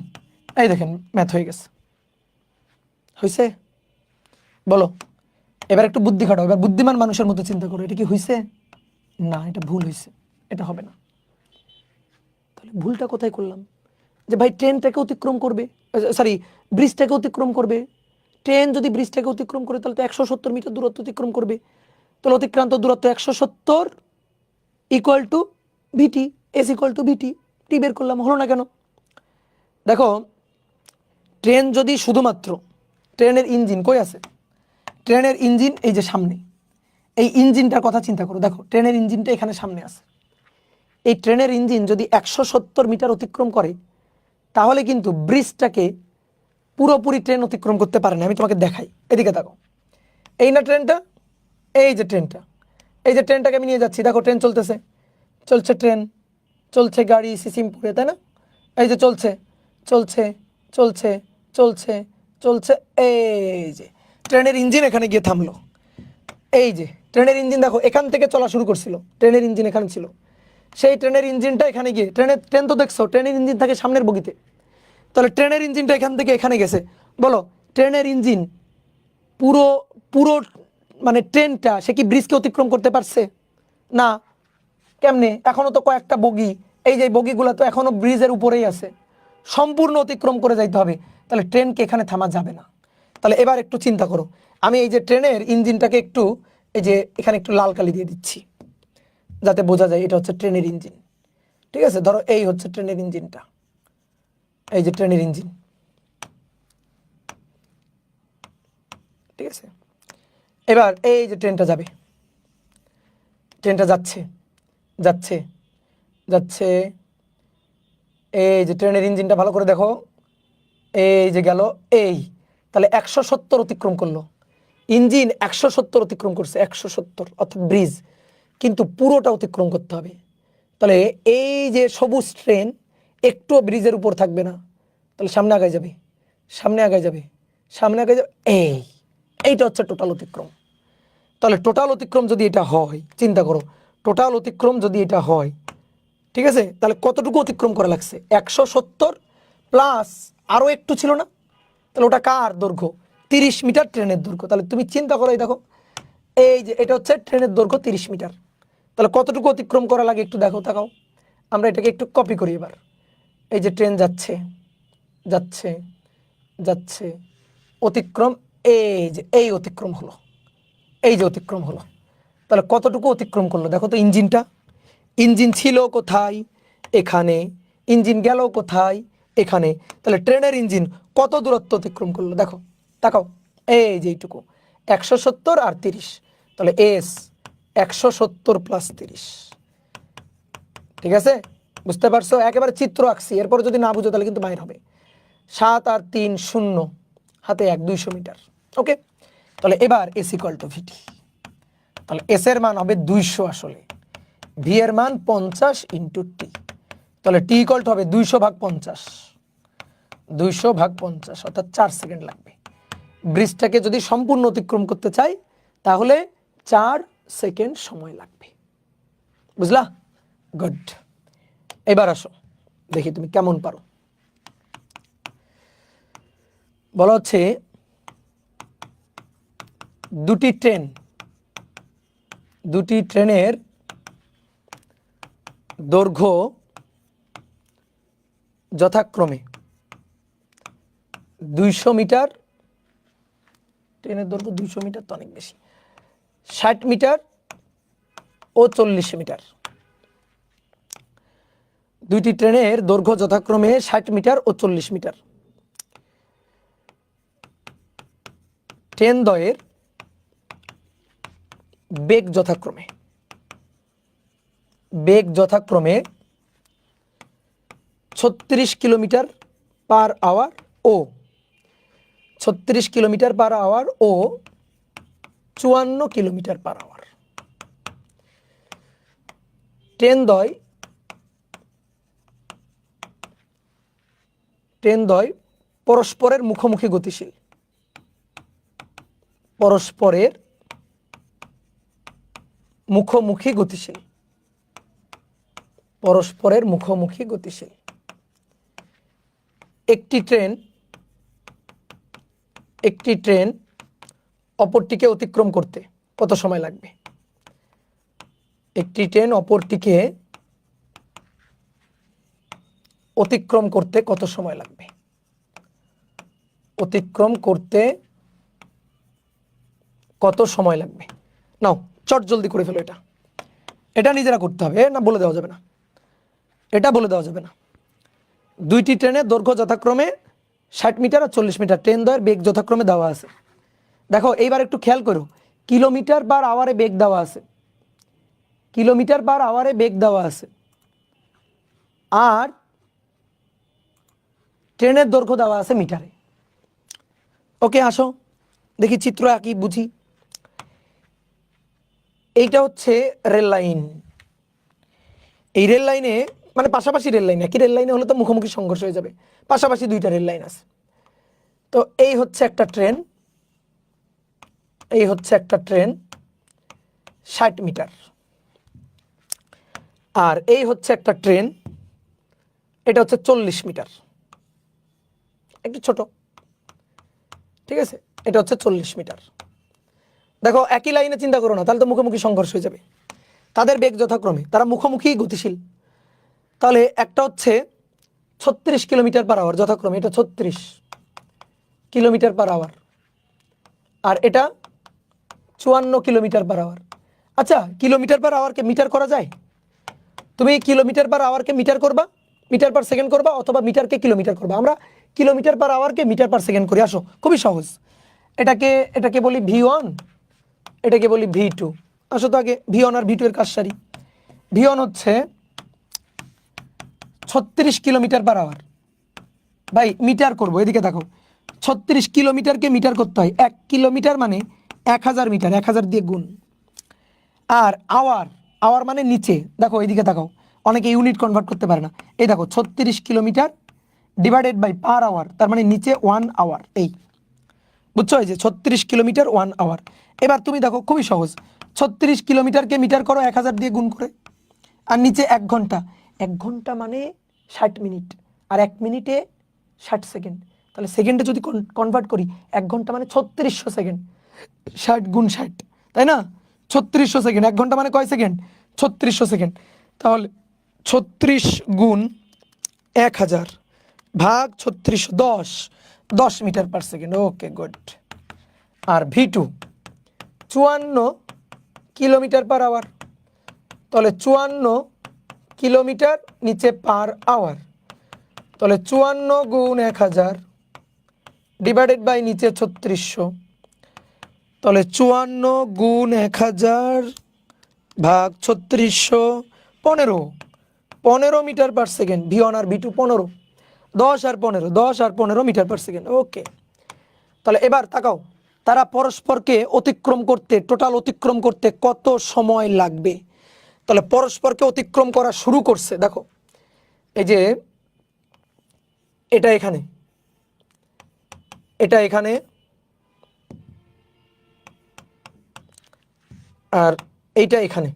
এই দেখেন ম্যাথ হয়ে গেছে। হয়েছে? বলো এবার একটু বুদ্ধি খাটাও, এবার বুদ্ধিমান মানুষের মতো চিন্তা করো, এটা কি হয়েছে? না, এটা ভুল হয়েছে, এটা হবে না। তাহলে ভুলটা কোথায় করলাম? যে ভাই ট্রেনটাকে অতিক্রম করবে, সরি ব্রিজটাকে অতিক্রম করবে। ট্রেন যদি ব্রিজটাকে অতিক্রম করে তাহলে তো 170 মিটার দূরত্ব অতিক্রম করবে। তাহলে অতিক্রান্ত দূরত্ব 170 equal to VT, S equal to VT. T বের করলাম, হলো না কেন? দেখো ট্রেন যদি শুধুমাত্র, ট্রেনের ইঞ্জিন কই আছে? ট্রেনের ইঞ্জিন এই যে সামনে, এই ইঞ্জিনটার কথা চিন্তা করো। দেখো ট্রেনের ইঞ্জিনটা এখানে সামনে আছে। এই ট্রেনের ইঞ্জিন যদি 170 মিটার অতিক্রম করে তাহলে কিন্তু ব্রিজটাকে পুরোপুরি ট্রেন অতিক্রম করতে পারে না। আমি তোমাকে দেখাই, এদিকে দেখো, এই না ট্রেনটা, এই যে ট্রেনটা, এই যে ট্রেনটাকে আমি নিয়ে যাচ্ছি, দেখো ট্রেন চলতেছে, চলছে ট্রেন, চলছে গাড়ি সিসিমপুরে, তাই না? এই যে চলছে চলছে চলছে চলছে চলছে, এই যে ট্রেনের ইঞ্জিন এখানে গিয়ে থামলো। এই যে ট্রেনের ইঞ্জিন দেখো এখান থেকে চলা শুরু করছিল, ট্রেনের ইঞ্জিন এখানে ছিল, সেই ট্রেনের ইঞ্জিনটা এখানে গিয়ে, ট্রেন তো দেখছো ট্রেনের ইঞ্জিন থাকে সামনের বগিতে, তাহলে ট্রেনের ইঞ্জিনটা এখান থেকে এখানে গেছে। বলো ট্রেনের ইঞ্জিন পুরো পুরো মানে ট্রেনটা সে কি ব্রিজকে অতিক্রম করতে পারছে? না। কেমনে? এখনো তো কয়েকটা বগি, এই যে বগিগুলো তো এখনো ব্রিজের উপরেই আছে, সম্পূর্ণ অতিক্রম করে যাইতে হবে, তাহলে ট্রেনকে এখানে থামা যাবে না। তাহলে এবার একটু চিন্তা করো, আমি এই যে ট্রেনের ইঞ্জিনটাকে একটু, এই যে এখানে একটু লাল কালি দিয়ে দিচ্ছি যাতে বোঝা যায় এটা হচ্ছে ট্রেনের ইঞ্জিন। ঠিক আছে, ধরো এই হচ্ছে ট্রেনের ইঞ্জিনটা, এই যে ট্রেনের ইঞ্জিন। ঠিক আছে, এবার এই যে ট্রেনটা যাবে, ট্রেনটা যাচ্ছে যাচ্ছে যাচ্ছে, এই যে ট্রেনের ইঞ্জিনটা ভালো করে দেখো, এই যে গেল, এই তাহলে 170 অতিক্রম করলো, ইঞ্জিন 170 অতিক্রম করছে, 170 অর্থাৎ ব্রিজ, কিন্তু পুরোটা অতিক্রম করতে হবে। তাহলে এই যে সবুজ ট্রেন একটুও ব্রিজের উপর থাকবে না, তাহলে সামনে আগায় যাবে, সামনে আগায় যাবে, সামনে আগায় যাবে, এইটা হচ্ছে টোটাল অতিক্রম। তাহলে টোটাল অতিক্রম যদি এটা হয়, চিন্তা করো টোটাল অতিক্রম যদি এটা হয়, ঠিক আছে, তাহলে কতটুকু অতিক্রম করা লাগছে? 170 প্লাস আরও একটু ছিল না, তাহলে ওটা কার দৈর্ঘ্য? 30 মিটার ট্রেনের দৈর্ঘ্য। তাহলে তুমি চিন্তা করো, এই দেখো এই যে এটা হচ্ছে ট্রেনের দৈর্ঘ্য 30 মিটার, তাহলে কতটুকু অতিক্রম করা লাগে একটু দেখো, তাকাও। আমরা এটাকে একটু কপি করি এবার। এই যে ট্রেন যাচ্ছে যাচ্ছে যাচ্ছে, অতিক্রম, এই যে এই অতিক্রম হলো, এই যে অতিক্রম হলো, তাহলে কতটুকু অতিক্রম করলো দেখো তো। ইঞ্জিনটা, ইঞ্জিন ছিল কোথায়? এখানে। ইঞ্জিন গেল কোথায়? এখানে। তাহলে ট্রেনের ইঞ্জিন কত দূরত্ব অতিক্রম করলো দেখো, তাকাও, এই যে এইটুকু, 170 আর 30, তাহলে এস 170 প্লাস 30। ঠিক আছে, বুঝতে পারছো? একেবারে চিত্র আঁকছি, এরপর যদি না বুঝো তাহলে কিন্তু বাইর হবে। 7 আর 3 0, হাতে 1, 200 মিটার। ওকে, তাহলে এবার এস ইকুয়াল টু ভিটি, তাহলে এস এর মান হবে 200, আসলে ভি এর মান 50 ইন্টু টি, তাহলে টি ইকুয়াল টু হবে 200/50, 200/50 অর্থাৎ 4 সেকেন্ড লাগবে। ব্রিজটাকে যদি সম্পূর্ণ অতিক্রম করতে চাই তাহলে 4 সেকেন্ড সময় লাগবে। বুঝলা? গুড। এবার আসো দেখি তুমি কেমন পারো। বলা হচ্ছে দুটি ট্রেনের দৈর্ঘ্য যথাক্রমে 200 মিটার, ট্রেনের দৈর্ঘ্য 200 মিটার তো অনেক বেশি, 60 মিটার ও 40 মিটার। দুইটি ট্রেনের দৈর্ঘ্য যথাক্রমে 60 মিটার ও 40 মিটার। ট্রেন দ্বয়ের বেগ যথাক্রমে 36 কিলোমিটার পার আওয়ার ও 36 কিলোমিটার পার আওয়ার ও 54 কিলোমিটার পার আওয়ার। ট্রেন দ্বয় পরস্পরের মুখোমুখি গতিশীল, পরস্পরের মুখোমুখি গতিশীল, পরস্পরের মুখোমুখি গতিশীল। একটি ট্রেন অপরটিকে অতিক্রম করতে কত সময় লাগবে? একটি ট্রেন অপরটিকে অতিক্রম করতে কত সময় লাগবে? অতিক্রম করতে কত সময় লাগবে? নাও চট জলদি করে ফেলো। এটা নিজেরা করতে হবে, না বলে দেওয়া যাবে না, এটা বলে দেওয়া যাবে না। দুইটি ট্রেনের দৈর্ঘ্য যথাক্রমে 60 মিটার আর 40 মিটার, ট্রেন দ্বয়ের বেগ যথাক্রমে দেওয়া আছে। দেখো এইবার একটু খেয়াল করো, কিলোমিটার পার আওয়ারে বেগ দেওয়া আছে, কিলোমিটার পার আওয়ারে বেগ দেওয়া আছে, আর ট্রেনের দৈর্ঘ্য দেওয়া আছে মিটারে। ওকে, আসো দেখি চিত্র আঁকি, বুঝি। এইটা হচ্ছে রেল লাইন। এই রেল লাইনে মানে পাশাপাশি রেল লাইন, একই রেল লাইনে হলে তো মুখোমুখি সংঘর্ষ হয়ে যাবে, পাশাপাশি দুইটা রেল লাইন আছে। তো এই হচ্ছে একটা ট্রেন, এই হচ্ছে একটা ট্রেন 60 মিটার, আর এই হচ্ছে একটা ট্রেন, এটা হচ্ছে 40 মিটার, একটু ছোট, ঠিক আছে। এটা হচ্ছে 40 মিটার। দেখো একই লাইনে চিন্তা করো না, তাহলে তো মুখোমুখি সংঘর্ষ হয়ে যাবে। তাদের বেগ যথাক্রমে, তারা মুখোমুখি গতিশীল। তাহলে একটা হচ্ছে 36 কিলোমিটার পার আওয়ার যথাক্রমে, এটা 36 কিলোমিটার পার আওয়ার, আর এটা 54 কিলোমিটার পার আওয়ার। আচ্ছা, কিলোমিটার পার আওয়ারকে মিটার করা যায়? তুমি কিলোমিটার পার আওয়ারকে মিটার করবা, মিটার পার সেকেন্ড করবা, অথবা মিটারকে কিলোমিটার করবা। আমরা কিলোমিটার পার আওয়ারকে মিটার পার সেকেন্ড করি। আসো, খুবই সহজ। এটাকে বলি V1, এটাকে বলি V2। আসো তো আগে V1 আর V2 এর কাজ সারি। V1 হচ্ছে 36 কিলোমিটার পার আওয়ার। ভাই মিটার করবো, এদিকে দেখো, 36 কিলোমিটারকে মিটার করতে হয়, 1 কিলোমিটার মানে 1000 মিটার, 1000 দিয়ে গুণ। আর আওয়ার মানে নিচে, দেখো এইদিকে দেখো, অনেকে ইউনিট কনভার্ট করতে পারে না। এই দেখো 36 kilometre divided by per hour, তার মানে নিচে 1 আওয়ার। এই বুঝছো, এই যে 36 কিলোমিটার 1 আওয়ার। এবার তুমি দেখো খুবই সহজ, 36 কিলোমিটারকে মিটার করো 1000 দিয়ে গুণ করে, আর নিচে 1 ঘন্টা, 1 ঘন্টা মানে 60 মিনিট, আর 1 মিনিটে 60 সেকেন্ড। তাহলে সেকেন্ডে যদি কনভার্ট করি, 1 ঘন্টা মানে 3600 সেকেন্ড, 60 গুণ 60, তাই না? 3600 সেকেন্ড, 1 ঘন্টা মানে কয় সেকেন্ড? 3600 সেকেন্ড। তাহলে 36 গুণ 1000 ভাগ 3600, 10 মিটার পার সেকেন্ড। ওকে, গুড। আর V2 54 কিলোমিটার পার আওয়ার, তাহলে 54 কিলোমিটার নিচে পার আওয়ার, তাহলে 54 গুণ 1000 ডিভাইডেড বাই নিচে 3600, তাহলে 54 গুণ 1000 ভাগ 3600, 15 মিটার পার সেকেন্ড। V1 আর V2 15, 10 আর 15 মিটার পার সেকেন্ড। ওকে, তাহলে এবার তাকাও, তারা পরস্পরকে অতিক্রম করতে, টোটাল অতিক্রম করতে কত সময় লাগবে? তাহলে পরস্পরকে অতিক্রম করা শুরু করছে, দেখো এই যে এটা এখানে, এটা এখানে, আর এইটা এখানে।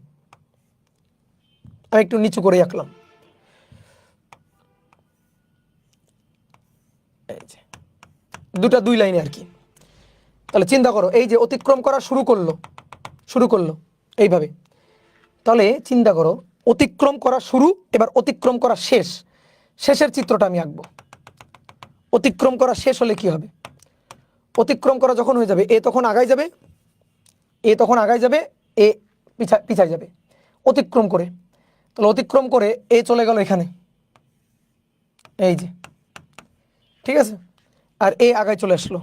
আমি একটু নিচু করে আঁকলাম, এই যে দুই লাইনে আর কি। তাহলে চিন্তা করো, এই যে অতিক্রম করা শুরু করলো এইভাবে। তাহলে চিন্তা করো, অতিক্রম করা শুরু, এবার অতিক্রম করা শেষের চিত্রটা আমি আঁকবো। অতিক্রম করা শেষ হলে কি হবে? অতিক্রম করা যখন হয়ে যাবে, এ তখন আগায় যাবে, এ পিছায় যাবে অতিক্রম করে। তাহলে অতিক্রম করে এ চলে গেল এখানে, এই যে, ঠিক আছে। আর এ আগায় চলে আসলো,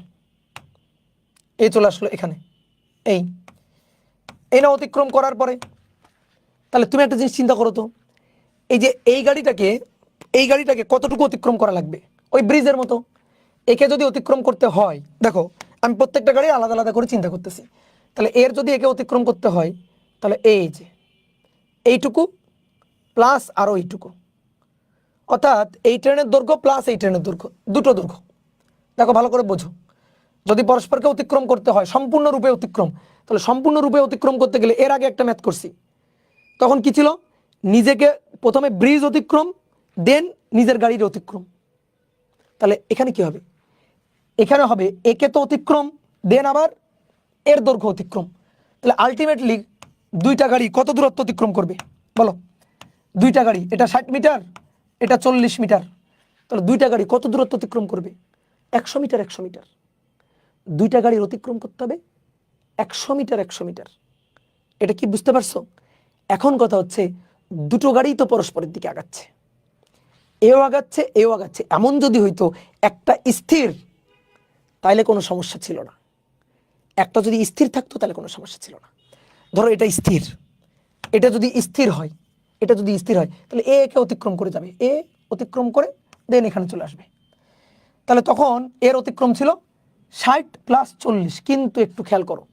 এ চলে আসলো এখানে, এই না অতিক্রম করার পরে। তাহলে তুমি একটা জিনিস চিন্তা করো তো, এই যে এই গাড়িটাকে কতটুকু অতিক্রম করা লাগবে? ওই ব্রিজের মতো। একে যদি অতিক্রম করতে হয়, দেখো আমি প্রত্যেকটা গাড়ি আলাদা আলাদা করে চিন্তা করতেছি। তাহলে এর যদি একে অতিক্রম করতে হয়, তাহলে এই যে এইটুকু প্লাস আরও এইটুকু, অর্থাৎ এই ট্রেনের দৈর্ঘ্য প্লাস এই ট্রেনের দৈর্ঘ্য, দুটো দৈর্ঘ্য। দেখো ভালো করে বোঝো, যদি পরস্পরকে অতিক্রম করতে হয় সম্পূর্ণরূপে অতিক্রম, তাহলে সম্পূর্ণরূপে অতিক্রম করতে গেলে এর আগে একটা ম্যাথ করছি, তখন কি ছিল, নিজেকে প্রথমে ব্রিজ অতিক্রম, দেন নিজের গাড়ির অতিক্রম। তাহলে এখানে কি হবে, এখানে হবে একে তো অতিক্রম, দেন আবার এর দৈর্ঘ্য অতিক্রম। তাহলে আলটিমেটলি দুইটা গাড়ি কত দূরত্ব অতিক্রম করবে বলো, দুইটা গাড়ি, এটা 60 মিটার, এটা 40 মিটার, তাহলে দুইটা গাড়ি কত দূরত্ব অতিক্রম করবে, 100 মিটার 100 মিটার। দুইটা গাড়ির অতিক্রম করতে হবে 100 মিটার 100 মিটার। এটা কি বুঝতে পারছো? এখন কথা হচ্ছে দুটো গাড়ি তো পরস্পরের দিকে আগাচ্ছে, এও আগাচ্ছে এও আগাচ্ছে। এমন যদি হইতো একটা স্থির, তাইলে কোনো সমস্যা ছিল না। একটা যদি স্থির থাকতো তাহলে কোনো সমস্যা ছিল না। ধরো এটা স্থির, এটা যদি স্থির হয়, এটা যদি স্থির হয়, তাহলে এ কে অতিক্রম করে যাবে, এ অতিক্রম করে দেন এখানে চলে আসবে। তাহলে তখন এর অতিক্রম ছিল 60 প্লাস 40, কিন্তু একটু খেয়াল করো,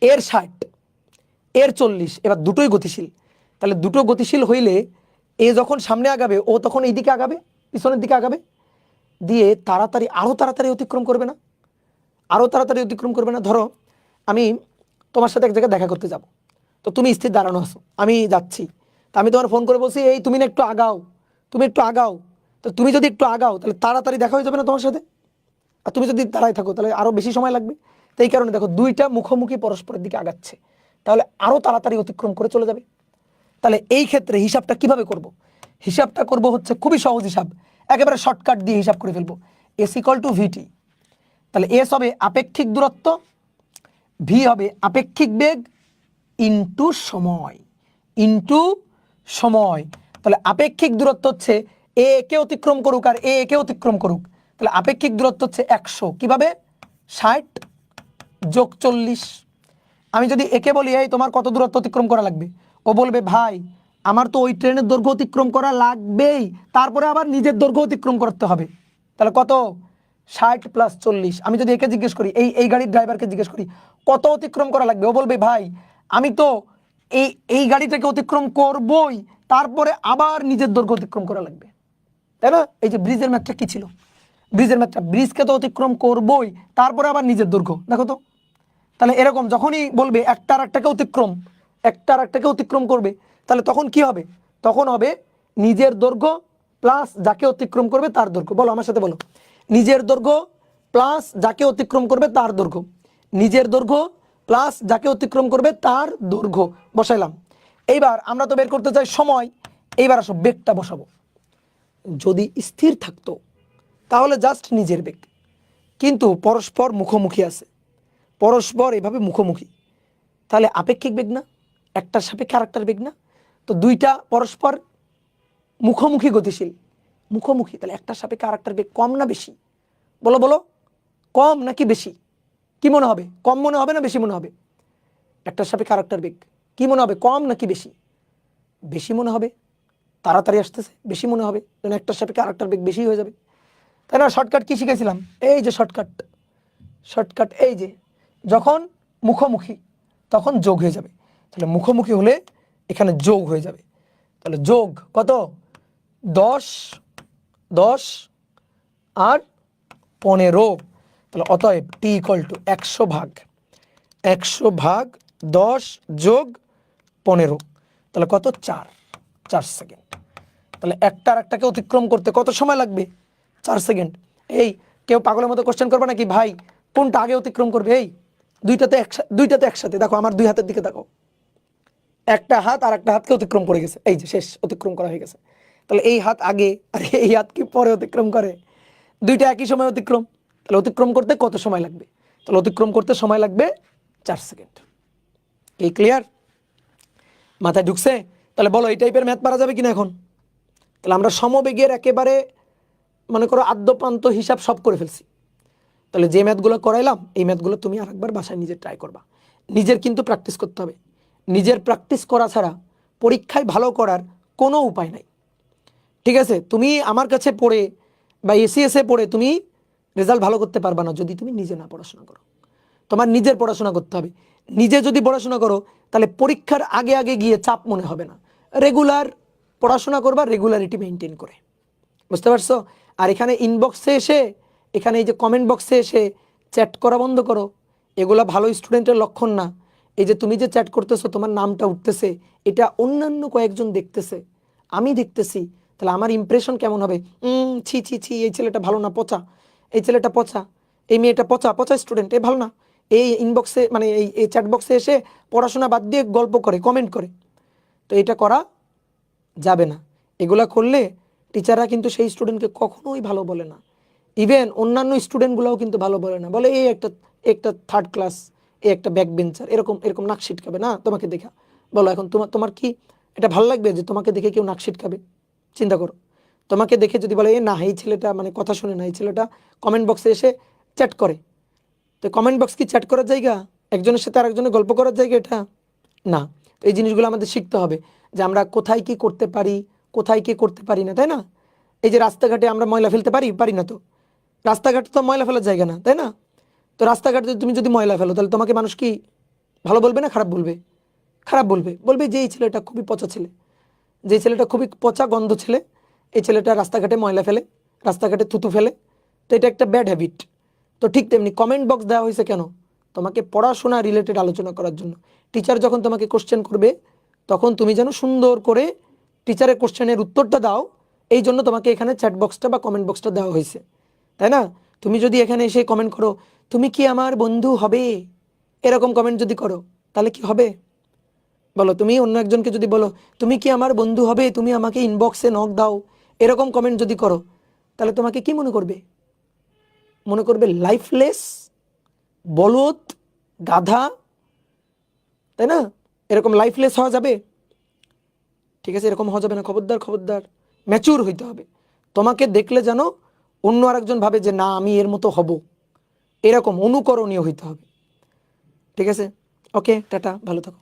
এর 60 এর 40, এবার দুটোই গতিশীল। তাহলে দুটো গতিশীল হইলে এ যখন সামনে আগাবে ও তখন এই দিকে আগাবে, পিছনের দিকে আগাবে, দিয়ে তাড়াতাড়ি আরও তাড়াতাড়ি অতিক্রম করবে না, আরও তাড়াতাড়ি অতিক্রম করবে না। ধরো আমি তোমার সাথে এক জায়গায় দেখা করতে যাব, তো তুমি স্থির দাঁড়ানো আছো, আমি যাচ্ছি, তা আমি তোমার ফোন করে বলছি এই তুমি না একটু আগাও, তুমি একটু আগাও। তো তুমি যদি একটু আগাও তাহলে তাড়াতাড়ি দেখা হয়ে যাবে না তোমার সাথে, আর তুমি যদি দাঁড়ায় থাকো তাহলে আরও বেশি সময় লাগবে। তো এই কারণে দেখো দুইটা মুখোমুখি পরস্পরের দিকে আগাচ্ছে, তাহলে আরও তাড়াতাড়ি অতিক্রম করে চলে যাবে। তাহলে এই ক্ষেত্রে হিসাবটা কিভাবে করব, হিসাবটা করব হচ্ছে খুবই সহজ হিসাব, একেবারে শর্টকাট দিয়ে হিসাব করে ফেলবো। এস ইকুয়াল টু ভিটি, তাহলে এস হবে আপেক্ষিক দূরত্ব, ভি হবে আপেক্ষিক বেগ, ইনটু সময়, ইনটু সময়। তাহলে আপেক্ষিক দূরত্ব হচ্ছে এ কে অতিক্রম করুক আর এ কে অতিক্রম করুক, তাহলে আপেক্ষিক দূরত্ব হচ্ছে 100, কিভাবে 60 যোগ 40। আমি যদি একে বলি এই তোমার কত দূরত্ব অতিক্রম করা লাগবে, ও বলবে ভাই আমার তো ওই ট্রেনের দৈর্ঘ্য অতিক্রম করা লাগবেই, তারপরে আবার নিজের দৈর্ঘ্য অতিক্রম করতে হবে, তাহলে কত 60 প্লাস 40। আমি যদি একে জিজ্ঞেস করি, এই গাড়ির ড্রাইভারকে জিজ্ঞেস করি কত অতিক্রম করা লাগবে, ও বলবে ভাই আমি তো এই এই গাড়িটাকে অতিক্রম করবই, তারপরে আবার নিজের দৈর্ঘ্য অতিক্রম করা লাগবে, তাই না? এই যে ব্রিজের ম্যাথটা কি ছিল, ব্রিজের ম্যাথটা ব্রিজকে তো অতিক্রম করবই, তারপরে আবার নিজের দৈর্ঘ্য, দেখো তো। তাহলে এরকম যখনই বলবে একটা আর একটাকে অতিক্রম, একটা আর একটাকে অতিক্রম করবে, তাহলে তখন কি হবে, তখন হবে নিজের দৈর্ঘ্য প্লাস যাকে অতিক্রম করবে তার দৈর্ঘ্য। বলো আমার সাথে বলো, নিজের দৈর্ঘ্য প্লাস যাকে অতিক্রম করবে তার দৈর্ঘ্য, নিজের দৈর্ঘ্য প্লাস যাকে অতিক্রম করবে তার দৈর্ঘ্য বসাইলাম। এইবার আমরা তো বের করতে চাই সময়, এইবার আসো বেগটা বসাবো। যদি স্থির থাকতো তাহলে জাস্ট নিজের বেগ, কিন্তু পরস্পর মুখোমুখি আছে, পরস্পর এভাবে মুখোমুখি, তাহলে আপেক্ষিক বেগ না, একটার সাপেক্ষে আরেকটার বেগ না, তো দুইটা পরস্পর মুখোমুখি গতিশীল, মুখোমুখি, তাহলে একটার সাপেক্ষে আরেকটার বেগ কম না বেশি, বলো বলো, কম নাকি বেশি, কি মনে হবে, কম মনে হবে না বেশি মনে হবে? একটার সাপেক্ষে আরেকটার বেগ কি মনে হবে, কম নাকি বেশি? বেশি মনে হবে, তাড়াতাড়ি আসতেছে, বেশি মনে হবে, যেন একটার সাপেক্ষে আরেকটার বেগ বেশি হয়ে যাবে, তাই না? শর্টকাট কি শিখেছিলাম, এই যে শর্টকাট, শর্টকাট এই যে যখন মুখোমুখি তখন যোগ হয়ে যাবে, তাহলে মুখোমুখি হলে এখানে যোগ হয়ে যাবে, তাহলে যোগ কত 10 10 আর 15, তাহলে অতএব টি ইকুয়াল টু 100 ভাগ 10 যোগ 15, তাহলে কত 4 সেকেন্ড। তাহলে একটা আর একটাকে অতিক্রম করতে কত সময় লাগবে, 4 সেকেন্ড। এই কেউ পাগলের মতো কোশ্চেন করবে নাকি ভাই কোনটা আগে অতিক্রম করবে, এই দুইটাতে একসাথে, দেখো আমার দুই হাতের দিকে দেখো, একটা হাত আর একটা হাতকে অতিক্রম করে গেছে, এই যে শেষ, অতিক্রম করা হয়ে গেছে। তাহলে এই হাত আগে আর এই হাত কি পরে অতিক্রম করে, দুইটা একই সময় অতিক্রম, তাহলে অতিক্রম করতে কত সময় লাগবে, তাহলে অতিক্রম করতে সময় লাগবে 4 সেকেন্ড। এই ক্লিয়ার, মাথায় ঢুকছে? তাহলে বলো এই টাইপের ম্যাথ পারা যাবে কিনা এখন? তাহলে আমরা সমবেগের একেবারে মনে করো আদ্যপ্রান্ত হিসাব সব করে ফেলছি। তাহলে যে ম্যাথগুলো করাইলাম এই ম্যাথগুলো তুমি আরেকবার বাসায় নিজে ট্রাই করবা, নিজের কিন্তু প্র্যাকটিস করতে হবে, নিজের প্র্যাকটিস করা ছাড়া পরীক্ষায় ভালো করার কোনো উপায় নাই, ঠিক আছে? তুমি আমার কাছে পড়ে বা এসিএসে পড়ে তুমি রেজাল্ট ভালো করতে পারবা না যদি তুমি নিজে না পড়াশোনা করো। তোমার নিজের পড়াশোনা করতে হবে, নিজে যদি পড়াশোনা করো তাহলে পরীক্ষার আগে আগে গিয়ে চাপ মনে হবে না, রেগুলার পড়াশোনা করবা, রেগুলারিটি মেনটেন করে, বুঝতে পারছো? আর এখানে ইনবক্সে এসে, এখানে এই যে কমেন্ট বক্সে এসে চ্যাট করা বন্ধ করো, এগুলা ভালো স্টুডেন্টের লক্ষণ না। এই যে তুমি যে চ্যাট করতেছো, তোমার নামটা উঠতেছে, এটা অন্যান্য কয়েকজন দেখতেছে, আমি দেখতেছি, তাহলে আমার ইমপ্রেশন কেমন হবে? ছি ছি ছি, এই ছেলেটা ভালো না, পচা, এই ছেলেটা পচা, এই মেয়েটা পচা, পচা স্টুডেন্ট, এ ভালো না, এই ইনবক্সে মানে এই চ্যাট বক্সে এসে পড়াশোনা বাদ দিয়ে গল্প করে, কমেন্ট করে। তো এটা করা যাবে না। এগুলা করলে টিচাররা কিন্তু সেই স্টুডেন্টকে কখনোই ভালো বলে না। ইভেন অন্যান্য স্টুডেন্টগুলোও কিন্তু ভালো বলে না, বলে এই একটা একটা থার্ড ক্লাস, এই একটা ব্যাক বেঞ্চার, এরকম এরকম নাক ছিটকাবে না তোমাকে দেখা। বলো এখন তোমার তোমার কি এটা ভালো লাগবে যে তোমাকে দেখে কেউ নাক ছিটকাবে? চিন্তা করো। তোমাকে দেখে যদি বলে এ না, এই ছেলেটা মানে কথা শুনে না, এই ছেলেটা কমেন্ট বক্সে এসে চ্যাট করে, তো কমেন্ট বক্স কি চ্যাট করার জায়গা? একজনের সাথে আরেকজনের গল্প করার জায়গা এটা? না। তো এই জিনিসগুলো আমাদের শিখতে হবে যে আমরা কোথায় কি করতে পারি, কোথায় কি করতে পারি না, তাই না? এই যে রাস্তাঘাটে আমরা ময়লা ফেলতে পারি, পারি না তো? রাস্তাঘাট তো ময়লা ফেলার জায়গা না, তাই না? তো রাস্তাঘাটে তুমি যদি ময়লা ফেলো, তাহলে তোমাকে মানুষ কি ভালো বলবে না খারাপ বলবে? খারাপ বলবে। বলবে যে এই ছেলেটা খুবই পচা ছেলে, যে ছেলেটা খুবই পচা গন্ধ ছেলে, এই ছেলেটা রাস্তাঘাটে ময়লা ফেলে, রাস্তাঘাটে থুতু ফেলে, তো এটা একটা ব্যাড হ্যাবিট। তো ঠিক তেমনি কমেন্ট বক্স দেওয়া হয়েছে কেন? তোমাকে পড়াশোনা রিলেটেড আলোচনা করার জন্য। টিচার যখন তোমাকে কোশ্চেন করবে, তখন তুমি যেন সুন্দর করে টিচারের কোশ্চেনের উত্তরটা দাও, এই জন্য তোমাকে এখানে চ্যাট বক্সটা বা কমেন্ট বক্সটা দেওয়া হয়েছে, তাই না? তুমি যদি এখানে এসে কমেন্ট করো, তুমি কি আমার বন্ধু হবে, এরকম কমেন্ট যদি করো, তাহলে কি হবে বলো? তুমি অন্য একজনকে যদি বলো তুমি কি আমার বন্ধু হবে, তুমি আমাকে ইনবক্সে নক দাও, এরকম কমেন্ট যদি করো, তাহলে তোমাকে কি মনে করবে? মনে করবে লাইফলেস, বলদ, গাধা, তাই না? এরকম লাইফলেস হওয়া যাবে? ঠিক আছে, এরকম হওয়া যাবে না। খবরদার খবরদার, ম্যাচিউর হইতে হবে। তোমাকে দেখলে যেন অন্য আরেকজন ভাবে যে না আমি এর মতো হব, এরকম অনুকরণীয় হইতে হবে। ঠিক আছে, ওকে, টাটা, ভালো থাকো।